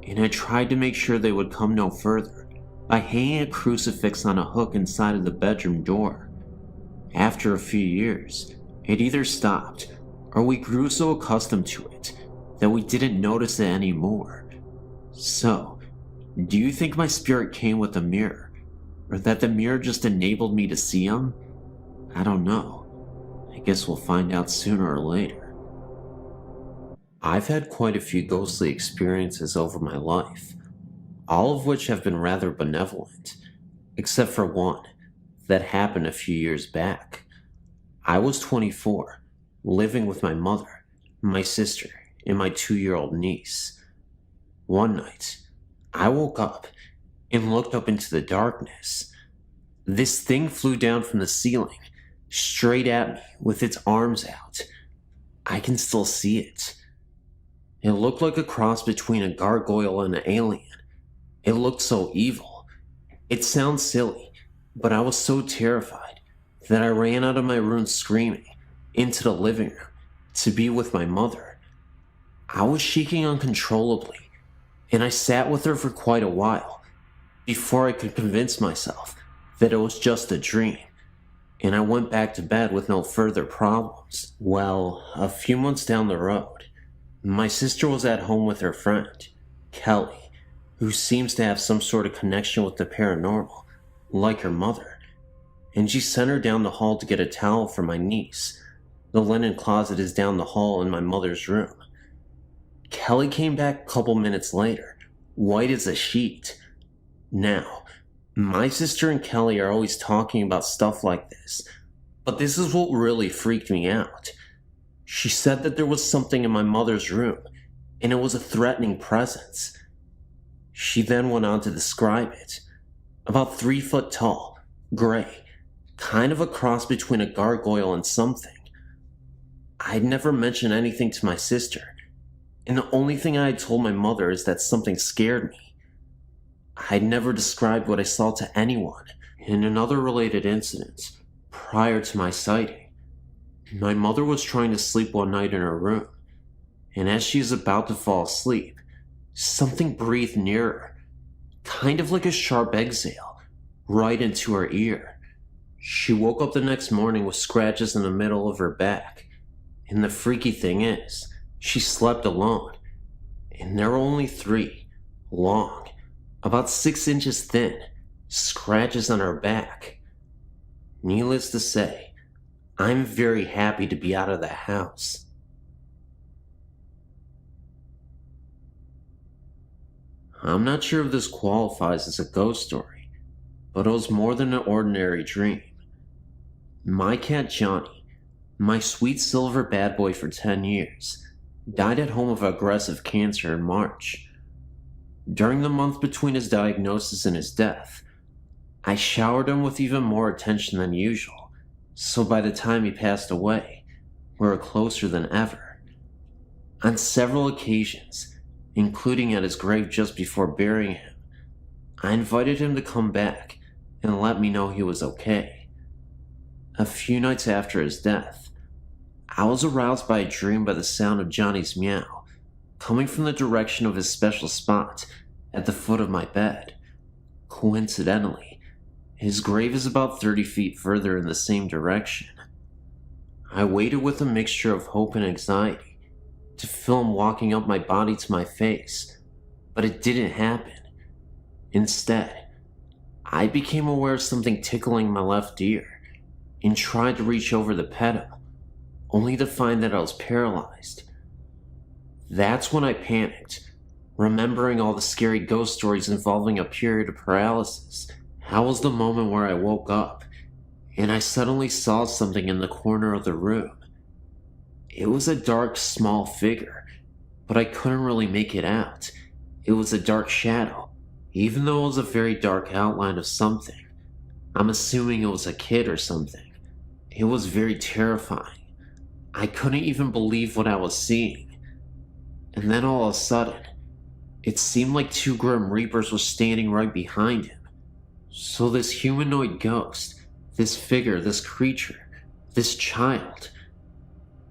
And I tried to make sure they would come no further by hanging a crucifix on a hook inside of the bedroom door. After a few years, it either stopped or we grew so accustomed to it that we didn't notice it anymore. So, do you think my spirit came with a mirror, or that the mirror just enabled me to see him? I don't know. I guess we'll find out sooner or later. I've had quite a few ghostly experiences over my life, all of which have been rather benevolent, except for one that happened a few years back. I was 24, living with my mother, my sister, and my 2-year-old niece. One night, I woke up and looked up into the darkness. This thing flew down from the ceiling, straight at me with its arms out. I can still see it. It looked like a cross between a gargoyle and an alien. It looked so evil. It sounds silly, but I was so terrified that I ran out of my room screaming into the living room to be with my mother. I was shaking uncontrollably, and I sat with her for quite a while before I could convince myself that it was just a dream, and I went back to bed with no further problems. Well, a few months down the road, my sister was at home with her friend, Kelly, who seems to have some sort of connection with the paranormal, like her mother, and she sent her down the hall to get a towel for my niece. The linen closet is down the hall in my mother's room. Kelly came back a couple minutes later, white as a sheet. Now, my sister and Kelly are always talking about stuff like this, but this is what really freaked me out. She said that there was something in my mother's room, and it was a threatening presence. She then went on to describe it. About 3 foot tall, gray, kind of a cross between a gargoyle and something. I'd never mentioned anything to my sister, and the only thing I had told my mother is that something scared me. I'd never described what I saw to anyone. In another related incident, prior to my sighting, my mother was trying to sleep one night in her room, and as she was about to fall asleep, something breathed near her, kind of like a sharp exhale, right into her ear. She woke up the next morning with scratches in the middle of her back, and the freaky thing is, she slept alone, and there were only 3, long, about 6 inches thin, scratches on her back. Needless to say, I'm very happy to be out of the house. I'm not sure if this qualifies as a ghost story, but it was more than an ordinary dream. My cat Johnny, my sweet silver bad boy for 10 years, died at home of aggressive cancer in March. During the month between his diagnosis and his death, I showered him with even more attention than usual, so by the time he passed away, we were closer than ever. On several occasions, including at his grave just before burying him, I invited him to come back and let me know he was okay. A few nights after his death, I was aroused by a dream by the sound of Johnny's meow, coming from the direction of his special spot at the foot of my bed. Coincidentally, his grave is about 30 feet further in the same direction. I waited with a mixture of hope and anxiety to feel him walking up my body to my face, but it didn't happen. Instead, I became aware of something tickling my left ear and tried to reach over to pet him, only to find that I was paralyzed. That's when I panicked, remembering all the scary ghost stories involving a period of paralysis. That was the moment where I woke up, and I suddenly saw something in the corner of the room. It was a dark, small figure, but I couldn't really make it out. It was a dark shadow, even though it was a very dark outline of something. I'm assuming it was a kid or something. It was very terrifying. I couldn't even believe what I was seeing. And then all of a sudden, it seemed like 2 Grim Reapers were standing right behind him. So this humanoid ghost, this figure, this creature, this child,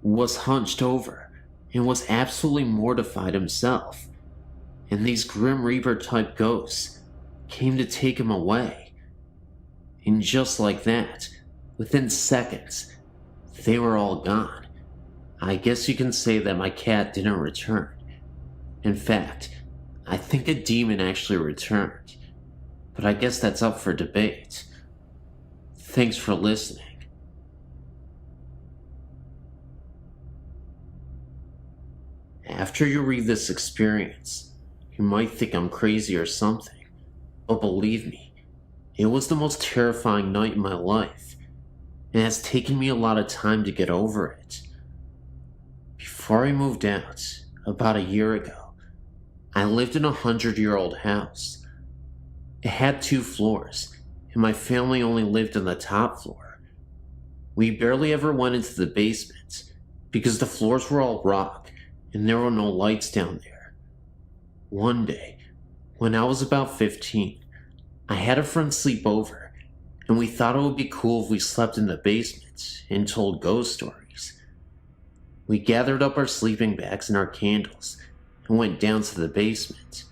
was hunched over and was absolutely mortified himself. and these Grim Reaper type ghosts came to take him away. And just like that, within seconds, they were all gone. I guess you can say that my cat didn't return. In fact, I think a demon actually returned, but I guess that's up for debate. Thanks for listening. After you read this experience, you might think I'm crazy or something, but believe me, it was the most terrifying night in my life, and it has taken me a lot of time to get over it. Before I moved out, about a year ago, I lived in a 100-year-old house. It had 2 floors, and my family only lived on the top floor. We barely ever went into the basement, because the floors were all rock, and there were no lights down there. One day, when I was about 15, I had a friend sleep over, and we thought it would be cool if we slept in the basement and told ghost stories. We gathered up our sleeping bags and our candles and went down to the basement.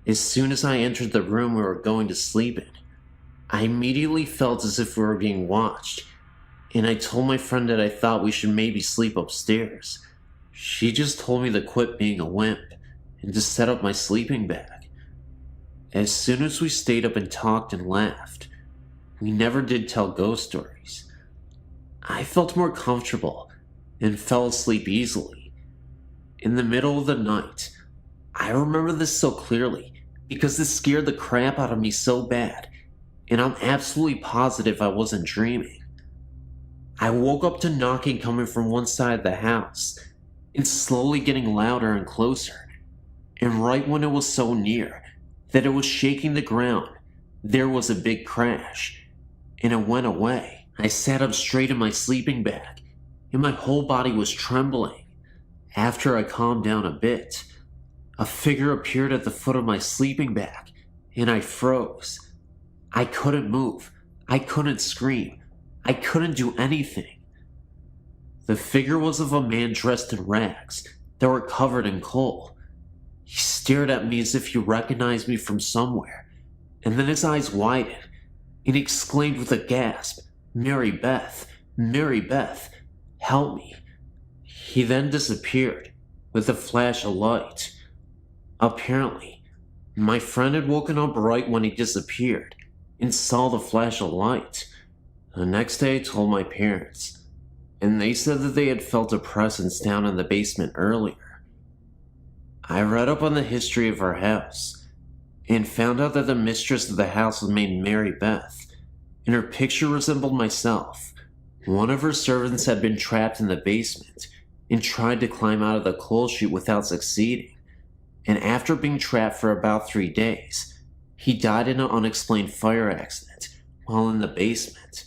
As soon as I entered the room we were going to sleep in, I immediately felt as if we were being watched, and I told my friend that I thought we should maybe sleep upstairs. She just told me to quit being a wimp and to set up my sleeping bag. As soon as we stayed up and talked and laughed, we never did tell ghost stories. I felt more comfortable and fell asleep easily. In the middle of the night, I remember this so clearly because this scared the crap out of me so bad, and I'm absolutely positive I wasn't dreaming. I woke up to knocking coming from one side of the house, and slowly getting louder and closer, and right when it was so near that it was shaking the ground, there was a big crash, and it went away. I sat up straight in my sleeping bag, and my whole body was trembling. After I calmed down a bit, a figure appeared at the foot of my sleeping bag, and I froze. I couldn't move. I couldn't scream. I couldn't do anything. The figure was of a man dressed in rags that were covered in coal. He stared at me as if he recognized me from somewhere, and then his eyes widened, and he exclaimed with a gasp, "Mary Beth, Mary Beth, help me." He then disappeared with a flash of light. Apparently, my friend had woken up right when he disappeared and saw the flash of light. The next day I told my parents, and they said that they had felt a presence down in the basement earlier. I read up on the history of our house and found out that the mistress of the house was named Mary Beth, and her picture resembled myself. One of her servants had been trapped in the basement and tried to climb out of the coal chute without succeeding, and after being trapped for about 3 days, he died in an unexplained fire accident while in the basement.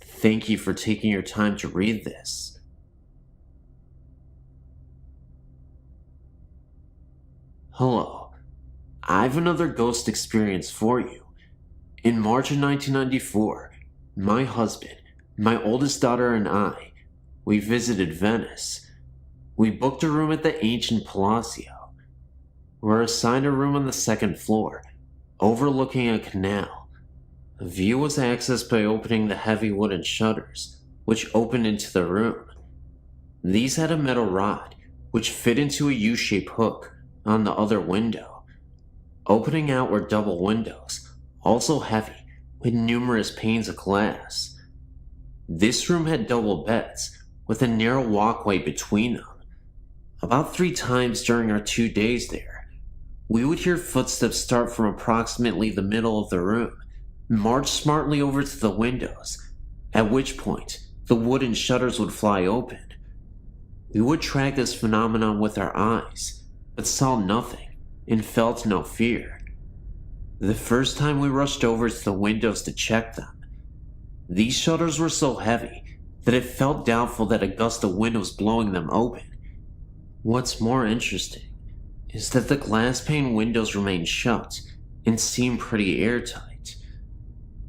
Thank you for taking your time to read this. Hello, I have another ghost experience for you. In March of 1994, my husband, my oldest daughter, and I, we visited Venice. We booked a room at the ancient Palacio. We were assigned a room on the 2nd floor, overlooking a canal. The view was accessed by opening the heavy wooden shutters, which opened into the room. These had a metal rod, which fit into a U-shaped hook on the other window. Opening out were double windows, also heavy, with numerous panes of glass. This room had double beds, with a narrow walkway between them. About 3 times during our 2 days there, we would hear footsteps start from approximately the middle of the room, march smartly over to the windows, at which point the wooden shutters would fly open. We would track this phenomenon with our eyes, but saw nothing and felt no fear. The first time we rushed over to the windows to check them, these shutters were so heavy that it felt doubtful that a gust of wind was blowing them open. What's more interesting is that the glass pane windows remained shut and seemed pretty airtight.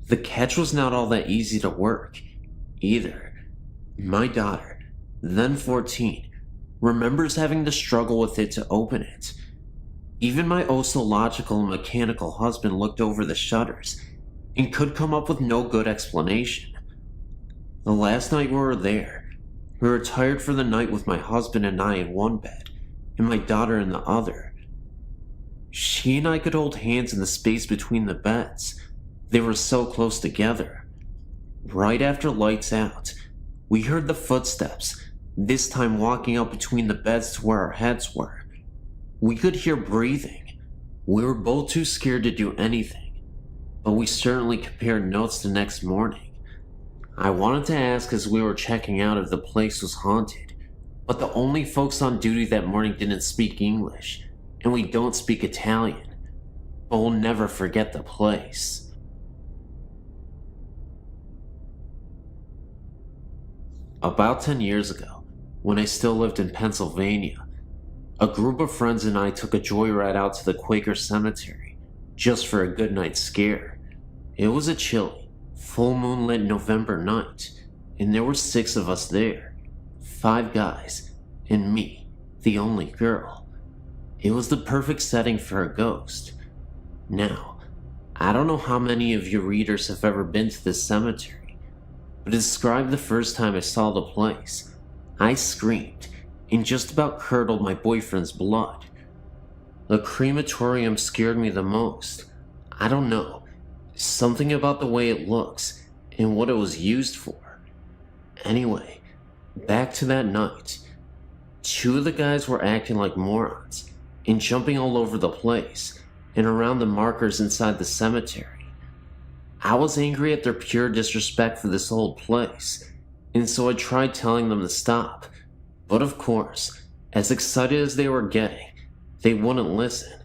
The catch was not all that easy to work, either. My daughter, then 14, remembers having to struggle with it to open it. Even my oh-so-logical and mechanical husband looked over the shutters and could come up with no good explanation. The last night we were there, we were retired for the night with my husband and I in one bed, and my daughter in the other. She and I could hold hands in the space between the beds. They were so close together. Right after lights out, we heard the footsteps, this time walking up between the beds to where our heads were. We could hear breathing. We were both too scared to do anything, but we certainly compared notes the next morning. I wanted to ask as we were checking out if the place was haunted, but the only folks on duty that morning didn't speak English, and we don't speak Italian, but we'll never forget the place. About 10 years ago, when I still lived in Pennsylvania, a group of friends and I took a joyride out to the Quaker cemetery, just for a good night scare. It was a chilly, full moonlit November night, and there were 6 of us there, 5 guys, and me, the only girl. It was the perfect setting for a ghost. Now, I don't know how many of your readers have ever been to this cemetery, but to describe the first time I saw the place, I screamed and just about curdled my boyfriend's blood. The crematorium scared me the most. I don't know, something about the way it looks and what it was used for. Anyway, back to that night. 2 of the guys were acting like morons and jumping all over the place and around the markers inside the cemetery. I was angry at their pure disrespect for this old place, and so I tried telling them to stop. But of course, as excited as they were getting, they wouldn't listen.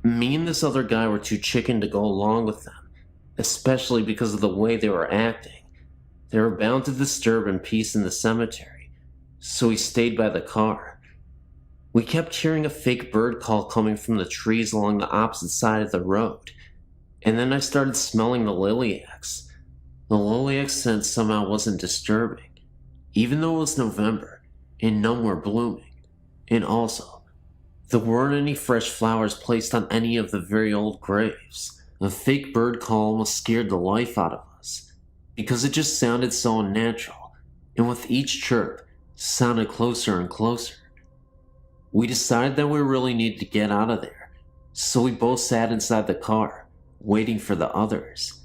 Me and this other guy were too chicken to go along with them, especially because of the way they were acting. They were bound to disturb peace in the cemetery, so we stayed by the car. We kept hearing a fake bird call coming from the trees along the opposite side of the road, and then I started smelling the lilacs. The lilac scent somehow wasn't disturbing, even though it was November and none were blooming. And also, there weren't any fresh flowers placed on any of the very old graves. The fake bird call almost scared the life out of us, because it just sounded so unnatural, and with each chirp, sounded closer and closer. We decided that we really needed to get out of there, so we both sat inside the car, waiting for the others.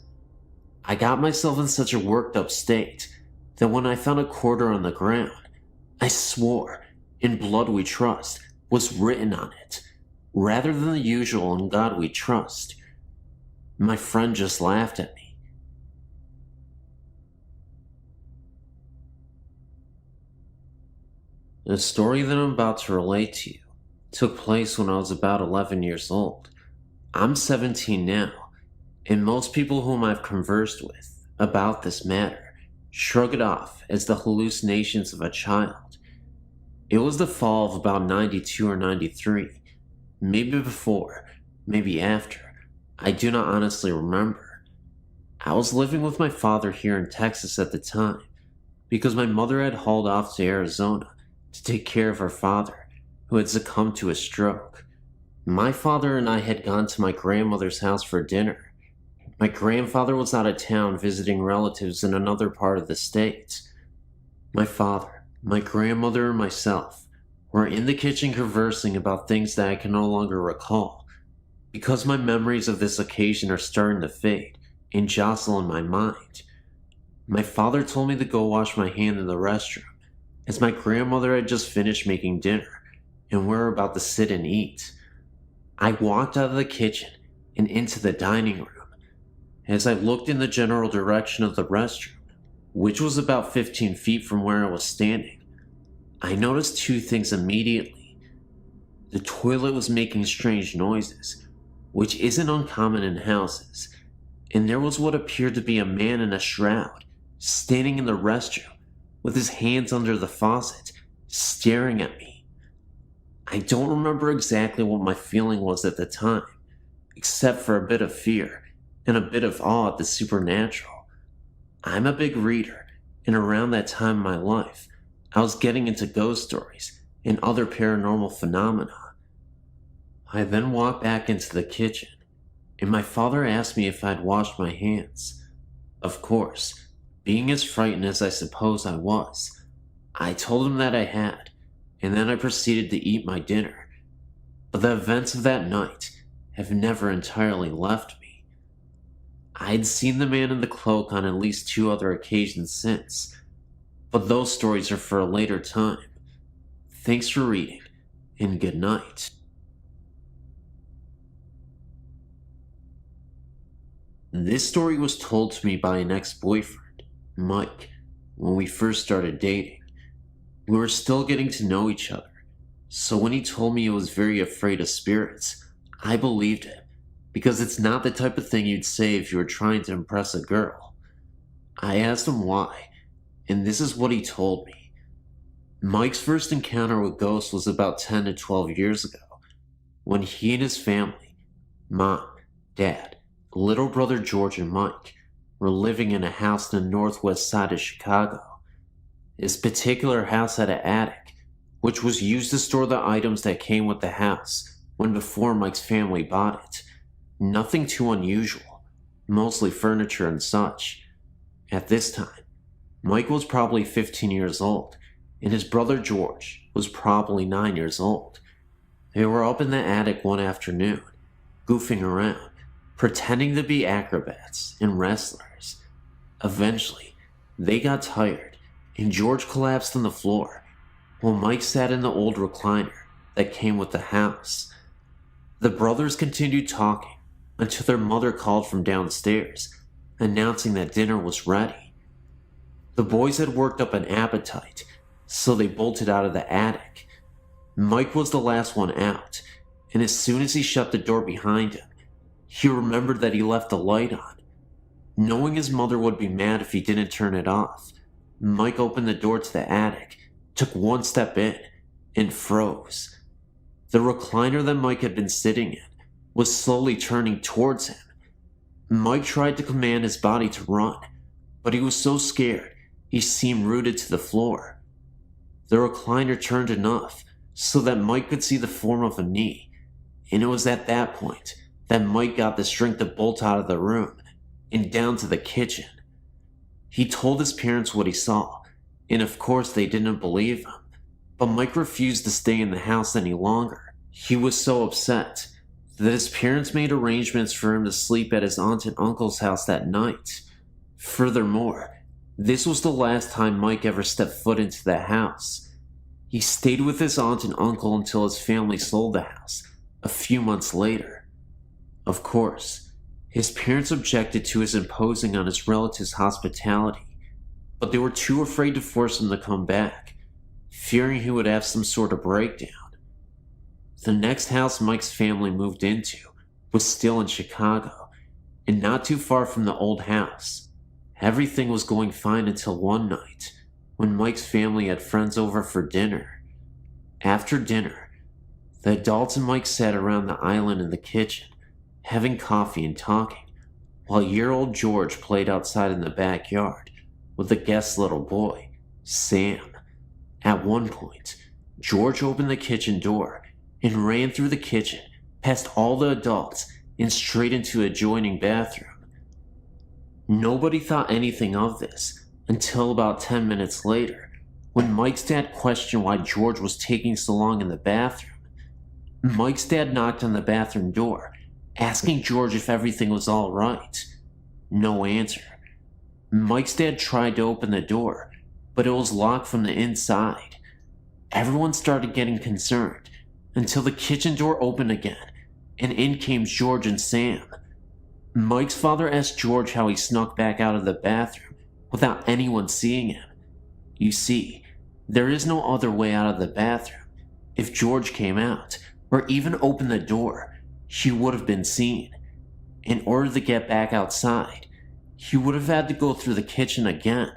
I got myself in such a worked up state that when I found a quarter on the ground, I swore, "In blood we trust," was written on it, rather than the usual "In God we trust." My friend just laughed at me. The story that I'm about to relate to you took place when I was about 11 years old. I'm 17 now, and most people whom I've conversed with about this matter shrug it off as the hallucinations of a child. It was the fall of about 92 or 93, maybe before, maybe after. I do not honestly remember. I was living with my father here in Texas at the time, because my mother had hauled off to Arizona to take care of her father, who had succumbed to a stroke. My father and I had gone to my grandmother's house for dinner. My grandfather was out of town visiting relatives in another part of the state. My father, my grandmother, and myself were in the kitchen conversing about things that I can no longer recall, because my memories of this occasion are starting to fade and jostle in my mind. My father told me to go wash my hand in the restroom, as my grandmother had just finished making dinner, and we were about to sit and eat. I walked out of the kitchen and into the dining room. As I looked in the general direction of the restroom, which was about 15 feet from where I was standing, I noticed 2 things immediately. The toilet was making strange noises, which isn't uncommon in houses, and there was what appeared to be a man in a shroud, standing in the restroom, with his hands under the faucet, staring at me. I don't remember exactly what my feeling was at the time, except for a bit of fear and a bit of awe at the supernatural. I'm a big reader, and around that time in my life, I was getting into ghost stories and other paranormal phenomena. I then walked back into the kitchen, and my father asked me if I'd washed my hands. Of course, being as frightened as I suppose I was, I told him that I had, and then I proceeded to eat my dinner. But the events of that night have never entirely left me. I'd seen the man in the cloak on at least 2 other occasions since, but those stories are for a later time. Thanks for reading, and good night. This story was told to me by an ex-boyfriend, Mike, when we first started dating. We were still getting to know each other, so when he told me he was very afraid of spirits, I believed him, because it's not the type of thing you'd say if you were trying to impress a girl. I asked him why, and this is what he told me. Mike's first encounter with ghosts was about 10 to 12 years ago, when he and his family, mom, dad, little brother George and Mike, were living in a house in the northwest side of Chicago. This particular house had an attic, which was used to store the items that came with the house when before Mike's family bought it. Nothing too unusual, mostly furniture and such. At this time, Mike was probably 15 years old, and his brother George was probably 9 years old. They were up in the attic one afternoon, goofing around, pretending to be acrobats and wrestlers. Eventually, they got tired, and George collapsed on the floor, while Mike sat in the old recliner that came with the house. The brothers continued talking until their mother called from downstairs, announcing that dinner was ready. The boys had worked up an appetite, so they bolted out of the attic. Mike was the last one out, and as soon as he shut the door behind him, he remembered that he left the light on. Knowing his mother would be mad if he didn't turn it off, Mike opened the door to the attic, took one step in, and froze. The recliner that Mike had been sitting in was slowly turning towards him. Mike tried to command his body to run, but he was so scared he seemed rooted to the floor. The recliner turned enough so that Mike could see the form of a knee, and it was at that point that Mike got the strength to bolt out of the room and down to the kitchen. He told his parents what he saw, and of course they didn't believe him, but Mike refused to stay in the house any longer. He was so upset that his parents made arrangements for him to sleep at his aunt and uncle's house that night. Furthermore, this was the last time Mike ever stepped foot into the house. He stayed with his aunt and uncle until his family sold the house a few months later. Of course, his parents objected to his imposing on his relatives' hospitality, but they were too afraid to force him to come back, fearing he would have some sort of breakdown. The next house Mike's family moved into was still in Chicago, and not too far from the old house. Everything was going fine until one night, when Mike's family had friends over for dinner. After dinner, the adults and Mike sat around the island in the kitchen, having coffee and talking, while year-old George played outside in the backyard with the guest's little boy, Sam. At one point, George opened the kitchen door and ran through the kitchen, past all the adults, and straight into an adjoining bathroom. Nobody thought anything of this until about 10 minutes later, when Mike's dad questioned why George was taking so long in the bathroom. Mike's dad knocked on the bathroom door, asking George if everything was all right. No answer. Mike's dad tried to open the door, but it was locked from the inside. Everyone started getting concerned until the kitchen door opened again, and in came George and Sam. Mike's father asked George how he snuck back out of the bathroom without anyone seeing him. You see, there is no other way out of the bathroom. If George came out, or even opened the door, he would have been seen. In order to get back outside, he would have had to go through the kitchen again.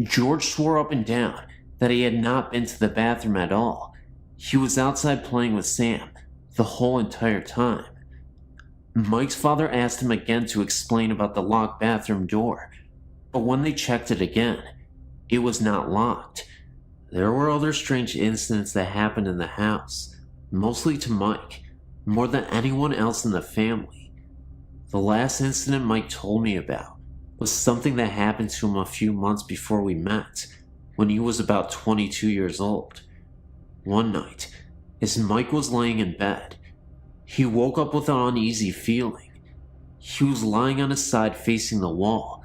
George swore up and down that he had not been to the bathroom at all. He was outside playing with Sam the whole entire time. Mike's father asked him again to explain about the locked bathroom door, but when they checked it again, it was not locked. There were other strange incidents that happened in the house, mostly to Mike, more than anyone else in the family. The last incident Mike told me about was something that happened to him a few months before we met, when he was about 22 years old. One night, as Mike was laying in bed, he woke up with an uneasy feeling. He was lying on his side facing the wall,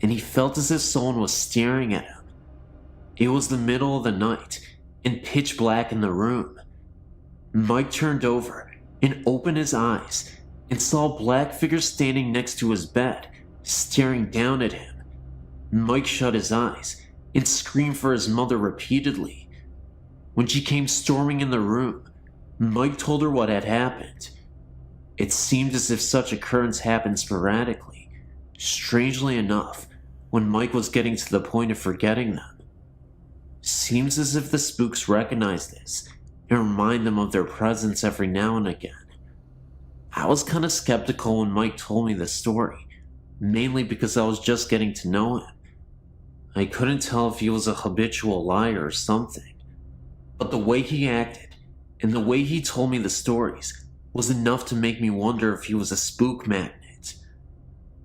and he felt as if someone was staring at him. It was the middle of the night, and pitch black in the room. Mike turned over and opened his eyes and saw a black figure standing next to his bed, staring down at him. Mike shut his eyes and screamed for his mother repeatedly. When she came storming in the room, Mike told her what had happened. It seemed as if such occurrence happened sporadically. Strangely enough, when Mike was getting to the point of forgetting them. Seems as if the spooks recognize this and remind them of their presence every now and again. I was kind of skeptical when Mike told me the story, mainly because I was just getting to know him. I couldn't tell if he was a habitual liar or something, but the way he acted and the way he told me the stories was enough to make me wonder if he was a spook magnet.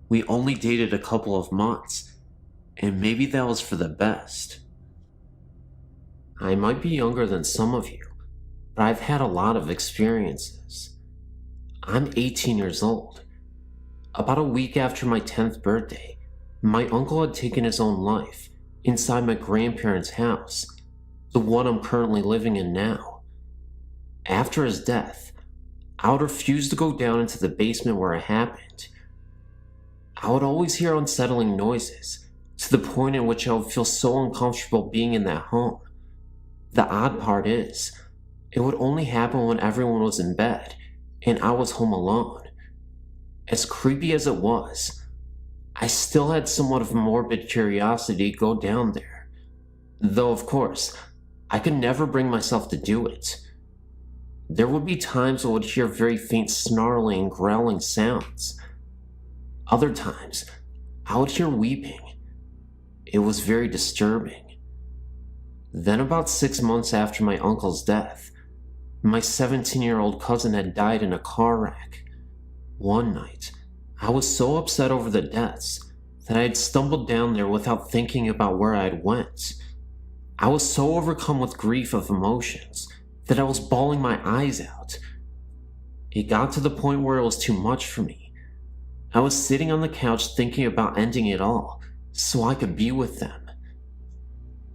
We only dated a couple of months, and maybe that was for the best. I might be younger than some of you, but I've had a lot of experiences. I'm 18 years old. About a week after my 10th birthday, my uncle had taken his own life inside my grandparents' house, the one I'm currently living in now. After his death, I would refuse to go down into the basement where it happened. I would always hear unsettling noises, to the point at which I would feel so uncomfortable being in that home. The odd part is, it would only happen when everyone was in bed and I was home alone. As creepy as it was, I still had somewhat of a morbid curiosity to go down there. Though, of course, I could never bring myself to do it. There would be times I would hear very faint snarling and growling sounds. Other times, I would hear weeping. It was very disturbing. Then about 6 months after my uncle's death, my 17-year-old cousin had died in a car wreck. One night, I was so upset over the deaths that I had stumbled down there without thinking about where I had went. I was so overcome with grief of emotions that I was bawling my eyes out. It got to the point where it was too much for me. I was sitting on the couch thinking about ending it all so I could be with them.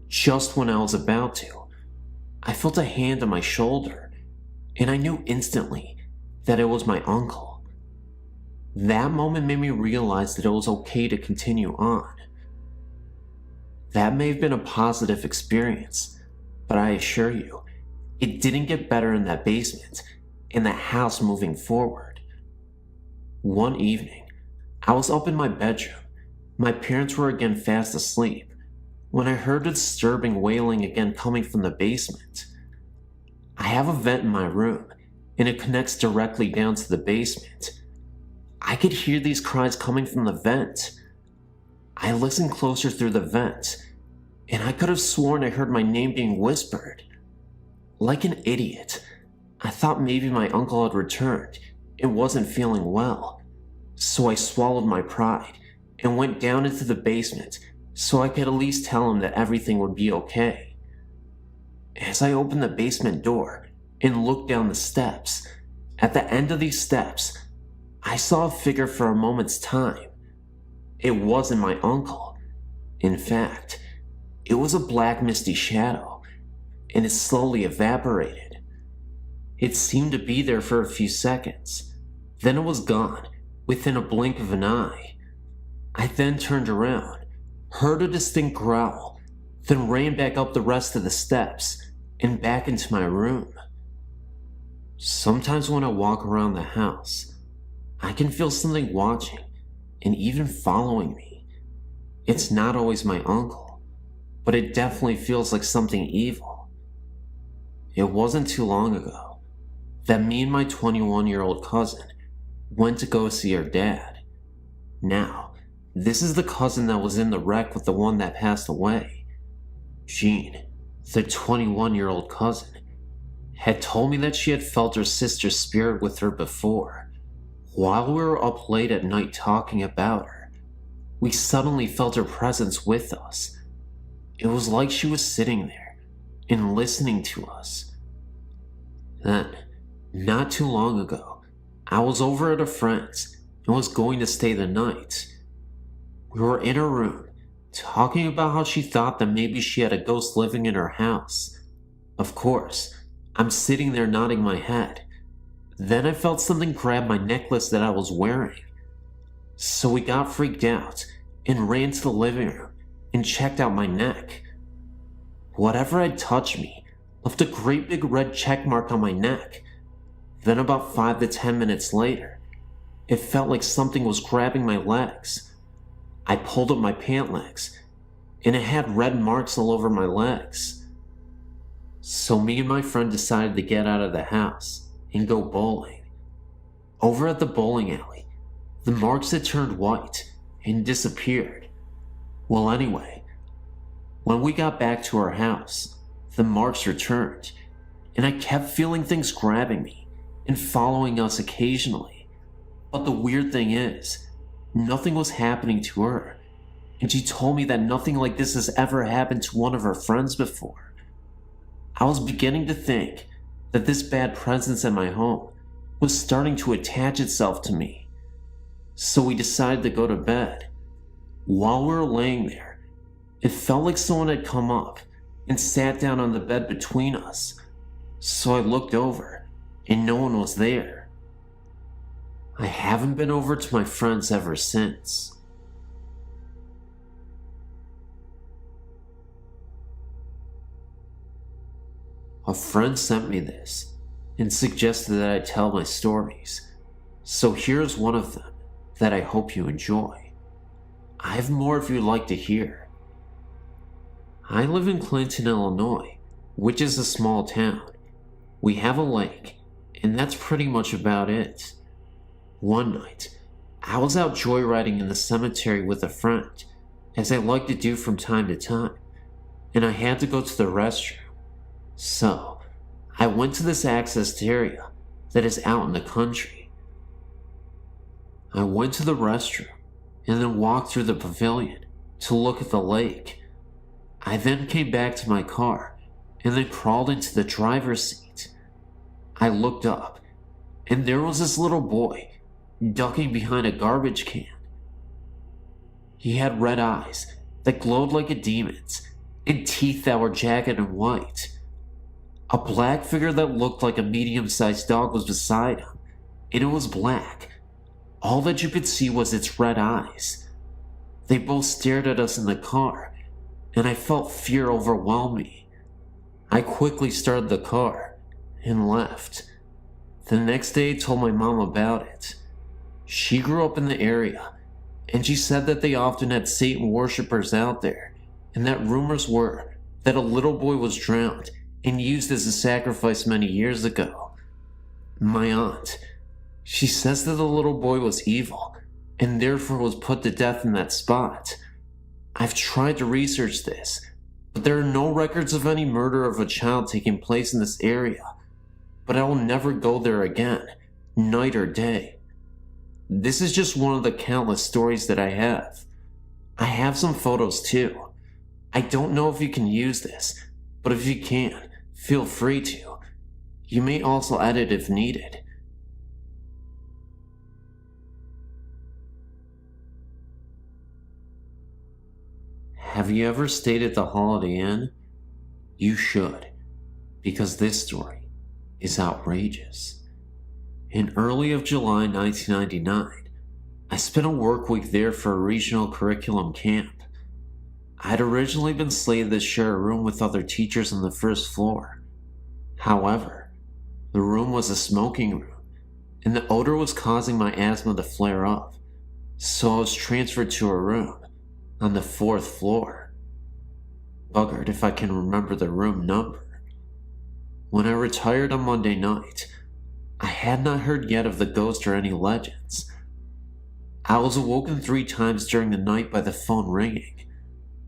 Just when I was about to, I felt a hand on my shoulder, and I knew instantly that it was my uncle. That moment made me realize that it was okay to continue on. That may have been a positive experience, but I assure you, it didn't get better in that basement, in that house moving forward. One evening, I was up in my bedroom. My parents were again fast asleep, when I heard a disturbing wailing again coming from the basement. I have a vent in my room, and it connects directly down to the basement. I could hear these cries coming from the vent. I listened closer through the vent, and I could have sworn I heard my name being whispered. Like an idiot, I thought maybe my uncle had returned and wasn't feeling well, so I swallowed my pride and went down into the basement so I could at least tell him that everything would be okay. As I opened the basement door and looked down the steps, at the end of these steps, I saw a figure for a moment's time. It wasn't my uncle. In fact, it was a black misty shadow, and it slowly evaporated. It seemed to be there for a few seconds, then it was gone within a blink of an eye. I then turned around, heard a distinct growl, then ran back up the rest of the steps and back into my room. Sometimes when I walk around the house, I can feel something watching and even following me. It's not always my uncle, but it definitely feels like something evil. It wasn't too long ago that me and my 21-year-old cousin went to go see her dad. Now, this is the cousin that was in the wreck with the one that passed away. Jean, the 21-year-old cousin, had told me that she had felt her sister's spirit with her before. While we were up late at night talking about her, we suddenly felt her presence with us. It was like she was sitting there and listening to us. Then, not too long ago, I was over at a friend's and was going to stay the night. We were in her room, talking about how she thought that maybe she had a ghost living in her house. Of course, I'm sitting there nodding my head. Then I felt something grab my necklace that I was wearing. So we got freaked out and ran to the living room and checked out my neck. Whatever had touched me left a great big red check mark on my neck. Then about 5 to 10 minutes later, it felt like something was grabbing my legs. I pulled up my pant legs, and it had red marks all over my legs. So me and my friend decided to get out of the house and go bowling. Over at the bowling alley, the marks had turned white and disappeared. Well, anyway, when we got back to our house, the marks returned, and I kept feeling things grabbing me and following us occasionally. But the weird thing is, nothing was happening to her, and she told me that nothing like this has ever happened to one of her friends before. I was beginning to think that this bad presence in my home was starting to attach itself to me. So we decided to go to bed. While we were laying there, it felt like someone had come up and sat down on the bed between us. So I looked over, and no one was there. I haven't been over to my friend's ever since. A friend sent me this and suggested that I tell my stories, so here's one of them that I hope you enjoy. I have more if you'd like to hear. I live in Clinton, Illinois, which is a small town. We have a lake, and that's pretty much about it. One night, I was out joyriding in the cemetery with a friend, as I like to do from time to time, and I had to go to the restroom. So, I went to this accessed area that is out in the country. I went to the restroom and then walked through the pavilion to look at the lake. I then came back to my car and then crawled into the driver's seat. I looked up, and there was this little boy ducking behind a garbage can. He had red eyes that glowed like a demon's and teeth that were jagged and white. A black figure that looked like a medium-sized dog was beside him, and it was black. All that you could see was its red eyes. They both stared at us in the car, and I felt fear overwhelm me. I quickly started the car and left. The next day I told my mom about it. She grew up in the area, and she said that they often had Satan worshippers out there, and that rumors were that a little boy was drowned and used as a sacrifice many years ago. My aunt, she says that the little boy was evil, and therefore was put to death in that spot. I've tried to research this, but there are no records of any murder of a child taking place in this area. But I will never go there again, night or day. This is just one of the countless stories that I have. I have some photos too. I don't know if you can use this, but if you can, feel free to. You may also edit if needed. Have you ever stayed at the Holiday Inn? You should, because this story is outrageous. In early of July 1999, I spent a work week there for a regional curriculum camp. I had originally been slated to share a room with other teachers on the first floor. However, the room was a smoking room, and the odor was causing my asthma to flare up, so I was transferred to a room on the 4th floor. Buggered if I can remember the room number. When I retired on Monday night, I had not heard yet of the ghost or any legends. I was awoken 3 times during the night by the phone ringing.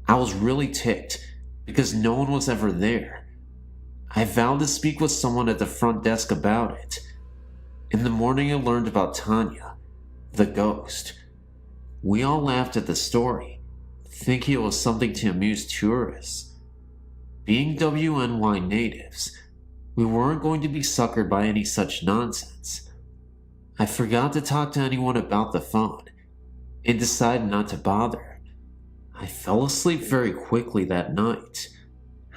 I was really ticked because no one was ever there. I vowed to speak with someone at the front desk about it. In the morning I learned about Tanya, the ghost. We all laughed at the story, thinking it was something to amuse tourists. Being WNY natives, we weren't going to be suckered by any such nonsense. I forgot to talk to anyone about the phone and decided not to bother. I fell asleep very quickly that night.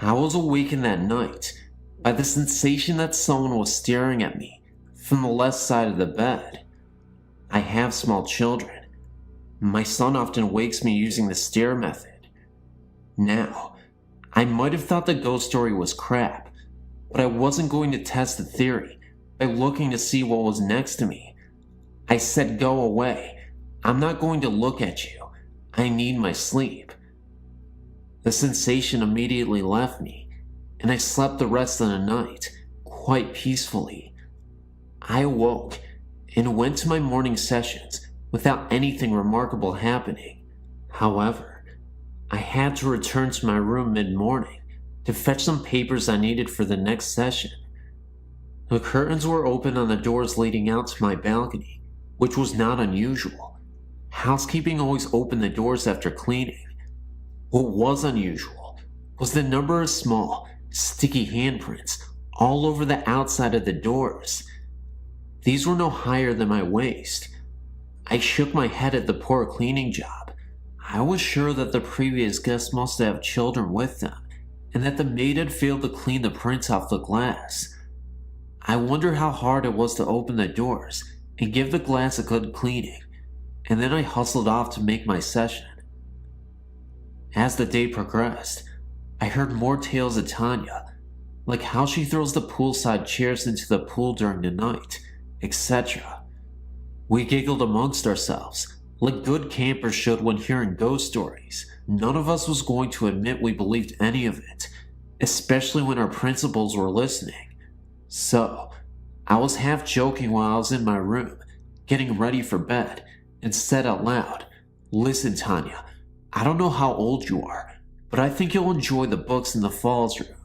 I was awakened that night by the sensation that someone was staring at me from the left side of the bed. I have small children. My son often wakes me using the stare method. Now, I might have thought the ghost story was crap, but I wasn't going to test the theory by looking to see what was next to me. I said, "Go away. I'm not going to look at you. I need my sleep." The sensation immediately left me, and I slept the rest of the night quite peacefully. I awoke and went to my morning sessions without anything remarkable happening. However, I had to return to my room mid-morning to fetch some papers I needed for the next session. The curtains were open on the doors leading out to my balcony, which was not unusual. Housekeeping always opened the doors after cleaning. What was unusual was the number of small, sticky handprints all over the outside of the doors. These were no higher than my waist. I shook my head at the poor cleaning job. I was sure that the previous guests must have children with them, and that the maid had failed to clean the prints off the glass. I wonder how hard it was to open the doors and give the glass a good cleaning, and then I hustled off to make my session. As the day progressed, I heard more tales of Tanya, like how she throws the poolside chairs into the pool during the night, etc. We giggled amongst ourselves, like good campers should when hearing ghost stories. None of us was going to admit we believed any of it, especially when our principals were listening. So, I was half joking while I was in my room, getting ready for bed, and said out loud, "Listen, Tanya, I don't know how old you are, but I think you'll enjoy the books in the Falls room.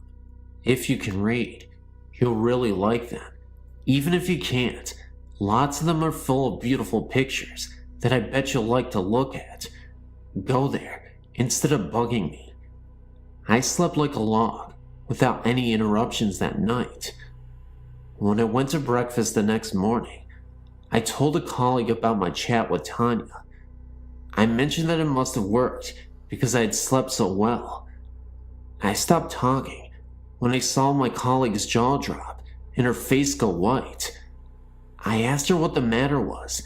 If you can read, you'll really like them. Even if you can't, lots of them are full of beautiful pictures that I bet you'll like to look at. Go there instead of bugging me." I slept like a log, without any interruptions that night. When I went to breakfast the next morning, I told a colleague about my chat with Tanya. I mentioned that it must have worked because I had slept so well. I stopped talking when I saw my colleague's jaw drop and her face go white. I asked her what the matter was,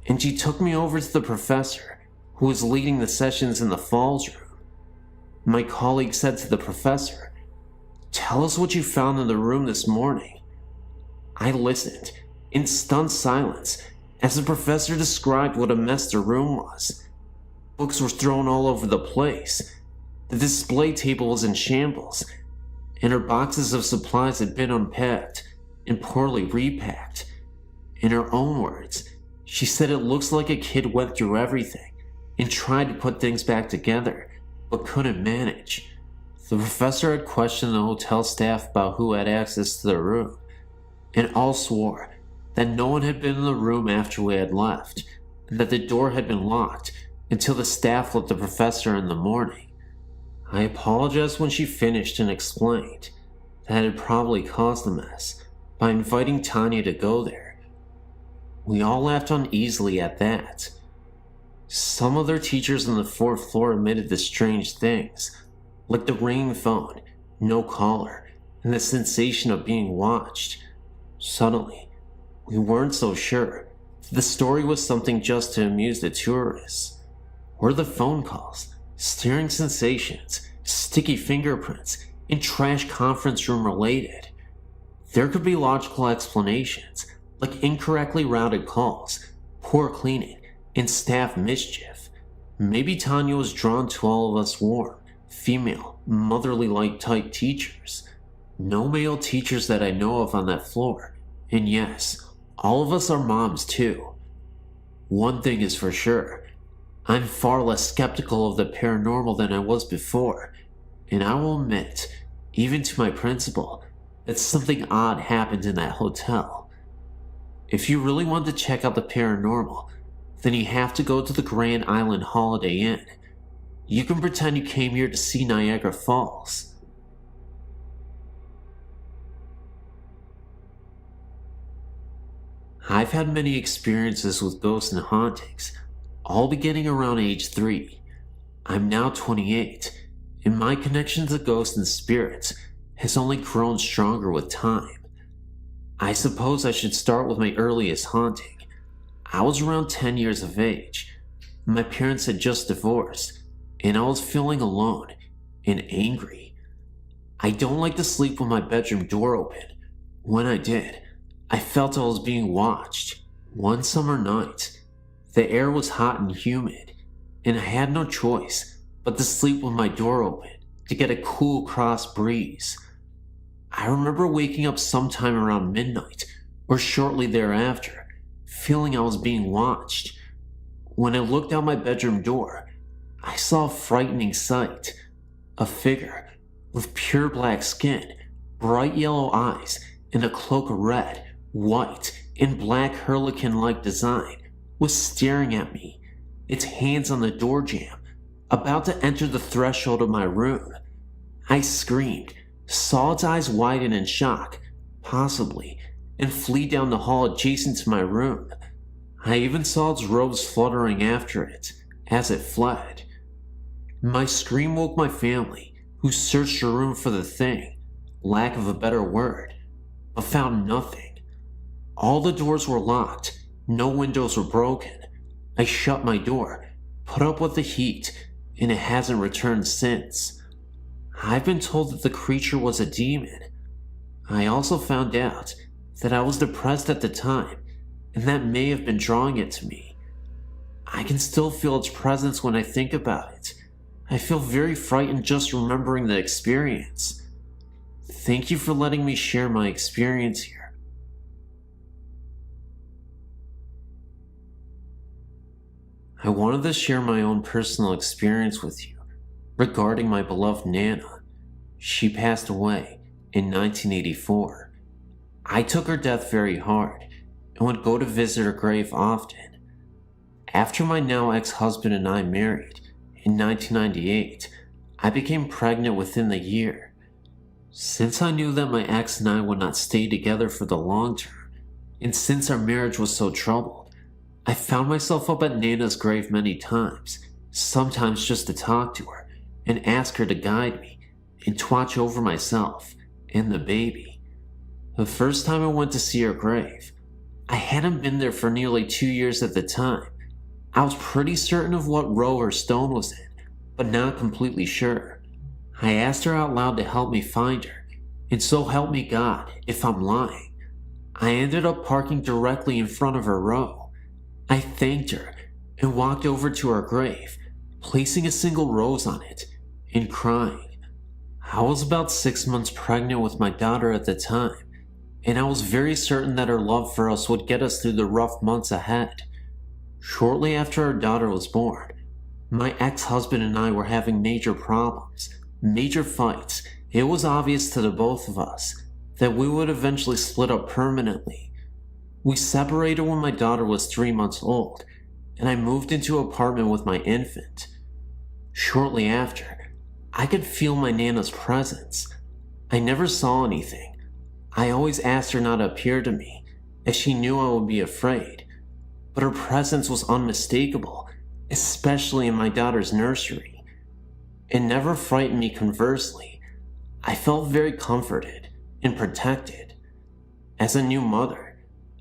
and she took me over to the professor who was leading the sessions in the Falls room. My colleague said to the professor, "Tell us what you found in the room this morning." I listened in stunned silence as the professor described what a mess the room was. Books were thrown all over the place. The display table was in shambles, and her boxes of supplies had been unpacked and poorly repacked. In her own words, she said it looks like a kid went through everything and tried to put things back together, but couldn't manage. The professor had questioned the hotel staff about who had access to the room, and all swore that no one had been in the room after we had left, and that the door had been locked until the staff let the professor in the morning. I apologized when she finished and explained that it had probably caused the mess by inviting Tanya to go there. We all laughed uneasily at that. Some other teachers on the fourth floor admitted the strange things, like the ringing phone, no caller, and the sensation of being watched. Suddenly, we weren't so sure if the story was something just to amuse the tourists. Were the phone calls, stirring sensations, sticky fingerprints, and trash conference room related? There could be logical explanations, like incorrectly routed calls, poor cleaning, and staff mischief. Maybe Tanya was drawn to all of us warm, female, motherly-like type teachers. No male teachers that I know of on that floor, and yes, all of us are moms too. One thing is for sure, I'm far less skeptical of the paranormal than I was before, and I will admit, even to my principal, that something odd happened in that hotel. If you really want to check out the paranormal, then you have to go to the Grand Island Holiday Inn. You can pretend you came here to see Niagara Falls. I've had many experiences with ghosts and hauntings, all beginning around age 3. I'm now 28, and my connection to ghosts and spirits has only grown stronger with time. I suppose I should start with my earliest haunting. I was around 10 years of age. My parents had just divorced, and I was feeling alone and angry. I don't like to sleep with my bedroom door open. When I did, I felt I was being watched. One summer night, the air was hot and humid, and I had no choice but to sleep with my door open to get a cool cross breeze. I remember waking up sometime around midnight or shortly thereafter, feeling I was being watched. When I looked out my bedroom door, I saw a frightening sight. A figure with pure black skin, bright yellow eyes, and a cloak of red, white, and black harlequin-like design was staring at me, its hands on the door jamb, about to enter the threshold of my room. I screamed, saw its eyes widen in shock, possibly, and flee down the hall adjacent to my room. I even saw its robes fluttering after it as it fled. My scream woke my family, who searched the room for the thing, lack of a better word, but found nothing. All the doors were locked, no windows were broken. I shut my door, put up with the heat, and it hasn't returned since. I've been told that the creature was a demon. I also found out that I was depressed at the time, and that may have been drawing it to me. I can still feel its presence when I think about it. I feel very frightened just remembering the experience. Thank you for letting me share my experience here. I wanted to share my own personal experience with you regarding my beloved Nana. She passed away in 1984. I took her death very hard and would go to visit her grave often. After my now ex-husband and I married in 1998, I became pregnant within the year. Since I knew that my ex and I would not stay together for the long term, and since our marriage was so troubled, I found myself up at Nana's grave many times, sometimes just to talk to her and ask her to guide me and to watch over myself and the baby. The first time I went to see her grave, I hadn't been there for nearly 2 years at the time. I was pretty certain of what row her stone was in, but not completely sure. I asked her out loud to help me find her, and so help me God if I'm lying. I ended up parking directly in front of her row. I thanked her and walked over to her grave, placing a single rose on it and crying. I was about 6 months pregnant with my daughter at the time, and I was very certain that her love for us would get us through the rough months ahead. Shortly after our daughter was born, my ex-husband and I were having major problems, major fights. It was obvious to the both of us that we would eventually split up permanently. We separated when my daughter was 3 months old, and I moved into an apartment with my infant. Shortly after, I could feel my Nana's presence. I never saw anything. I always asked her not to appear to me, as she knew I would be afraid. But her presence was unmistakable, especially in my daughter's nursery. It never frightened me, conversely. I felt very comforted and protected. As a new mother,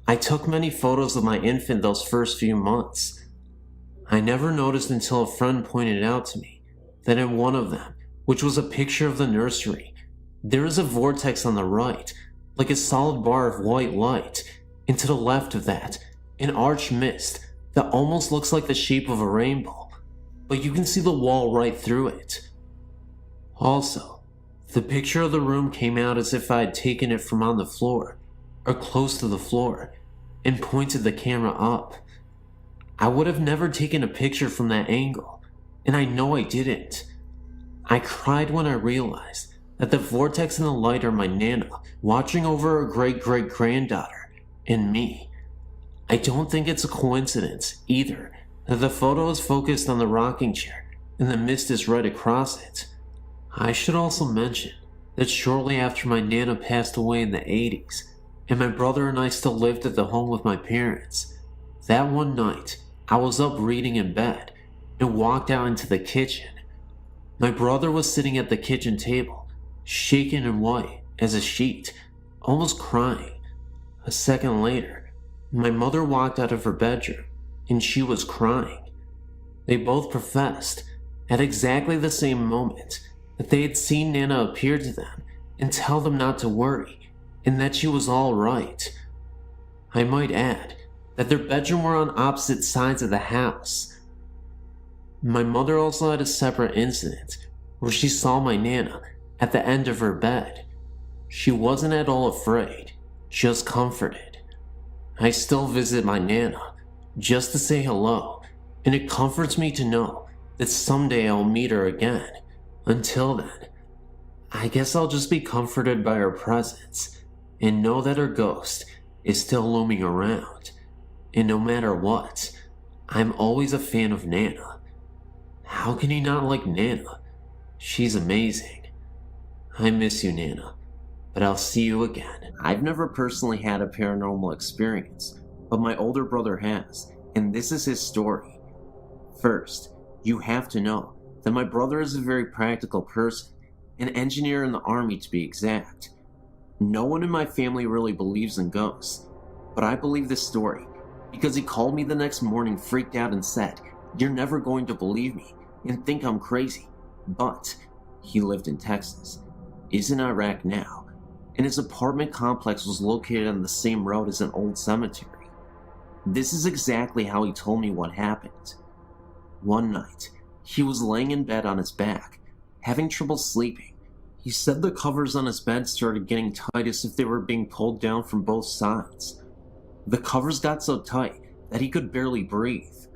I took many photos of my infant those first few months. I never noticed until a friend pointed out to me that in one of them, which was a picture of the nursery, there is a vortex on the right, like a solid bar of white light, and to the left of that, an arched mist that almost looks like the shape of a rainbow, but you can see the wall right through it. Also, the picture of the room came out as if I had taken it from on the floor, or close to the floor, and pointed the camera up. I would have never taken a picture from that angle, and I know I didn't. I cried when I realized that the vortex and the light are my Nana watching over her great-great-granddaughter and me. I don't think it's a coincidence, either, that the photo is focused on the rocking chair and the mist is right across it. I should also mention that shortly after my Nana passed away in the 80s, and my brother and I still lived at the home with my parents, that one night I was up reading in bed and walked out into the kitchen. My brother was sitting at the kitchen table, shaken and white as a sheet, almost crying. A second later, my mother walked out of her bedroom, and she was crying. They both professed, at exactly the same moment, that they had seen Nana appear to them and tell them not to worry, and that she was all right. I might add that their bedrooms were on opposite sides of the house. My mother also had a separate incident where she saw my Nana at the end of her bed. She wasn't at all afraid, just comforted. I still visit my Nana just to say hello, and it comforts me to know that someday I'll meet her again. Until then, I guess I'll just be comforted by her presence and know that her ghost is still looming around. And no matter what, I'm always a fan of Nana. How can you not like Nana? She's amazing. I miss you, Nana, but I'll see you again. I've never personally had a paranormal experience, but my older brother has, and this is his story. First, you have to know that my brother is a very practical person, an engineer in the army to be exact. No one in my family really believes in ghosts, but I believe this story because he called me the next morning freaked out and said, "You're never going to believe me and think I'm crazy." But he lived in Texas, is in Iraq now, and his apartment complex was located on the same road as an old cemetery. This is exactly how he told me what happened. One night, he was laying in bed on his back, having trouble sleeping. He said the covers on his bed started getting tight as if they were being pulled down from both sides. The covers got so tight that he could barely breathe.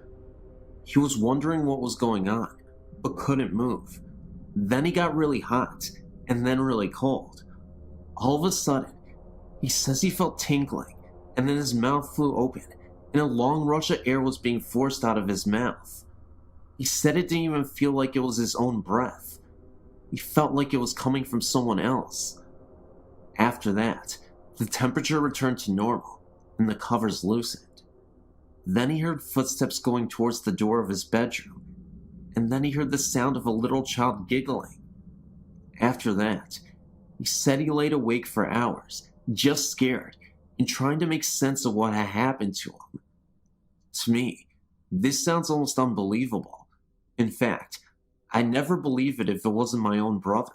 He was wondering what was going on, but couldn't move. Then he got really hot, and then really cold. All of a sudden, he says he felt tingling, and then his mouth flew open, and a long rush of air was being forced out of his mouth. He said it didn't even feel like it was his own breath. He felt like it was coming from someone else. After that, the temperature returned to normal, and the covers loosened. Then he heard footsteps going towards the door of his bedroom, and then he heard the sound of a little child giggling. After that, he said he laid awake for hours, just scared, and trying to make sense of what had happened to him. To me, this sounds almost unbelievable. In fact, I'd never believe it if it wasn't my own brother,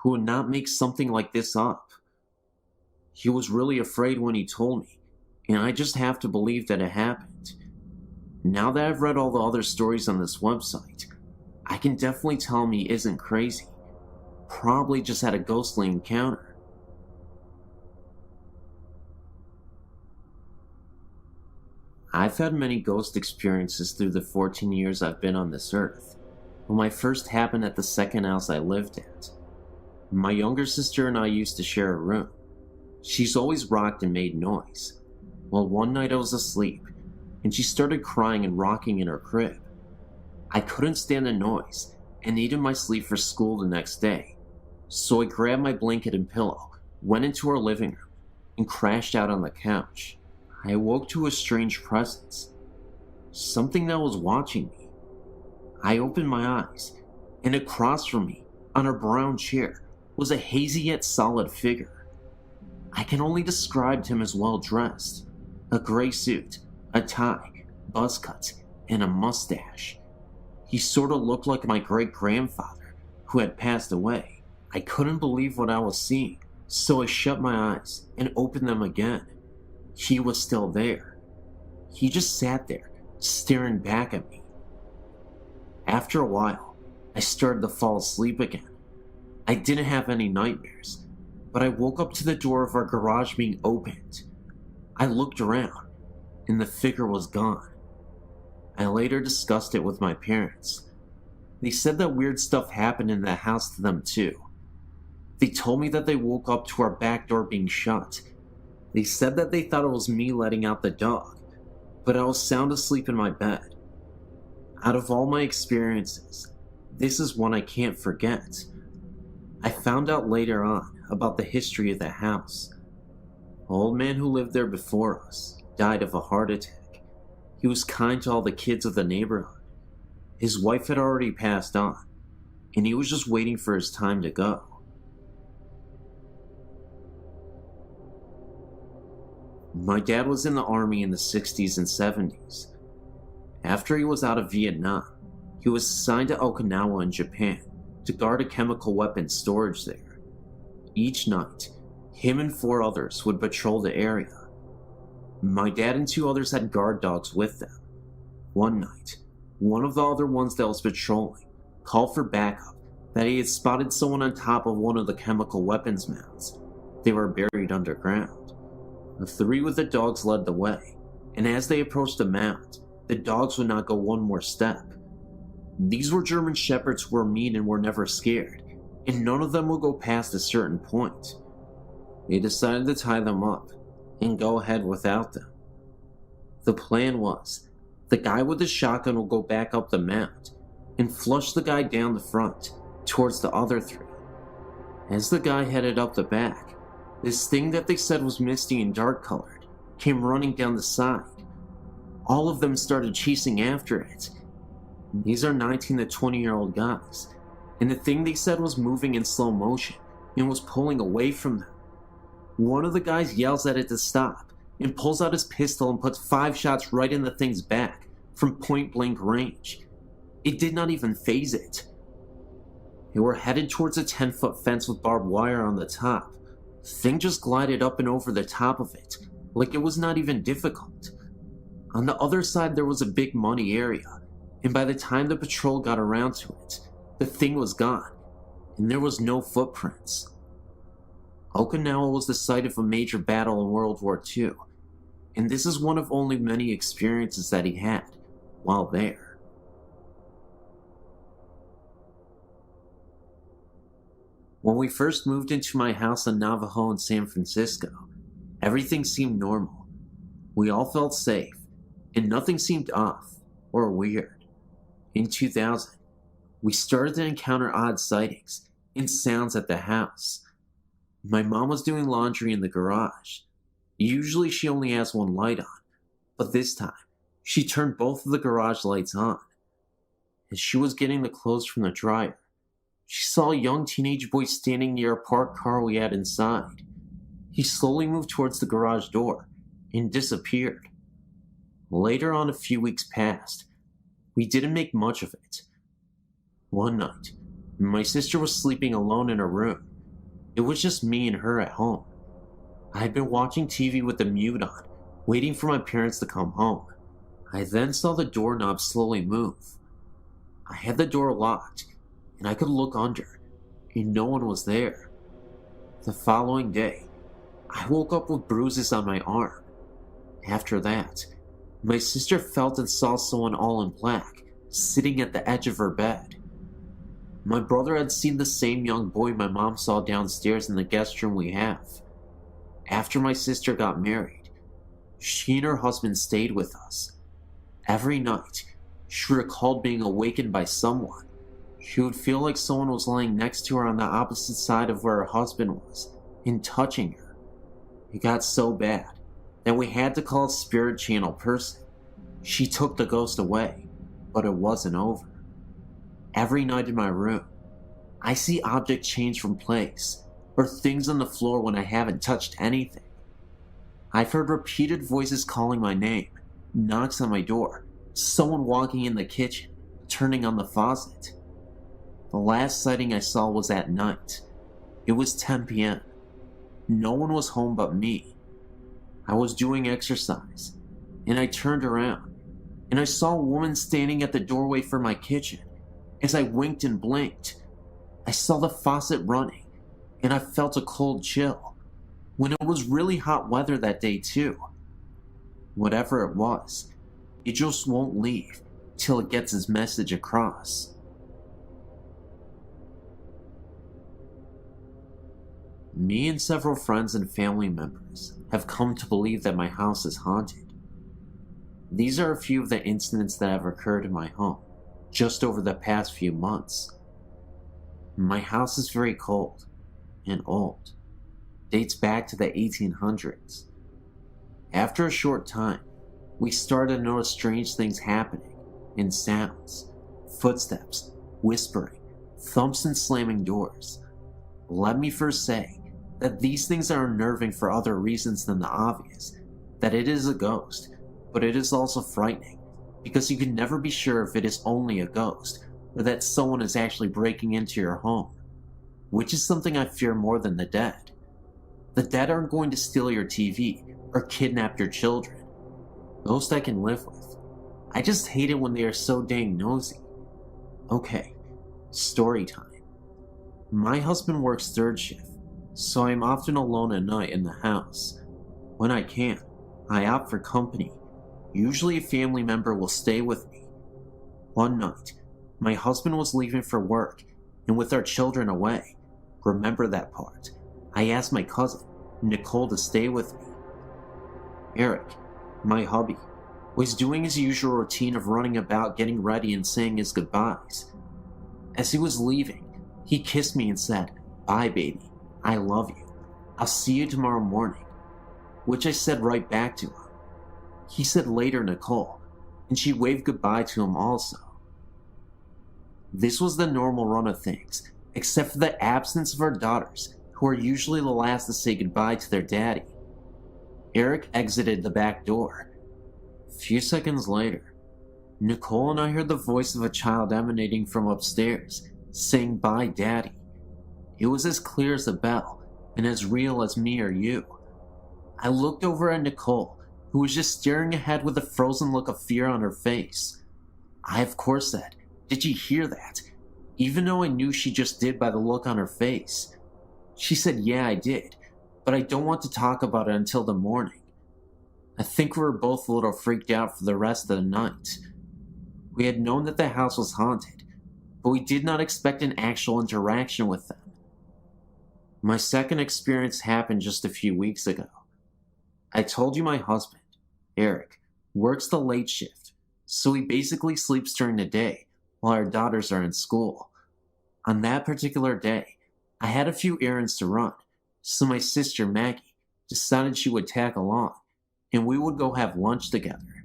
who would not make something like this up. He was really afraid when he told me, and I just have to believe that it happened. Now that I've read all the other stories on this website, I can definitely tell him he isn't crazy. Probably just had a ghostly encounter. I've had many ghost experiences through the 14 years I've been on this earth. But my first happened at the second house I lived at. My younger sister and I used to share a room. She's always rocked and made noise. Well, one night I was asleep, and she started crying and rocking in her crib. I couldn't stand the noise, and needed my sleep for school the next day. So I grabbed my blanket and pillow, went into our living room, and crashed out on the couch. I awoke to a strange presence. Something that was watching me. I opened my eyes, and across from me, on a brown chair, was a hazy yet solid figure. I can only describe him as well-dressed. A gray suit, a tie, buzz cuts, and a mustache. He sort of looked like my great-grandfather, who had passed away. I couldn't believe what I was seeing, so I shut my eyes and opened them again. He was still there. He just sat there, staring back at me. After a while, I started to fall asleep again. I didn't have any nightmares, but I woke up to the door of our garage being opened. I looked around, and the figure was gone. I later discussed it with my parents. They said that weird stuff happened in the house to them too. They told me that they woke up to our back door being shut. They said that they thought it was me letting out the dog, but I was sound asleep in my bed. Out of all my experiences, this is one I can't forget. I found out later on about the history of the house. The old man who lived there before us died of a heart attack. He was kind to all the kids of the neighborhood. His wife had already passed on, and he was just waiting for his time to go. My dad was in the army in the 60s and 70s. After he was out of Vietnam, he was assigned to Okinawa in Japan to guard a chemical weapons storage there. Each night, him and 4 others would patrol the area. My dad and 2 others had guard dogs with them. One night, one of the other ones that was patrolling called for backup that he had spotted someone on top of one of the chemical weapons mounds. They were buried underground. The 3 with the dogs led the way, and as they approached the mound, the dogs would not go one more step. These were German shepherds who were mean and were never scared, and none of them would go past a certain point. They decided to tie them up and go ahead without them. The plan was, the guy with the shotgun would go back up the mound and flush the guy down the front towards the other 3. As the guy headed up the back, this thing that they said was misty and dark colored came running down the side. All of them started chasing after it. These are 19 to 20-year-old guys, and the thing they said was moving in slow motion and was pulling away from them. One of the guys yells at it to stop and pulls out his pistol and puts 5 shots right in the thing's back from point-blank range. It did not even faze it. They were headed towards a 10-foot fence with barbed wire on the top. The thing just glided up and over the top of it, like it was not even difficult. On the other side there was a big muddy area, and by the time the patrol got around to it, the thing was gone, and there was no footprints. Okinawa was the site of a major battle in World War II, and this is one of only many experiences that he had while there. When we first moved into my house on Navajo in San Francisco, everything seemed normal. We all felt safe, and nothing seemed off or weird. In 2000, we started to encounter odd sightings and sounds at the house. My mom was doing laundry in the garage. Usually she only has one light on, but this time, she turned both of the garage lights on. As she was getting the clothes from the dryer, she saw a young teenage boy standing near a parked car we had inside. He slowly moved towards the garage door and disappeared. Later on, a few weeks passed. We didn't make much of it. One night, my sister was sleeping alone in her room. It was just me and her at home. I had been watching TV with the mute on, waiting for my parents to come home. I then saw the doorknob slowly move. I had the door locked, and I could look under, and no one was there. The following day, I woke up with bruises on my arm. After that, my sister felt and saw someone all in black, sitting at the edge of her bed. My brother had seen the same young boy my mom saw downstairs in the guest room we have. After my sister got married, she and her husband stayed with us. Every night, she recalled being awakened by someone. She would feel like someone was laying next to her on the opposite side of where her husband was, and touching her. It got so bad that we had to call a spirit channel person. She took the ghost away, but it wasn't over. Every night in my room, I see objects change from place, or things on the floor when I haven't touched anything. I've heard repeated voices calling my name, knocks on my door, someone walking in the kitchen, turning on the faucet. The last sighting I saw was at night. It was 10 p.m. No one was home but me. I was doing exercise, and I turned around, and I saw a woman standing at the doorway for my kitchen. As I winked and blinked, I saw the faucet running, and I felt a cold chill, when it was really hot weather that day too. Whatever it was, it just won't leave till it gets its message across. Me and several friends and family members have come to believe that my house is haunted. These are a few of the incidents that have occurred in my home just over the past few months. My house is very cold and old, dates back to the 1800s. After a short time, we started to notice strange things happening in sounds, footsteps, whispering, thumps and slamming doors. Let me first say that these things are unnerving for other reasons than the obvious, that it is a ghost, but it is also frightening because you can never be sure if it is only a ghost or that someone is actually breaking into your home, which is something I fear more than the dead. The dead aren't going to steal your TV or kidnap your children. Ghosts I can live with. I just hate it when they are so dang nosy. Okay, story time. My husband works third shift, so I am often alone at night in the house. When I can, I opt for company. Usually a family member will stay with me. One night, my husband was leaving for work, and with our children away, remember that part, I asked my cousin, Nicole, to stay with me. Eric, my hubby, was doing his usual routine of running about, getting ready, and saying his goodbyes. As he was leaving, he kissed me and said, "Bye, baby. I love you. I'll see you tomorrow morning," which I said right back to him. He said later Nicole, and she waved goodbye to him also. This was the normal run of things, except for the absence of our daughters, who are usually the last to say goodbye to their daddy. Eric exited the back door. A few seconds later, Nicole and I heard the voice of a child emanating from upstairs, saying, "Bye, Daddy." It was as clear as a bell, and as real as me or you. I looked over at Nicole, who was just staring ahead with a frozen look of fear on her face. I of course said, "Did you hear that?" even though I knew she just did by the look on her face. She said, "Yeah, I did, but I don't want to talk about it until the morning." I think we were both a little freaked out for the rest of the night. We had known that the house was haunted, but we did not expect an actual interaction with them. My second experience happened just a few weeks ago. I told you my husband, Eric, works the late shift, so he basically sleeps during the day while our daughters are in school. On that particular day, I had a few errands to run, so my sister Maggie decided she would tag along, and we would go have lunch together.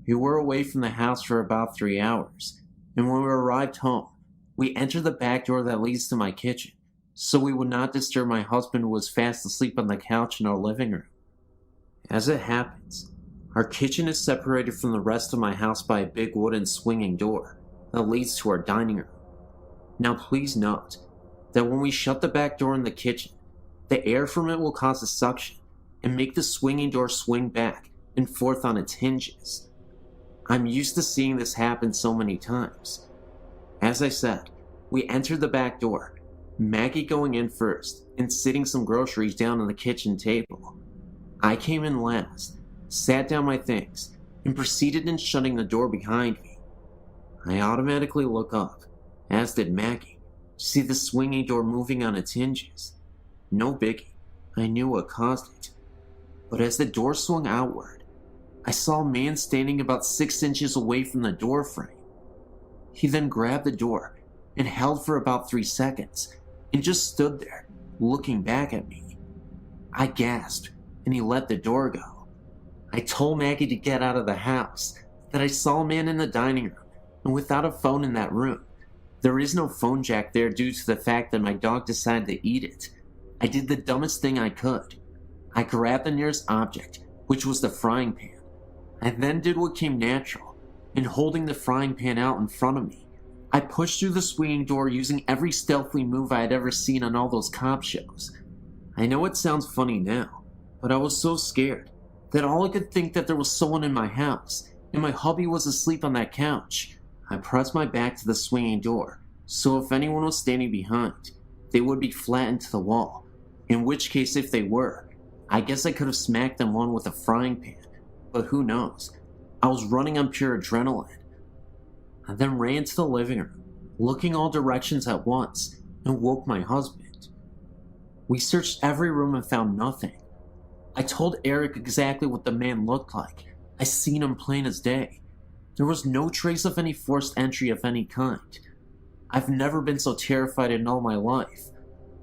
We were away from the house for about 3 hours, and when we arrived home, we entered the back door that leads to my kitchen, so we would not disturb my husband, who was fast asleep on the couch in our living room. As it happens, our kitchen is separated from the rest of my house by a big wooden swinging door that leads to our dining room. Now please note that when we shut the back door in the kitchen, the air from it will cause a suction and make the swinging door swing back and forth on its hinges. I'm used to seeing this happen so many times. As I said, we entered the back door, Maggie going in first and sitting some groceries down on the kitchen table. I came in last, sat down my things, and proceeded in shutting the door behind me. I automatically look up, as did Maggie, to see the swinging door moving on its hinges. No biggie, I knew what caused it. But as the door swung outward, I saw a man standing about 6 inches away from the door frame. He then grabbed the door and held for about 3 seconds and just stood there, looking back at me. I gasped, and he let the door go. I told Maggie to get out of the house, that I saw a man in the dining room, and without a phone in that room. There is no phone jack there due to the fact that my dog decided to eat it. I did the dumbest thing I could. I grabbed the nearest object, which was the frying pan. I then did what came natural, and holding the frying pan out in front of me, I pushed through the swinging door using every stealthy move I had ever seen on all those cop shows. I know it sounds funny now, but I was so scared that all I could think that there was someone in my house, and my hubby was asleep on that couch. I pressed my back to the swinging door, so if anyone was standing behind, they would be flattened to the wall, in which case if they were, I guess I could have smacked them one with a frying pan, but who knows. I was running on pure adrenaline. I then ran to the living room, looking all directions at once, and woke my husband. We searched every room and found nothing. I told Eric exactly what the man looked like. I seen him plain as day. There was no trace of any forced entry of any kind. I've never been so terrified in all my life.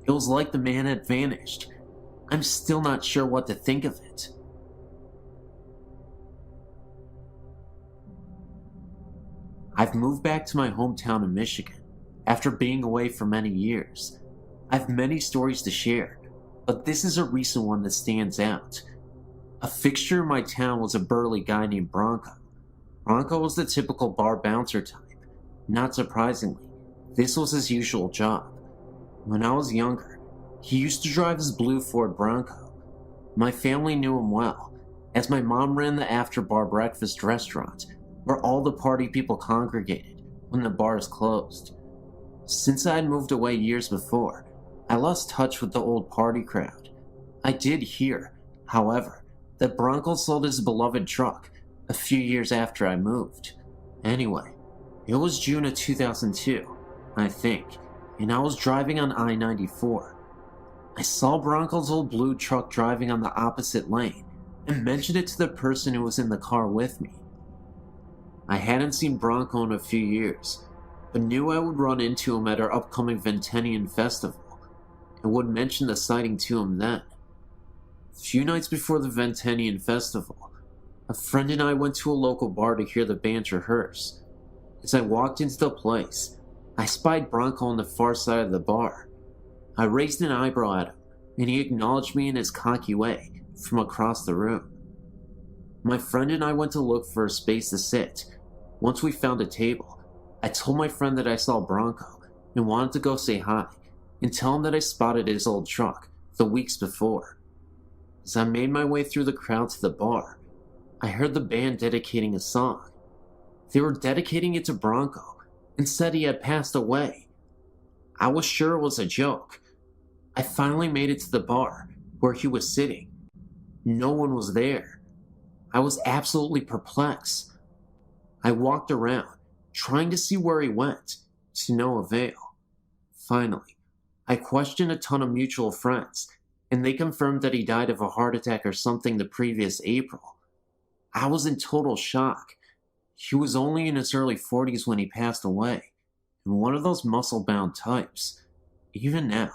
It was like the man had vanished. I'm still not sure what to think of it. I've moved back to my hometown in Michigan after being away for many years. I've many stories to share, but this is a recent one that stands out. A fixture in my town was a burly guy named Bronco. Bronco was the typical bar bouncer type. Not surprisingly, this was his usual job. When I was younger, he used to drive his blue Ford Bronco. My family knew him well, as my mom ran the after-bar breakfast restaurant where all the party people congregated when the bars closed. Since I had moved away years before, I lost touch with the old party crowd. I did hear, however, that Bronco sold his beloved truck a few years after I moved. Anyway, it was June of 2002, I think, and I was driving on I-94. I saw Bronco's old blue truck driving on the opposite lane and mentioned it to the person who was in the car with me. I hadn't seen Bronco in a few years, but knew I would run into him at our upcoming Victorian festival, and would mention the sighting to him then. A few nights before the Victorian festival, a friend and I went to a local bar to hear the band rehearse. As I walked into the place, I spied Bronco on the far side of the bar. I raised an eyebrow at him, and he acknowledged me in his cocky way from across the room. My friend and I went to look for a space to sit. Once we found a table, I told my friend that I saw Bronco and wanted to go say hi and tell him that I spotted his old truck the weeks before. As I made my way through the crowd to the bar, I heard the band dedicating a song. They were dedicating it to Bronco and said he had passed away. I was sure it was a joke. I finally made it to the bar where he was sitting. No one was there. I was absolutely perplexed. I walked around, trying to see where he went, to no avail. Finally, I questioned a ton of mutual friends, and they confirmed that he died of a heart attack or something the previous April. I was in total shock. He was only in his early 40s when he passed away, and one of those muscle-bound types. Even now,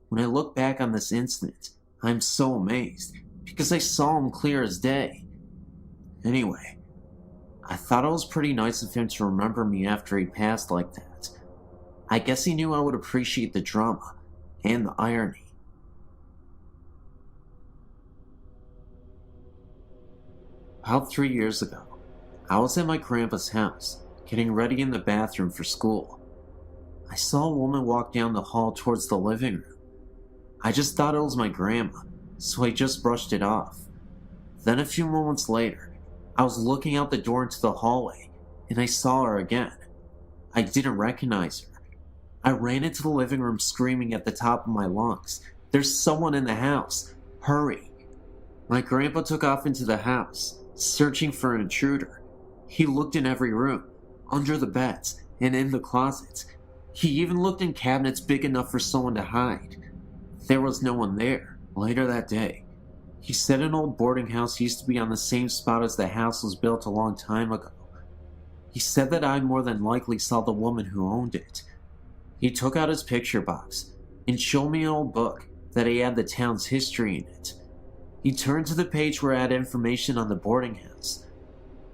when I look back on this incident, I'm so amazed, because I saw him clear as day. Anyway, I thought it was pretty nice of him to remember me after he passed like that. I guess he knew I would appreciate the drama and the irony. About 3 years ago, I was at my grandpa's house, getting ready in the bathroom for school. I saw a woman walk down the hall towards the living room. I just thought it was my grandma, so I just brushed it off. Then a few moments later, I was looking out the door into the hallway, and I saw her again. I didn't recognize her. I ran into the living room screaming at the top of my lungs, "There's someone in the house! Hurry!" My grandpa took off into the house, searching for an intruder. He looked in every room, under the beds, and in the closets. He even looked in cabinets big enough for someone to hide. There was no one there. Later that day, he said an old boarding house used to be on the same spot as the house was built a long time ago. He said that I more than likely saw the woman who owned it. He took out his picture box and showed me an old book that he had the town's history in it. He turned to the page where it had information on the boarding house.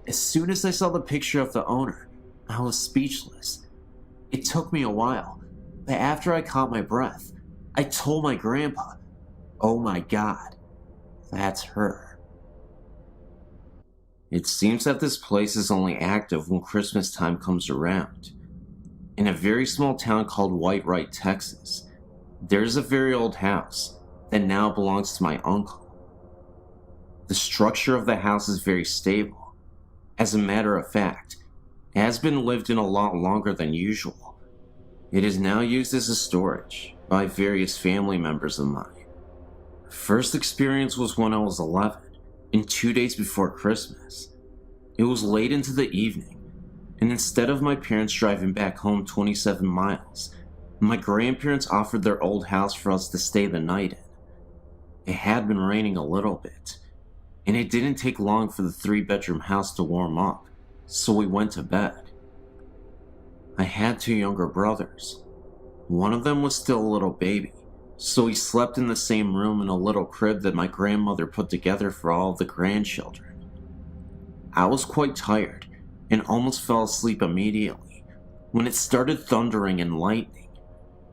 As soon as I saw the picture of the owner, I was speechless. It took me a while, but after I caught my breath, I told my grandpa, "Oh my God, that's her." It seems that this place is only active when Christmas time comes around. In a very small town called Whitewright, Texas, there's a very old house that now belongs to my uncle. The structure of the house is very stable. As a matter of fact, it has been lived in a lot longer than usual. It is now used as a storage by various family members of mine. First experience was when I was 11, and 2 days before Christmas. It was late into the evening, and instead of my parents driving back home 27 miles, my grandparents offered their old house for us to stay the night in. It had been raining a little bit, and it didn't take long for the 3-bedroom house to warm up, so we went to bed. I had 2 younger brothers. One of them was still a little baby, so he slept in the same room in a little crib that my grandmother put together for all of the grandchildren. I was quite tired and almost fell asleep immediately when it started thundering and lightning.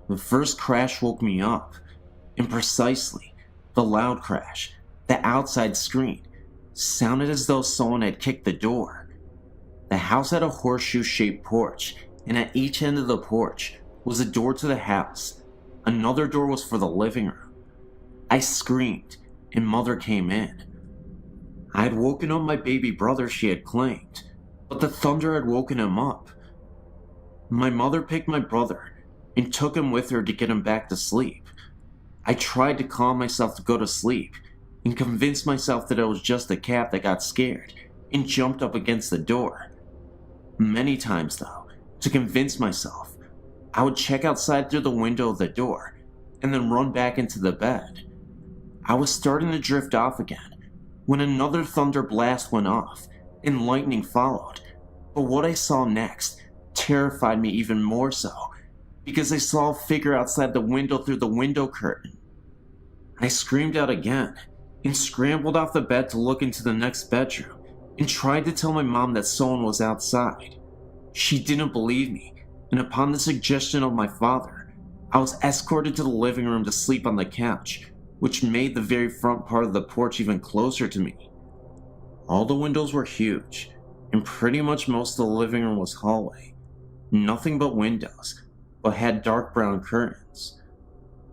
The first crash woke me up, and precisely the loud crash, the outside screen, sounded as though someone had kicked the door. The house had a horseshoe-shaped porch, and at each end of the porch was a door to the house. Another door was for the living room. I screamed, and Mother came in. I had woken up my baby brother she had claimed, but the thunder had woken him up. My mother picked my brother and took him with her to get him back to sleep. I tried to calm myself to go to sleep and convince myself that it was just a cat that got scared and jumped up against the door. Many times, though, to convince myself, I would check outside through the window of the door and then run back into the bed. I was starting to drift off again when another thunder blast went off and lightning followed, but what I saw next terrified me even more so, because I saw a figure outside the window through the window curtain. I screamed out again and scrambled off the bed to look into the next bedroom and tried to tell my mom that someone was outside. She didn't believe me, and upon the suggestion of my father, I was escorted to the living room to sleep on the couch, which made the very front part of the porch even closer to me. All the windows were huge, and pretty much most of the living room was hallway. Nothing but windows, but had dark brown curtains.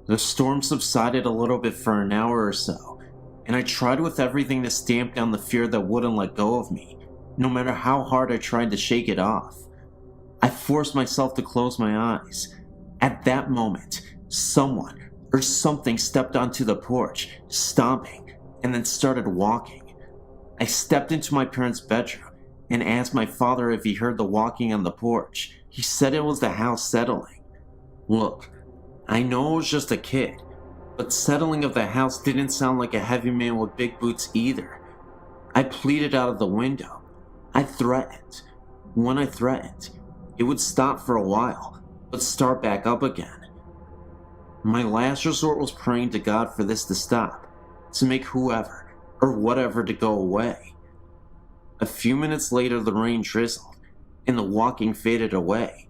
The storm subsided a little bit for an hour or so, and I tried with everything to stamp down the fear that wouldn't let go of me, no matter how hard I tried to shake it off. I forced myself to close my eyes. At that moment, someone or something stepped onto the porch, stomping, and then started walking. I stepped into my parents' bedroom and asked my father if he heard the walking on the porch. He said it was the house settling. Look, I know it was just a kid, but settling of the house didn't sound like a heavy man with big boots either. I pleaded out of the window. I threatened. When I threatened, it would stop for a while, but start back up again. My last resort was praying to God for this to stop, to make whoever or whatever to go away. A few minutes later, the rain drizzled, and the walking faded away.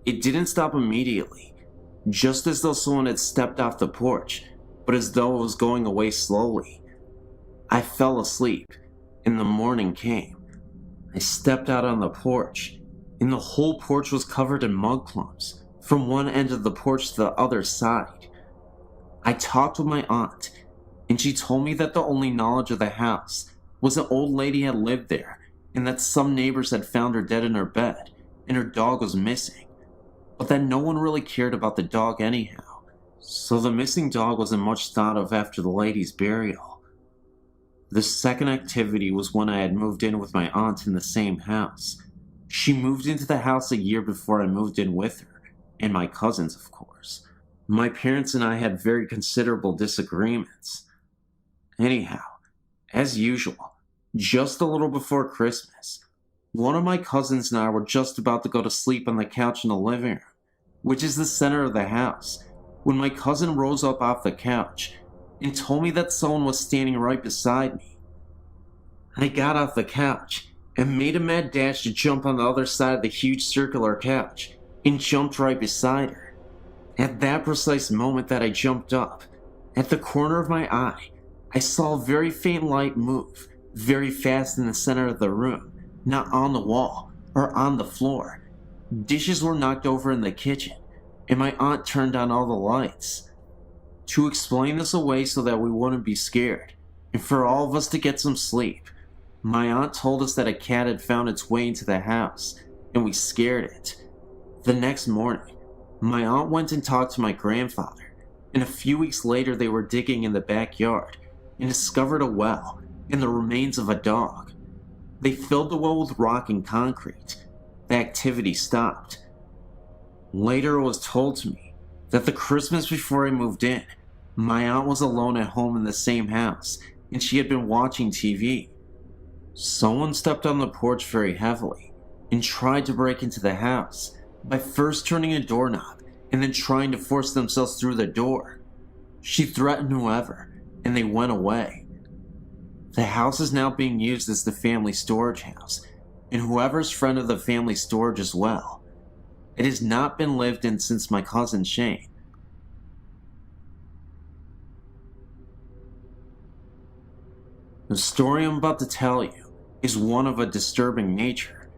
It didn't stop immediately, just as though someone had stepped off the porch, but as though it was going away slowly. I fell asleep, and the morning came. I stepped out on the porch, and the whole porch was covered in mud clumps, from one end of the porch to the other side. I talked with my aunt, and she told me that the only knowledge of the house was an old lady had lived there, and that some neighbors had found her dead in her bed, and her dog was missing, but that no one really cared about the dog anyhow, so the missing dog wasn't much thought of after the lady's burial. The second activity was when I had moved in with my aunt in the same house. She moved into the house a year before I moved in with her, and my cousins, of course. My parents and I had very considerable disagreements. Anyhow, as usual, just a little before Christmas, one of my cousins and I were just about to go to sleep on the couch in the living room, which is the center of the house, when my cousin rose up off the couch and told me that someone was standing right beside me. I got off the couch and made a mad dash to jump on the other side of the huge circular couch and jumped right beside her. At that precise moment that I jumped up, at the corner of my eye, I saw a very faint light move very fast in the center of the room, not on the wall or on the floor. Dishes were knocked over in the kitchen, and my aunt turned on all the lights. To explain this away so that we wouldn't be scared, and for all of us to get some sleep, my aunt told us that a cat had found its way into the house, and we scared it. The next morning, my aunt went and talked to my grandfather, and a few weeks later they were digging in the backyard and discovered a well and the remains of a dog. They filled the well with rock and concrete. The activity stopped. Later it was told to me that the Christmas before I moved in, My aunt was alone at home in the same house, and she had been watching TV. Someone stepped on the porch very heavily and tried to break into the house by first turning a doorknob and then trying to force themselves through the door. She threatened whoever, and they went away. The house is now being used as the family storage house, and whoever's friend of the family storage as well. It has not been lived in since my cousin Shane. The story I'm about to tell you is one of a disturbing nature.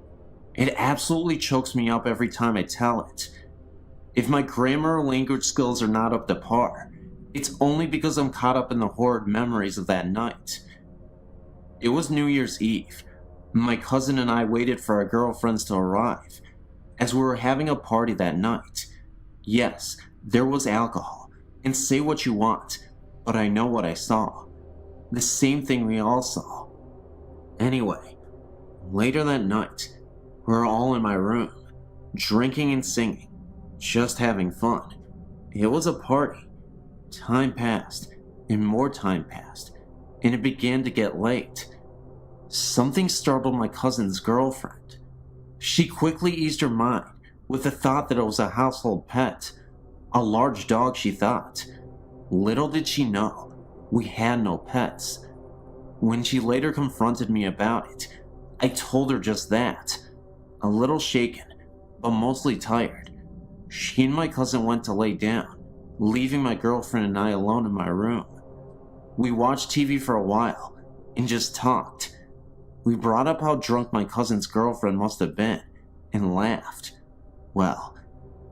It absolutely chokes me up every time I tell it. If my grammar or language skills are not up to par, it's only because I'm caught up in the horrid memories of that night. It was New Year's Eve. My cousin and I waited for our girlfriends to arrive, as we were having a party that night. Yes, there was alcohol, and say what you want, but I know what I saw. The same thing we all saw. Anyway, later that night, we were all in my room, drinking and singing, just having fun. It was a party. Time passed, and more time passed, and it began to get late. Something startled my cousin's girlfriend. She quickly eased her mind with the thought that it was a household pet, a large dog, she thought. Little did she know, we had no pets. When she later confronted me about it, I told her just that. A little shaken, but mostly tired, she and my cousin went to lay down, leaving my girlfriend and I alone in my room. We watched TV for a while and just talked. We brought up how drunk my cousin's girlfriend must have been and laughed. Well,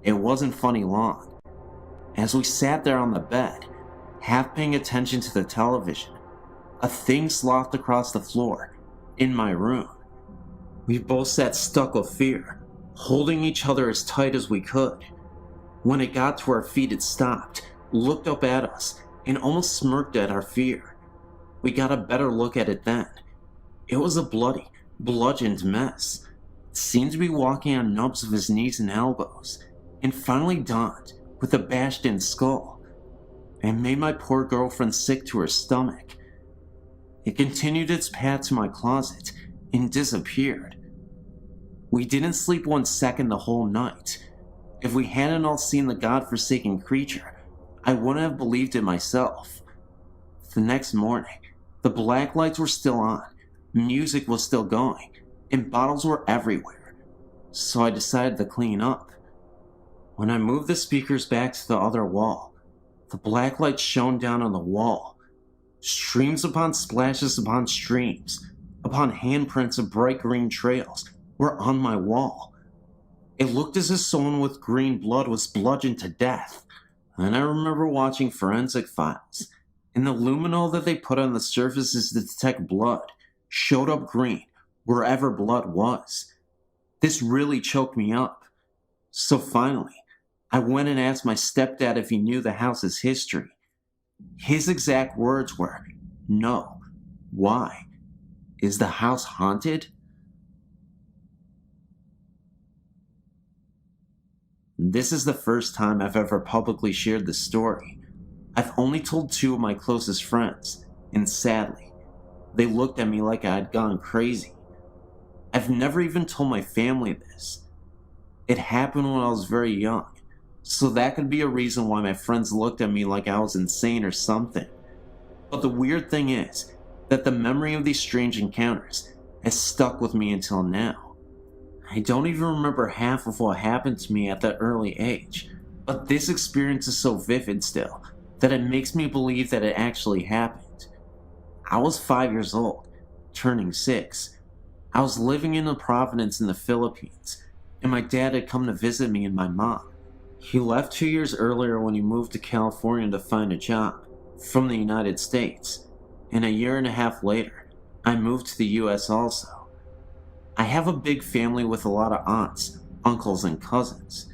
it wasn't funny long. As we sat there on the bed, half paying attention to the television, a thing slothed across the floor in my room. We both sat stuck with fear, holding each other as tight as we could. When it got to our feet, it stopped, looked up at us, and almost smirked at our fear. We got a better look at it then. It was a bloody, bludgeoned mess. It seemed to be walking on nubs of his knees and elbows, and finally dawned with a bashed-in skull. It made my poor girlfriend sick to her stomach. It continued its path to my closet and disappeared. We didn't sleep 1 second the whole night. If we hadn't all seen the godforsaken creature, I wouldn't have believed it myself. The next morning, the black lights were still on, music was still going, and bottles were everywhere, so I decided to clean up. When I moved the speakers back to the other wall, the black light shone down on the wall. Streams upon splashes upon streams, upon handprints of bright green trails, were on my wall. It looked as if someone with green blood was bludgeoned to death. And I remember watching forensic files, and the luminol that they put on the surfaces to detect blood showed up green wherever blood was. This really choked me up. So finally, I went and asked my stepdad if he knew the house's history. His exact words were, "No. Why? Is the house haunted?" This is the first time I've ever publicly shared this story. I've only told 2 of my closest friends, and sadly, they looked at me like I had gone crazy. I've never even told my family this. It happened when I was very young, so that could be a reason why my friends looked at me like I was insane or something. But the weird thing is that the memory of these strange encounters has stuck with me until now. I don't even remember half of what happened to me at that early age, but this experience is so vivid still that it makes me believe that it actually happened. I was 5 years old, turning 6. I was living in Providence in the Philippines, and my dad had come to visit me and my mom. He left 2 years earlier when he moved to California to find a job from the United States, and a year and a half later, I moved to the US also. I have a big family with a lot of aunts, uncles, and cousins.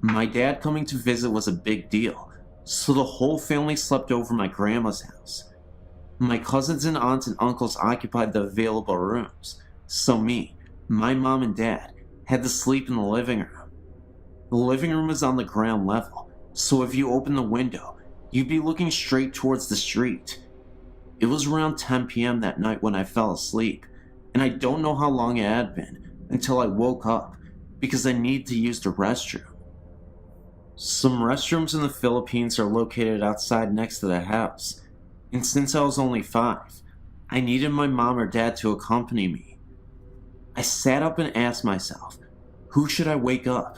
My dad coming to visit was a big deal, so the whole family slept over my grandma's house. My cousins and aunts and uncles occupied the available rooms, so me, my mom, and dad had to sleep in the living room. The living room is on the ground level, so if you open the window, you'd be looking straight towards the street. It was around 10 p.m. that night when I fell asleep, and I don't know how long it had been until I woke up because I needed to use the restroom. Some restrooms in the Philippines are located outside next to the house, and since I was only 5, I needed my mom or dad to accompany me. I sat up and asked myself, who should I wake up?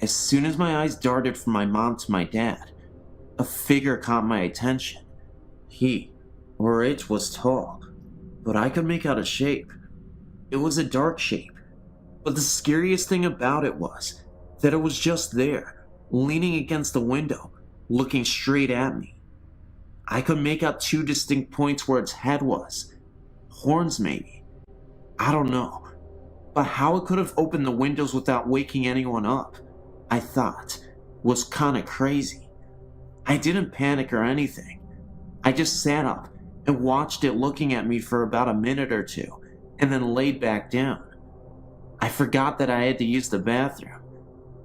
As soon as my eyes darted from my mom to my dad, a figure caught my attention. He, or it, was tall, but I could make out a shape. It was a dark shape, but the scariest thing about it was that it was just there, leaning against the window, looking straight at me. I could make out 2 distinct points where its head was. Horns, maybe. I don't know. But how it could have opened the windows without waking anyone up, I thought, was kinda crazy. I didn't panic or anything. I just sat up and watched it looking at me for about a minute or 2, and then laid back down. I forgot that I had to use the bathroom.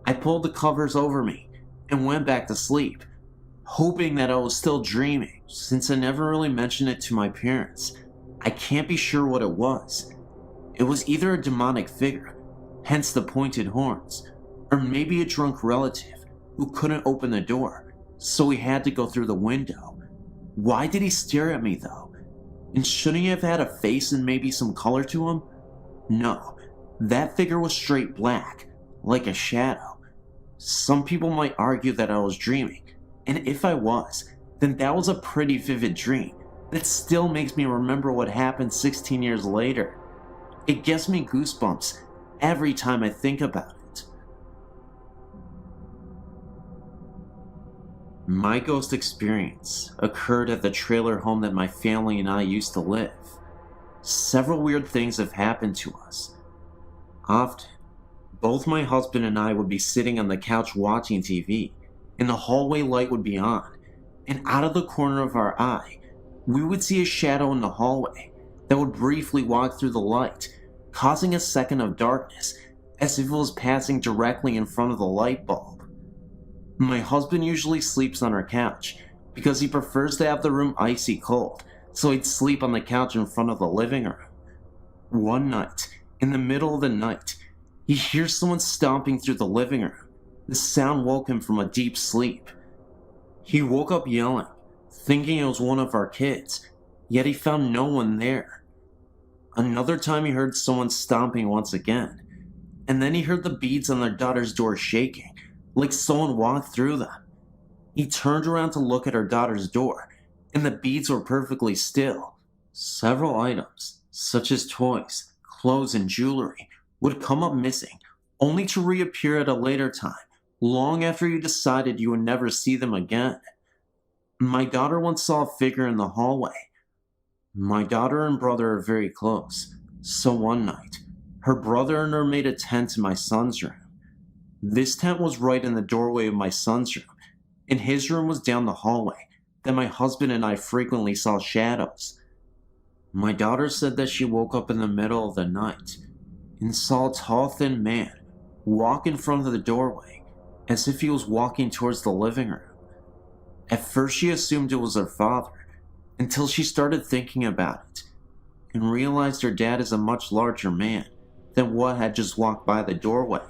I pulled the covers over me and went back to sleep, hoping that I was still dreaming. Since I never really mentioned it to my parents, I can't be sure what it was. It was either a demonic figure, hence the pointed horns, or maybe a drunk relative who couldn't open the door, so he had to go through the window. Why did he stare at me though? And shouldn't he have had a face and maybe some color to him? No, that figure was straight black, like a shadow. Some people might argue that I was dreaming, and if I was, then that was a pretty vivid dream that still makes me remember what happened 16 years later. It gives me goosebumps every time I think about it. My ghost experience occurred at the trailer home that my family and I used to live. Several weird things have happened to us. Often, both my husband and I would be sitting on the couch watching TV, and the hallway light would be on, and out of the corner of our eye, we would see a shadow in the hallway that would briefly walk through the light, causing a second of darkness as if it was passing directly in front of the light bulb. My husband usually sleeps on our couch because he prefers to have the room icy cold, so he'd sleep on the couch in front of the living room. One night, in the middle of the night, he hears someone stomping through the living room. The sound woke him from a deep sleep. He woke up yelling, thinking it was one of our kids, yet he found no one there. Another time he heard someone stomping once again, and then he heard the beads on their daughter's door shaking, like someone walked through them. He turned around to look at our daughter's door, and the beads were perfectly still. Several items, such as toys, clothes, and jewelry, would come up missing, only to reappear at a later time, long after you decided you would never see them again. My daughter once saw a figure in the hallway. My daughter and brother are very close, so one night, her brother and her made a tent in my son's room. This tent was right in the doorway of my son's room, and his room was down the hallway that my husband and I frequently saw shadows. My daughter said that she woke up in the middle of the night and saw a tall, thin man walk in front of the doorway as if he was walking towards the living room. At first she assumed it was her father, until she started thinking about it and realized her dad is a much larger man than what had just walked by the doorway.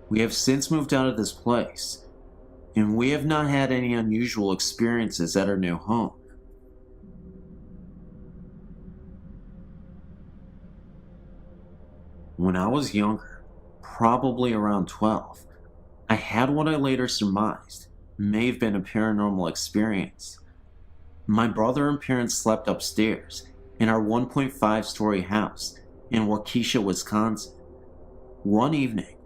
We have since moved out of this place, and we have not had any unusual experiences at our new home. When I was younger, probably around 12, I had what I later surmised may have been a paranormal experience. My brother and parents slept upstairs in our 1.5-story house in Waukesha, Wisconsin. One evening,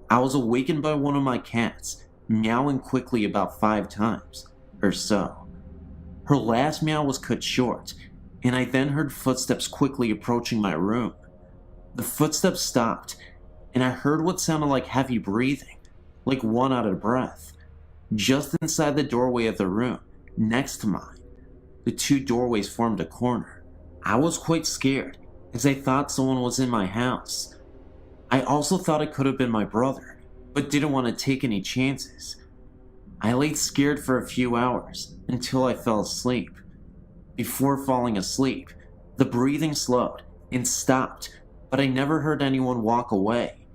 I was awakened by one of my cats meowing quickly about 5 times or so. Her last meow was cut short, and I then heard footsteps quickly approaching my room. The footsteps stopped, and I heard what sounded like heavy breathing, like one out of breath, just inside the doorway of the room next to mine. The 2 doorways formed a corner. I was quite scared, as I thought someone was in my house. I also thought it could have been my brother, but didn't want to take any chances. I laid scared for a few hours until I fell asleep. Before falling asleep, the breathing slowed and stopped, but I never heard anyone walk away.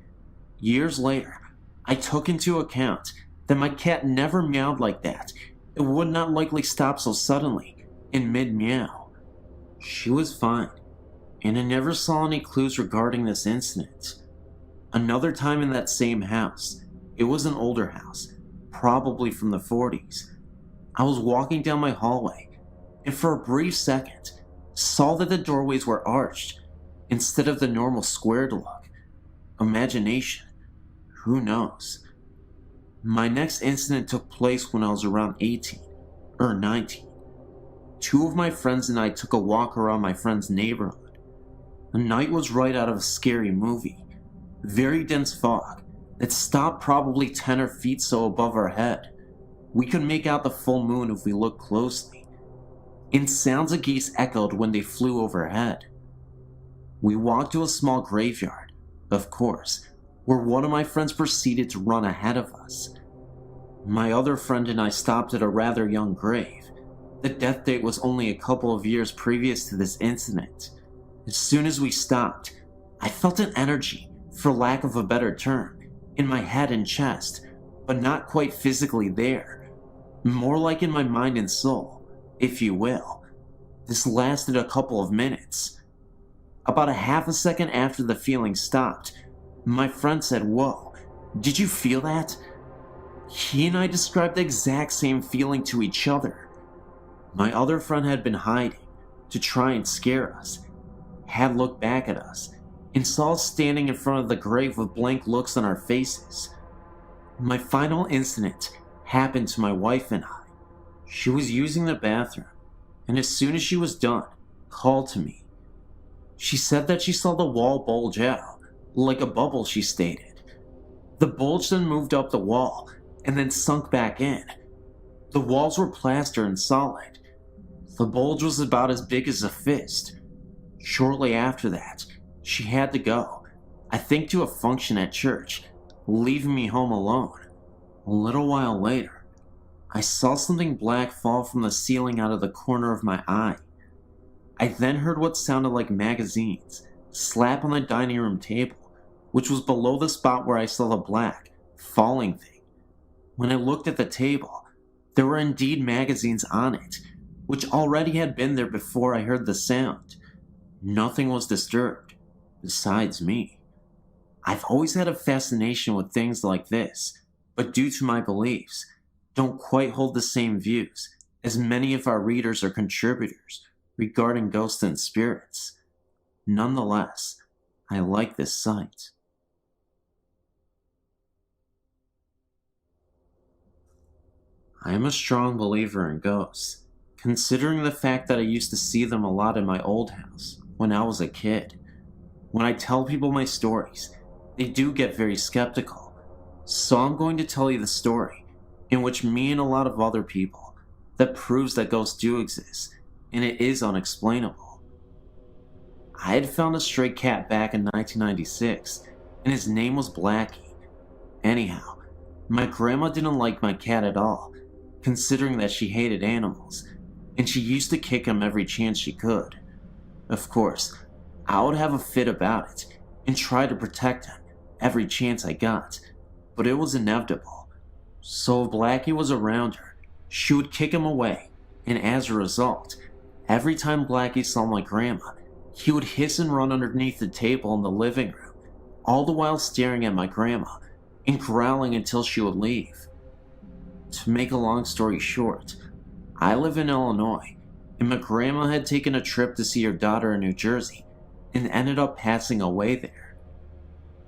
Years later, I took into account that my cat never meowed like that. It would not likely stop so suddenly in mid-meow. She was fine, and I never saw any clues regarding this incident. Another time in that same house, it was an older house, probably from the 40s. I was walking down my hallway, and for a brief second, saw that the doorways were arched instead of the normal squared look. Imagination, who knows? My next incident took place when I was around 18 or 19. Two of my friends and I took a walk around my friend's neighborhood. The night was right out of a scary movie. Very dense fog that stopped probably 10 or feet so above our head. We could make out the full moon if we looked closely, and sounds of geese echoed when they flew overhead. We walked to a small graveyard, of course, where one of my friends proceeded to run ahead of us. My other friend and I stopped at a rather young grave. The death date was only a couple of years previous to this incident. As soon as we stopped, I felt an energy, for lack of a better term, in my head and chest, but not quite physically there. More like in my mind and soul, if you will. This lasted a couple of minutes. About a half a second after the feeling stopped, my friend said, "Whoa, did you feel that?" He and I described the exact same feeling to each other. My other friend had been hiding to try and scare us, had looked back at us, and saw us standing in front of the grave with blank looks on our faces. My final incident happened to my wife and I. She was using the bathroom, and as soon as she was done, called to me. She said that she saw the wall bulge out, like a bubble, she stated. The bulge then moved up the wall, and then sunk back in. The walls were plaster and solid. The bulge was about as big as a fist. Shortly after that, she had to go, I think to a function at church, leaving me home alone. A little while later, I saw something black fall from the ceiling out of the corner of my eye. I then heard what sounded like magazines slap on the dining room table, which was below the spot where I saw the black, falling thing. When I looked at the table, there were indeed magazines on it, which already had been there before I heard the sound. Nothing was disturbed, besides me. I've always had a fascination with things like this, but due to my beliefs, don't quite hold the same views as many of our readers or contributors regarding ghosts and spirits. Nonetheless, I like this site. I am a strong believer in ghosts, considering the fact that I used to see them a lot in my old house when I was a kid. When I tell people my stories, they do get very skeptical, so I'm going to tell you the story in which me and a lot of other people that proves that ghosts do exist, and it is unexplainable. I had found a stray cat back in 1996, and his name was Blackie. Anyhow, my grandma didn't like my cat at all, considering that she hated animals, and she used to kick him every chance she could. Of course, I would have a fit about it, and try to protect him every chance I got, but it was inevitable. So if Blackie was around her, she would kick him away, and as a result, every time Blackie saw my grandma, he would hiss and run underneath the table in the living room, all the while staring at my grandma and growling until she would leave. To make a long story short, I live in Illinois, and my grandma had taken a trip to see her daughter in New Jersey and ended up passing away there.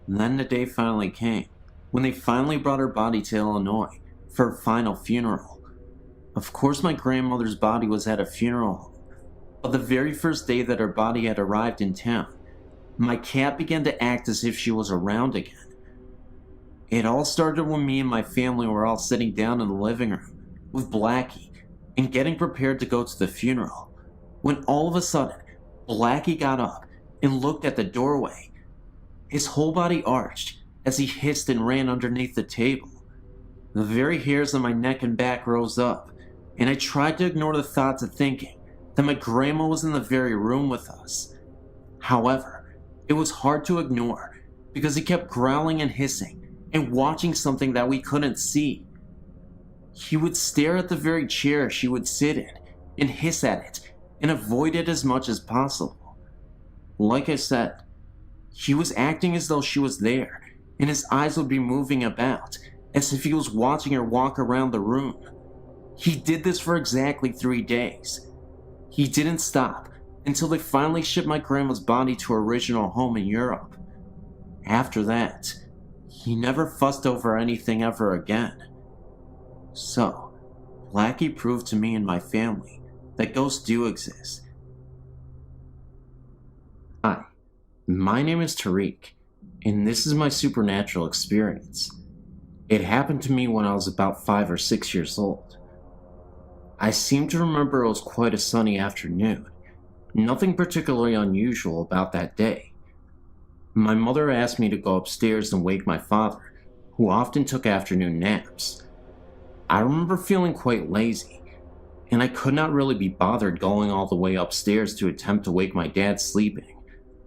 And then the day finally came, when they finally brought her body to Illinois for her final funeral. Of course, my grandmother's body was at a funeral home, but the very first day that her body had arrived in town, my cat began to act as if she was around again. It all started when me and my family were all sitting down in the living room with Blackie and getting prepared to go to the funeral, when all of a sudden, Blackie got up and looked at the doorway. His whole body arched as he hissed and ran underneath the table. The very hairs on my neck and back rose up, and I tried to ignore the thoughts of thinking that my grandma was in the very room with us. However, it was hard to ignore because he kept growling and hissing and watching something that we couldn't see. He would stare at the very chair she would sit in and hiss at it and avoid it as much as possible. Like I said, he was acting as though she was there, and his eyes would be moving about as if he was watching her walk around the room. He did this for exactly 3 days. He didn't stop until they finally shipped my grandma's body to her original home in Europe. After that, he never fussed over anything ever again. So, Blackie proved to me and my family that ghosts do exist. Hi, my name is Tariq, and this is my supernatural experience. It happened to me when I was about 5 or 6 years old. I seem to remember it was quite a sunny afternoon. Nothing particularly unusual about that day. My mother asked me to go upstairs and wake my father, who often took afternoon naps. I remember feeling quite lazy, and I could not really be bothered going all the way upstairs to attempt to wake my dad sleeping.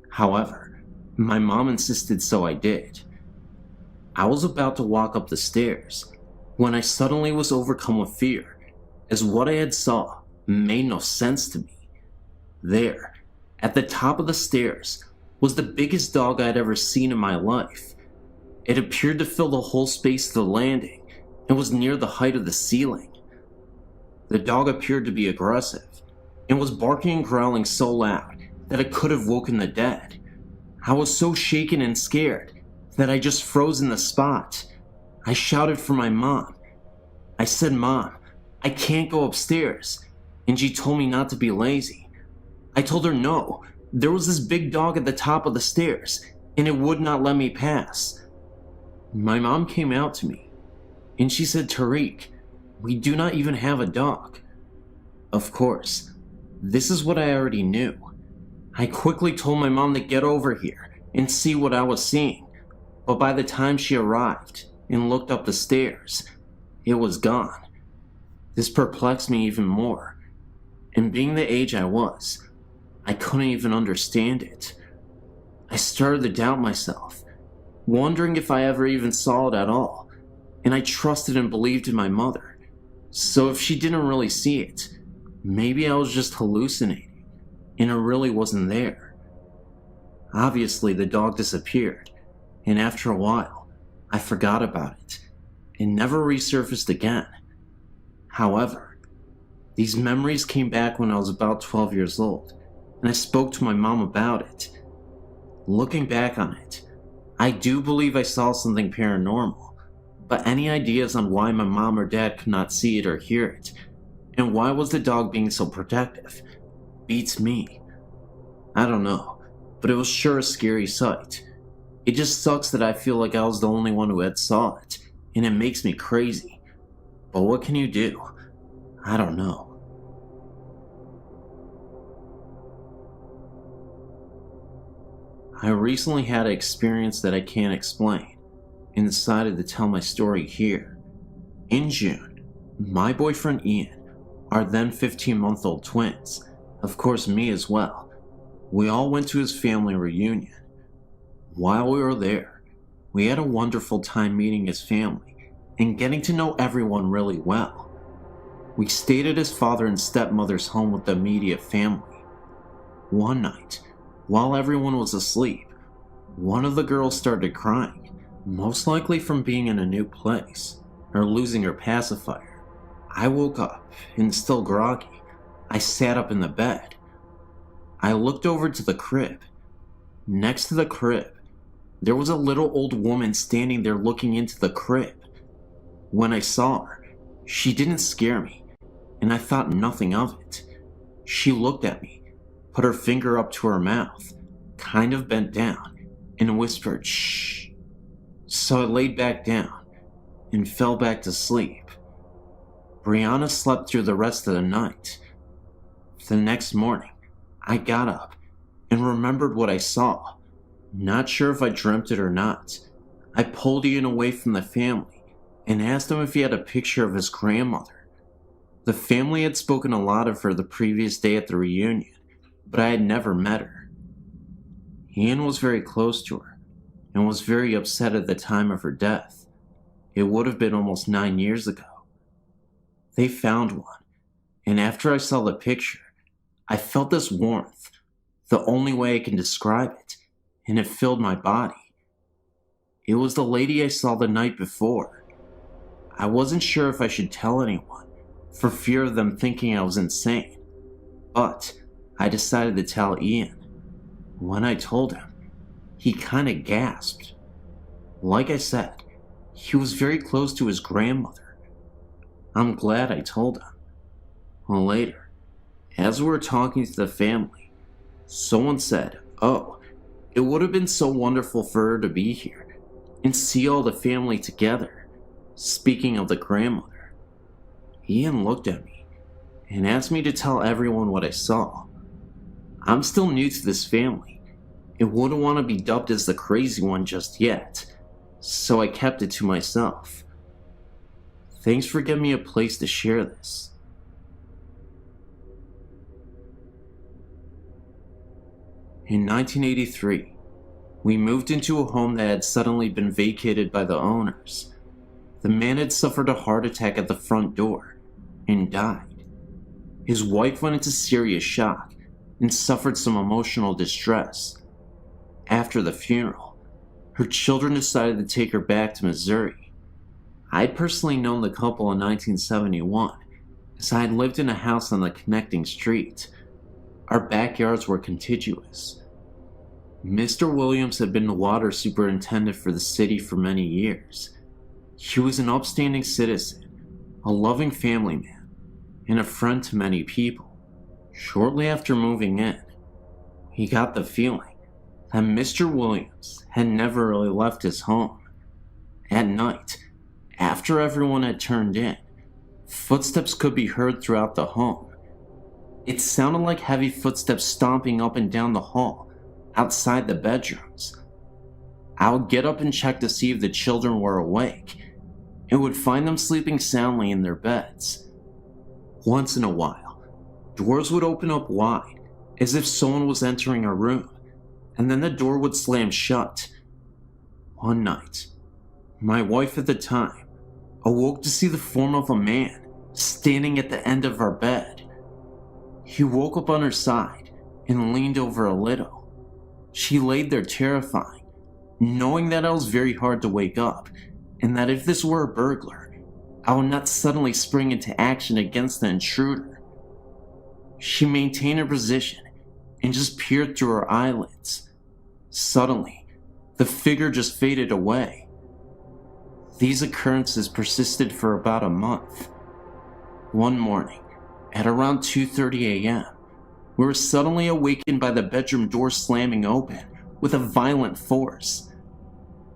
However, my mom insisted, so I did. I was about to walk up the stairs when I suddenly was overcome with fear, as what I had saw made no sense to me. There, at the top of the stairs, was the biggest dog I'd ever seen in my life. It appeared to fill the whole space of the landing and was near the height of the ceiling. The dog appeared to be aggressive and was barking and growling so loud that it could have woken the dead. I was so shaken and scared that I just froze in the spot. I shouted for my mom. I said, "Mom, I can't go upstairs," and she told me not to be lazy. I told her no, there was this big dog at the top of the stairs, and it would not let me pass. My mom came out to me, and she said, "Tariq, we do not even have a dog." Of course, this is what I already knew. I quickly told my mom to get over here and see what I was seeing, but by the time she arrived and looked up the stairs, it was gone. This perplexed me even more, and being the age I was, I couldn't even understand it. I started to doubt myself, wondering if I ever even saw it at all, and I trusted and believed in my mother. So if she didn't really see it, maybe I was just hallucinating, and it really wasn't there. Obviously, the dog disappeared, and after a while, I forgot about it, and never resurfaced again. However, these memories came back when I was about 12 years old, and I spoke to my mom about it. Looking back on it, I do believe I saw something paranormal, but any ideas on why my mom or dad could not see it or hear it, and why was the dog being so protective, beats me. I don't know, but it was sure a scary sight. It just sucks that I feel like I was the only one who had saw it, and it makes me crazy. But what can you do? I don't know. I recently had an experience that I can't explain, and decided to tell my story here. In June, my boyfriend Ian, our then 15-month-old twins, of course me as well, we all went to his family reunion. While we were there, we had a wonderful time meeting his family and getting to know everyone really well. We stayed at his father and stepmother's home with the immediate family. One night, while everyone was asleep, one of the girls started crying, most likely from being in a new place or losing her pacifier. I woke up, and still groggy, I sat up in the bed. I looked over to the crib. Next to the crib, there was a little old woman standing there looking into the crib. When I saw her, she didn't scare me, and I thought nothing of it. She looked at me, put her finger up to her mouth, kind of bent down, and whispered, "Shh." So I laid back down and fell back to sleep. Brianna slept through the rest of the night. The next morning, I got up and remembered what I saw. Not sure if I dreamt it or not. I pulled Ian away from the family and asked him if he had a picture of his grandmother. The family had spoken a lot of her the previous day at the reunion, but I had never met her. Ian was very close to her, and was very upset at the time of her death. It would have been almost 9 years ago. They found one, and after I saw the picture, I felt this warmth, the only way I can describe it, and it filled my body. It was the lady I saw the night before. I wasn't sure if I should tell anyone, for fear of them thinking I was insane, but I decided to tell Ian. When I told him, he kinda gasped. Like I said, he was very close to his grandmother. I'm glad I told him. Later, as we were talking to the family, someone said, "Oh, it would have been so wonderful for her to be here and see all the family together." Speaking of the grandmother, Ian looked at me and asked me to tell everyone what I saw. I'm still new to this family and wouldn't want to be dubbed as the crazy one just yet, so I kept it to myself. Thanks for giving me a place to share this. In 1983, we moved into a home that had suddenly been vacated by the owners. The man had suffered a heart attack at the front door and died. His wife went into serious shock and suffered some emotional distress. After the funeral, her children decided to take her back to Missouri. I'd personally known the couple in 1971, as I had lived in a house on the connecting street. Our backyards were contiguous. Mr. Williams had been the water superintendent for the city for many years. He was an upstanding citizen, a loving family man, and a friend to many people. Shortly after moving in, he got the feeling that Mr. Williams had never really left his home. At night, after everyone had turned in, footsteps could be heard throughout the home. It sounded like heavy footsteps stomping up and down the hall, outside the bedrooms. I would get up and check to see if the children were awake, and would find them sleeping soundly in their beds. Once in a while, doors would open up wide, as if someone was entering a room, and then the door would slam shut. One night, my wife at the time awoke to see the form of a man standing at the end of our bed. He woke up on her side and leaned over a little. She laid there terrifying, knowing that I was very hard to wake up, and that if this were a burglar, I would not suddenly spring into action against the intruder. She maintained her position and just peered through her eyelids. Suddenly, the figure just faded away. These occurrences persisted for about a month. One morning, at around 2:30 a.m., we were suddenly awakened by the bedroom door slamming open with a violent force.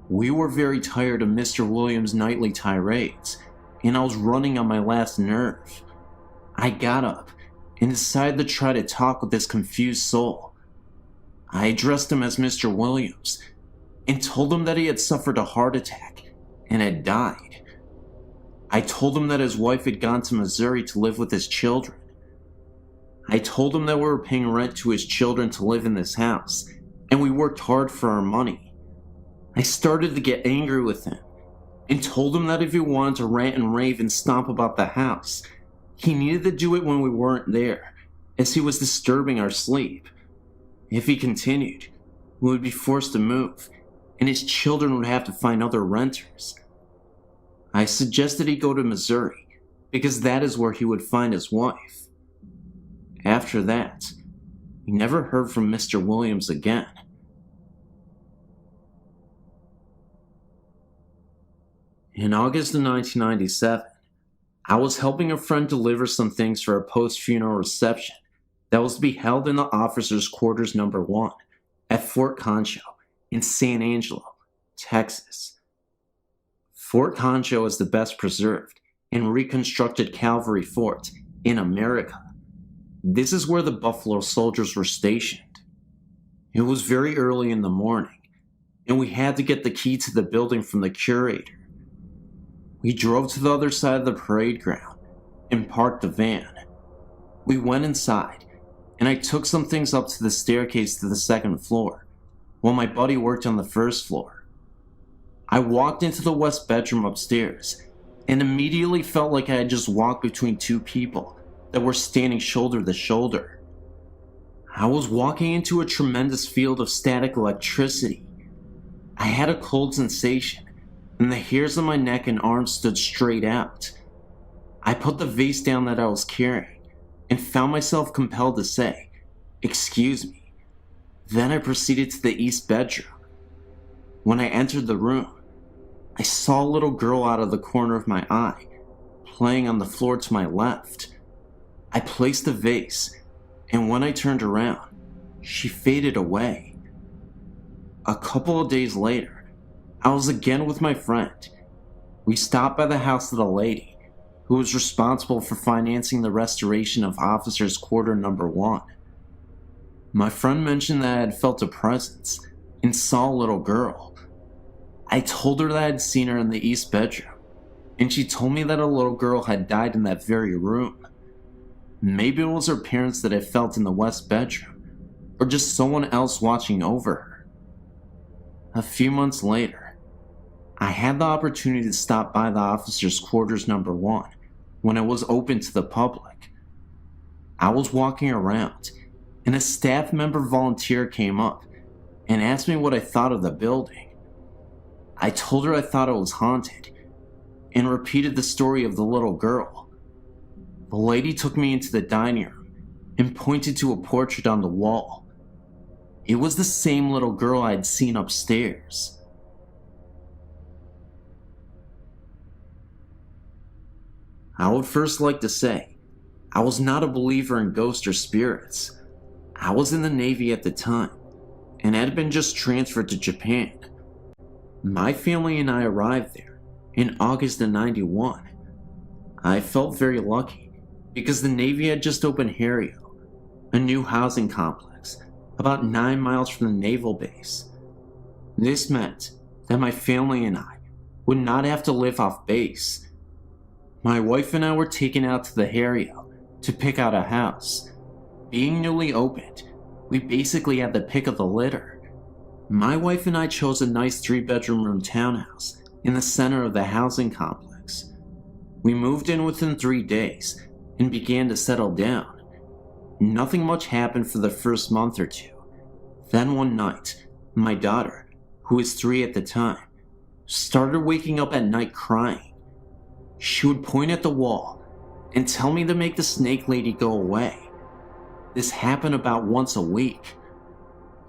We were very tired of Mr. Williams' nightly tirades, and I was running on my last nerve. I got up and decided to try to talk with this confused soul. I addressed him as Mr. Williams and told him that he had suffered a heart attack and had died. I told him that his wife had gone to Missouri to live with his children. I told him that we were paying rent to his children to live in this house, and we worked hard for our money. I started to get angry with him and told him that if he wanted to rant and rave and stomp about the house, he needed to do it when we weren't there, as he was disturbing our sleep. If he continued, we would be forced to move, and his children would have to find other renters. I suggested he go to Missouri, because that is where he would find his wife. After that, we never heard from Mr. Williams again. In August of 1997, I was helping a friend deliver some things for a post-funeral reception that was to be held in the officers' quarters number 1 at Fort Concho in San Angelo, Texas. Fort Concho is the best preserved and reconstructed cavalry fort in America. This is where the Buffalo Soldiers were stationed. It was very early in the morning, and we had to get the key to the building from the curator. We drove to the other side of the parade ground and parked the van. We went inside, and I took some things up to the staircase to the second floor, while my buddy worked on the first floor. I walked into the west bedroom upstairs, and immediately felt like I had just walked between two people that were standing shoulder to shoulder. I was walking into a tremendous field of static electricity. I had a cold sensation, and the hairs on my neck and arms stood straight out. I put the vase down that I was carrying, and found myself compelled to say, "Excuse me." Then I proceeded to the east bedroom. When I entered the room, I saw a little girl out of the corner of my eye, playing on the floor to my left. I placed the vase, and when I turned around, she faded away. A couple of days later, I was again with my friend. We stopped by the house of the lady who was responsible for financing the restoration of Officers' Quarter Number 1. My friend mentioned that I had felt a presence and saw a little girl. I told her that I had seen her in the east bedroom, and she told me that a little girl had died in that very room. Maybe it was her parents that I felt in the west bedroom, or just someone else watching over her. A few months later, I had the opportunity to stop by the Officers' Quarters Number 1 when it was open to the public. I was walking around, and a staff member volunteer came up and asked me what I thought of the building. I told her I thought it was haunted, and repeated the story of the little girl. The lady took me into the dining room and pointed to a portrait on the wall. It was the same little girl I had seen upstairs. I would first like to say, I was not a believer in ghosts or spirits. I was in the Navy at the time, and had been just transferred to Japan. My family and I arrived there in August of '91. I felt very lucky, because the Navy had just opened Harrio, a new housing complex about 9 miles from the naval base. This meant that my family and I would not have to live off base. My wife and I were taken out to the Harrio to pick out a house. Being newly opened, we basically had the pick of the litter. My wife and I chose a nice 3-bedroom room townhouse in the center of the housing complex. We moved in within 3 days and began to settle down. Nothing much happened for the first month or two. Then one night, my daughter, who was 3 at the time, started waking up at night crying. She would point at the wall and tell me to make the snake lady go away. This happened about once a week.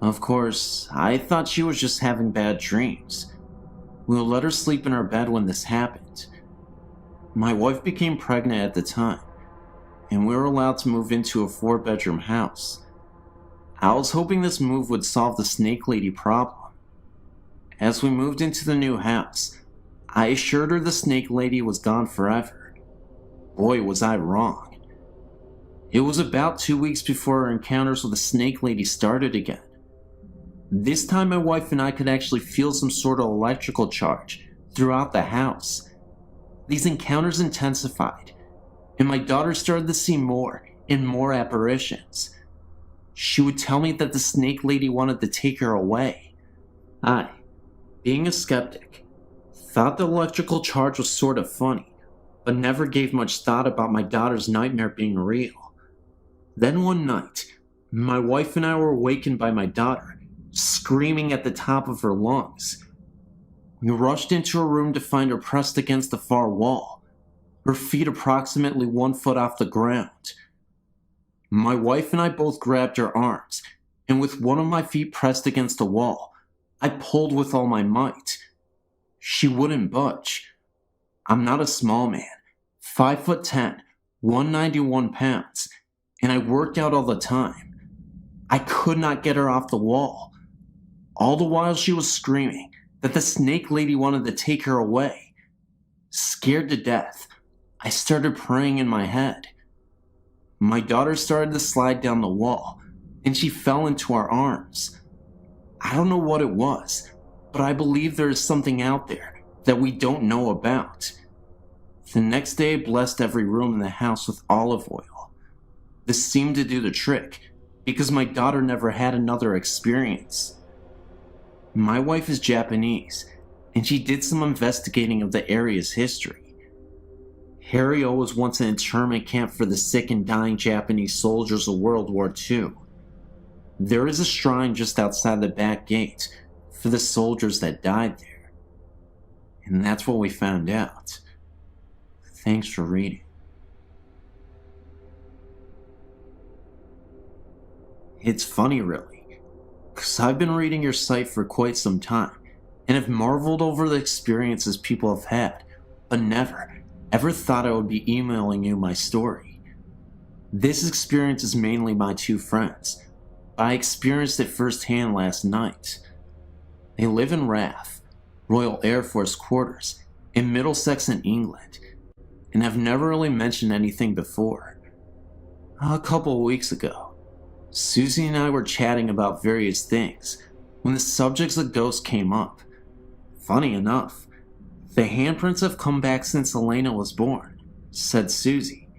Of course, I thought she was just having bad dreams. We would let her sleep in her bed when this happened. My wife became pregnant at the time, and we were allowed to move into a 4-bedroom house. I was hoping this move would solve the snake lady problem. As we moved into the new house, I assured her the snake lady was gone forever. Boy, was I wrong. It was about 2 weeks before our encounters with the snake lady started again. This time my wife and I could actually feel some sort of electrical charge throughout the house. These encounters intensified, and my daughter started to see more and more apparitions. She would tell me that the snake lady wanted to take her away. I, being a skeptic, thought the electrical charge was sort of funny, but never gave much thought about my daughter's nightmare being real. Then one night, my wife and I were awakened by my daughter, screaming at the top of her lungs. We rushed into her room to find her pressed against the far wall, her feet approximately 1 foot off the ground. My wife and I both grabbed her arms, and with one of my feet pressed against the wall, I pulled with all my might. She wouldn't budge. I'm not a small man, 5'10", 191 pounds, and I worked out all the time. I could not get her off the wall. All the while she was screaming that the snake lady wanted to take her away. Scared to death, I started praying in my head. My daughter started to slide down the wall, and she fell into our arms. I don't know what it was, but I believe there is something out there that we don't know about. The next day, I blessed every room in the house with olive oil. This seemed to do the trick, because my daughter never had another experience. My wife is Japanese, and she did some investigating of the area's history. Harrio was once an internment camp for the sick and dying Japanese soldiers of World War II. There is a shrine just outside the back gate for the soldiers that died there. And that's what we found out. Thanks for reading. It's funny, really, because I've been reading your site for quite some time and have marveled over the experiences people have had, but never, ever thought I would be emailing you my story. This experience is mainly my two friends, but I experienced it firsthand last night. They live in RAF, Royal Air Force Quarters, in Middlesex in England, and have never really mentioned anything before. A couple of weeks ago, Susie and I were chatting about various things when the subjects of ghosts came up. Funny enough, the handprints have come back since Elena was born, said Susie.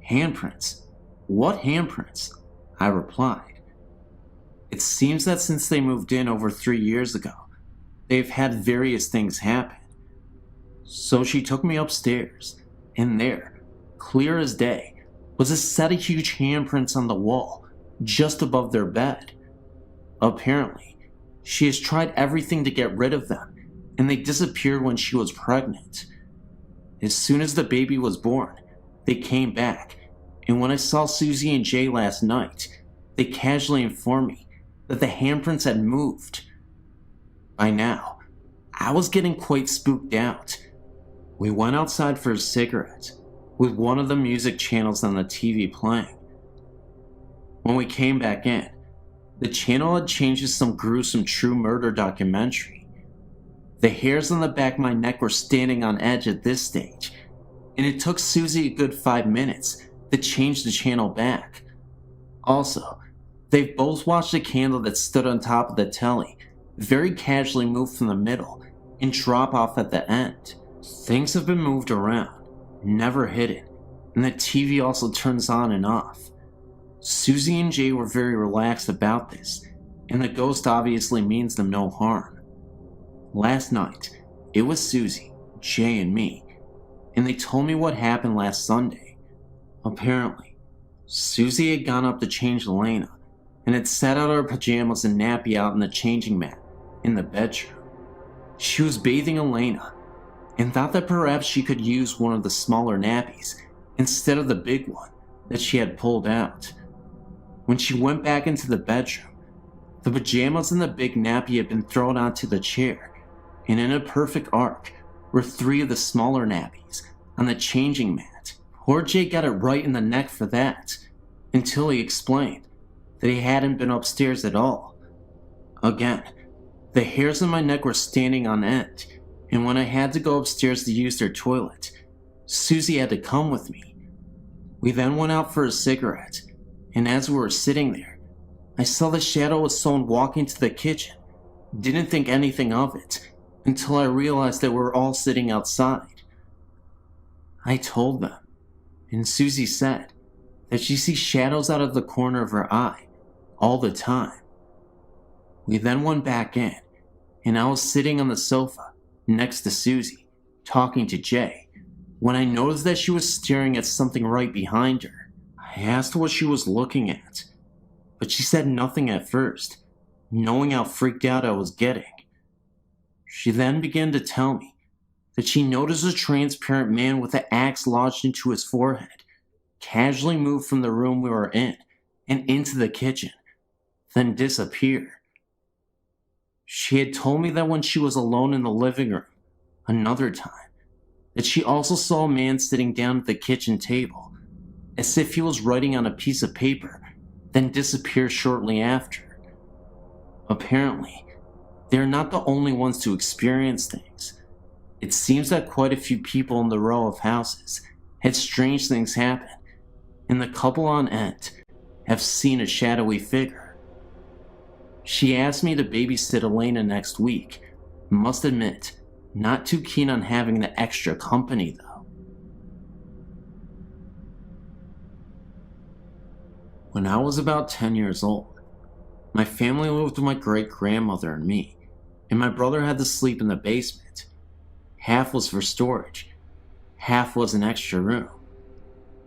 Handprints? What handprints? I replied. It seems that since they moved in over 3 years ago, they've had various things happen. So she took me upstairs, and there, clear as day, was a set of huge handprints on the wall, just above their bed. Apparently, she has tried everything to get rid of them, and they disappeared when she was pregnant. As soon as the baby was born, they came back, and when I saw Susie and Jay last night, they casually informed me that the handprints had moved. By now, I was getting quite spooked out. We went outside for a cigarette, with one of the music channels on the TV playing. When we came back in, the channel had changed to some gruesome true murder documentary. The hairs on the back of my neck were standing on edge at this stage, and it took Susie a good 5 minutes to change the channel back. Also, they've both watched a candle that stood on top of the telly very casually move from the middle and drop off at the end. Things have been moved around, never hidden, and the TV also turns on and off. Susie and Jay were very relaxed about this, and the ghost obviously means them no harm. Last night, it was Susie, Jay, and me, and they told me what happened last Sunday. Apparently, Susie had gone up to change Elena, and had set out her pajamas and nappy out in the changing mat in the bedroom. She was bathing Elena, and thought that perhaps she could use one of the smaller nappies instead of the big one that she had pulled out. When she went back into the bedroom, the pajamas and the big nappy had been thrown onto the chair, and in a perfect arc were 3 of the smaller nappies on the changing mat. Poor Jay got it right in the neck for that, until he explained that he hadn't been upstairs at all. Again, the hairs on my neck were standing on end, and when I had to go upstairs to use their toilet, Susie had to come with me. We then went out for a cigarette, and as we were sitting there, I saw the shadow of someone walking to the kitchen. Didn't think anything of it, until I realized that we were all sitting outside. I told them, and Susie said that she sees shadows out of the corner of her eye all the time. We then went back in, and I was sitting on the sofa next to Susie, talking to Jay, when I noticed that she was staring at something right behind her. I asked what she was looking at, but she said nothing at first, knowing how freaked out I was getting. She then began to tell me that she noticed a transparent man with an axe lodged into his forehead casually move from the room we were in and into the kitchen, then disappear. She had told me that when she was alone in the living room, another time, that she also saw a man sitting down at the kitchen table, as if he was writing on a piece of paper, then disappear shortly after. Apparently, they are not the only ones to experience things. It seems that quite a few people in the row of houses had strange things happen, and the couple on end have seen a shadowy figure. She asked me to babysit Elena next week. Must admit, not too keen on having the extra company though. When I was about 10 years old, my family lived with my great-grandmother and me, and my brother had to sleep in the basement. Half was for storage, half was an extra room.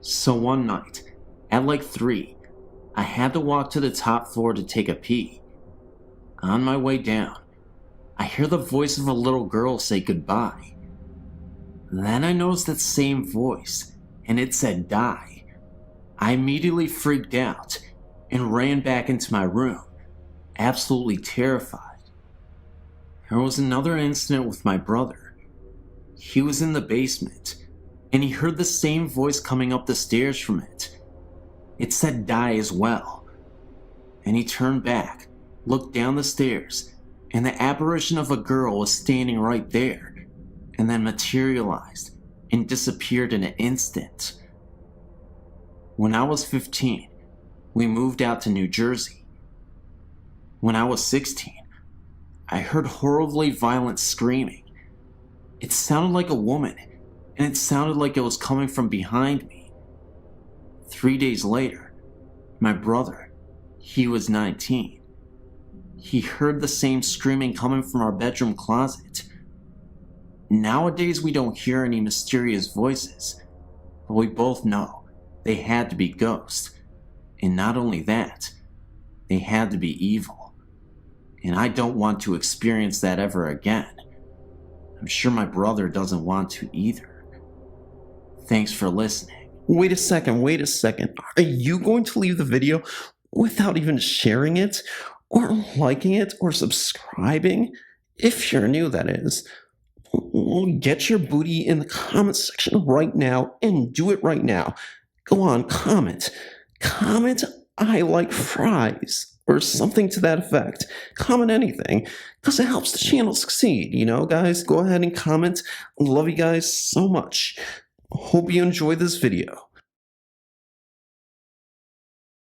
So one night, at like 3, I had to walk to the top floor to take a pee. On my way down, I hear the voice of a little girl say goodbye. Then I noticed that same voice, and it said die. I immediately freaked out and ran back into my room, absolutely terrified. There was another incident with my brother. He was in the basement, and he heard the same voice coming up the stairs from it. It said die as well. And he turned back, looked down the stairs, and the apparition of a girl was standing right there, and then materialized and disappeared in an instant. When I was 15, we moved out to New Jersey. When I was 16, I heard horribly violent screaming. It sounded like a woman, and it sounded like it was coming from behind me. 3 days later, my brother, he was 19. He heard the same screaming coming from our bedroom closet. Nowadays we don't hear any mysterious voices, but we both know they had to be ghosts. And not only that, they had to be evil. And I don't want to experience that ever again. I'm sure my brother doesn't want to either. Thanks for listening. Wait a second. Are you going to leave the video without even sharing it, or liking it, or subscribing? If you're new, that is. Well, get your booty in the comment section right now, and do it right now. Go on, comment. Comment, I like fries, or something to that effect. Comment anything, because it helps the channel succeed, guys? Go ahead and comment. Love you guys so much. Hope you enjoyed this video.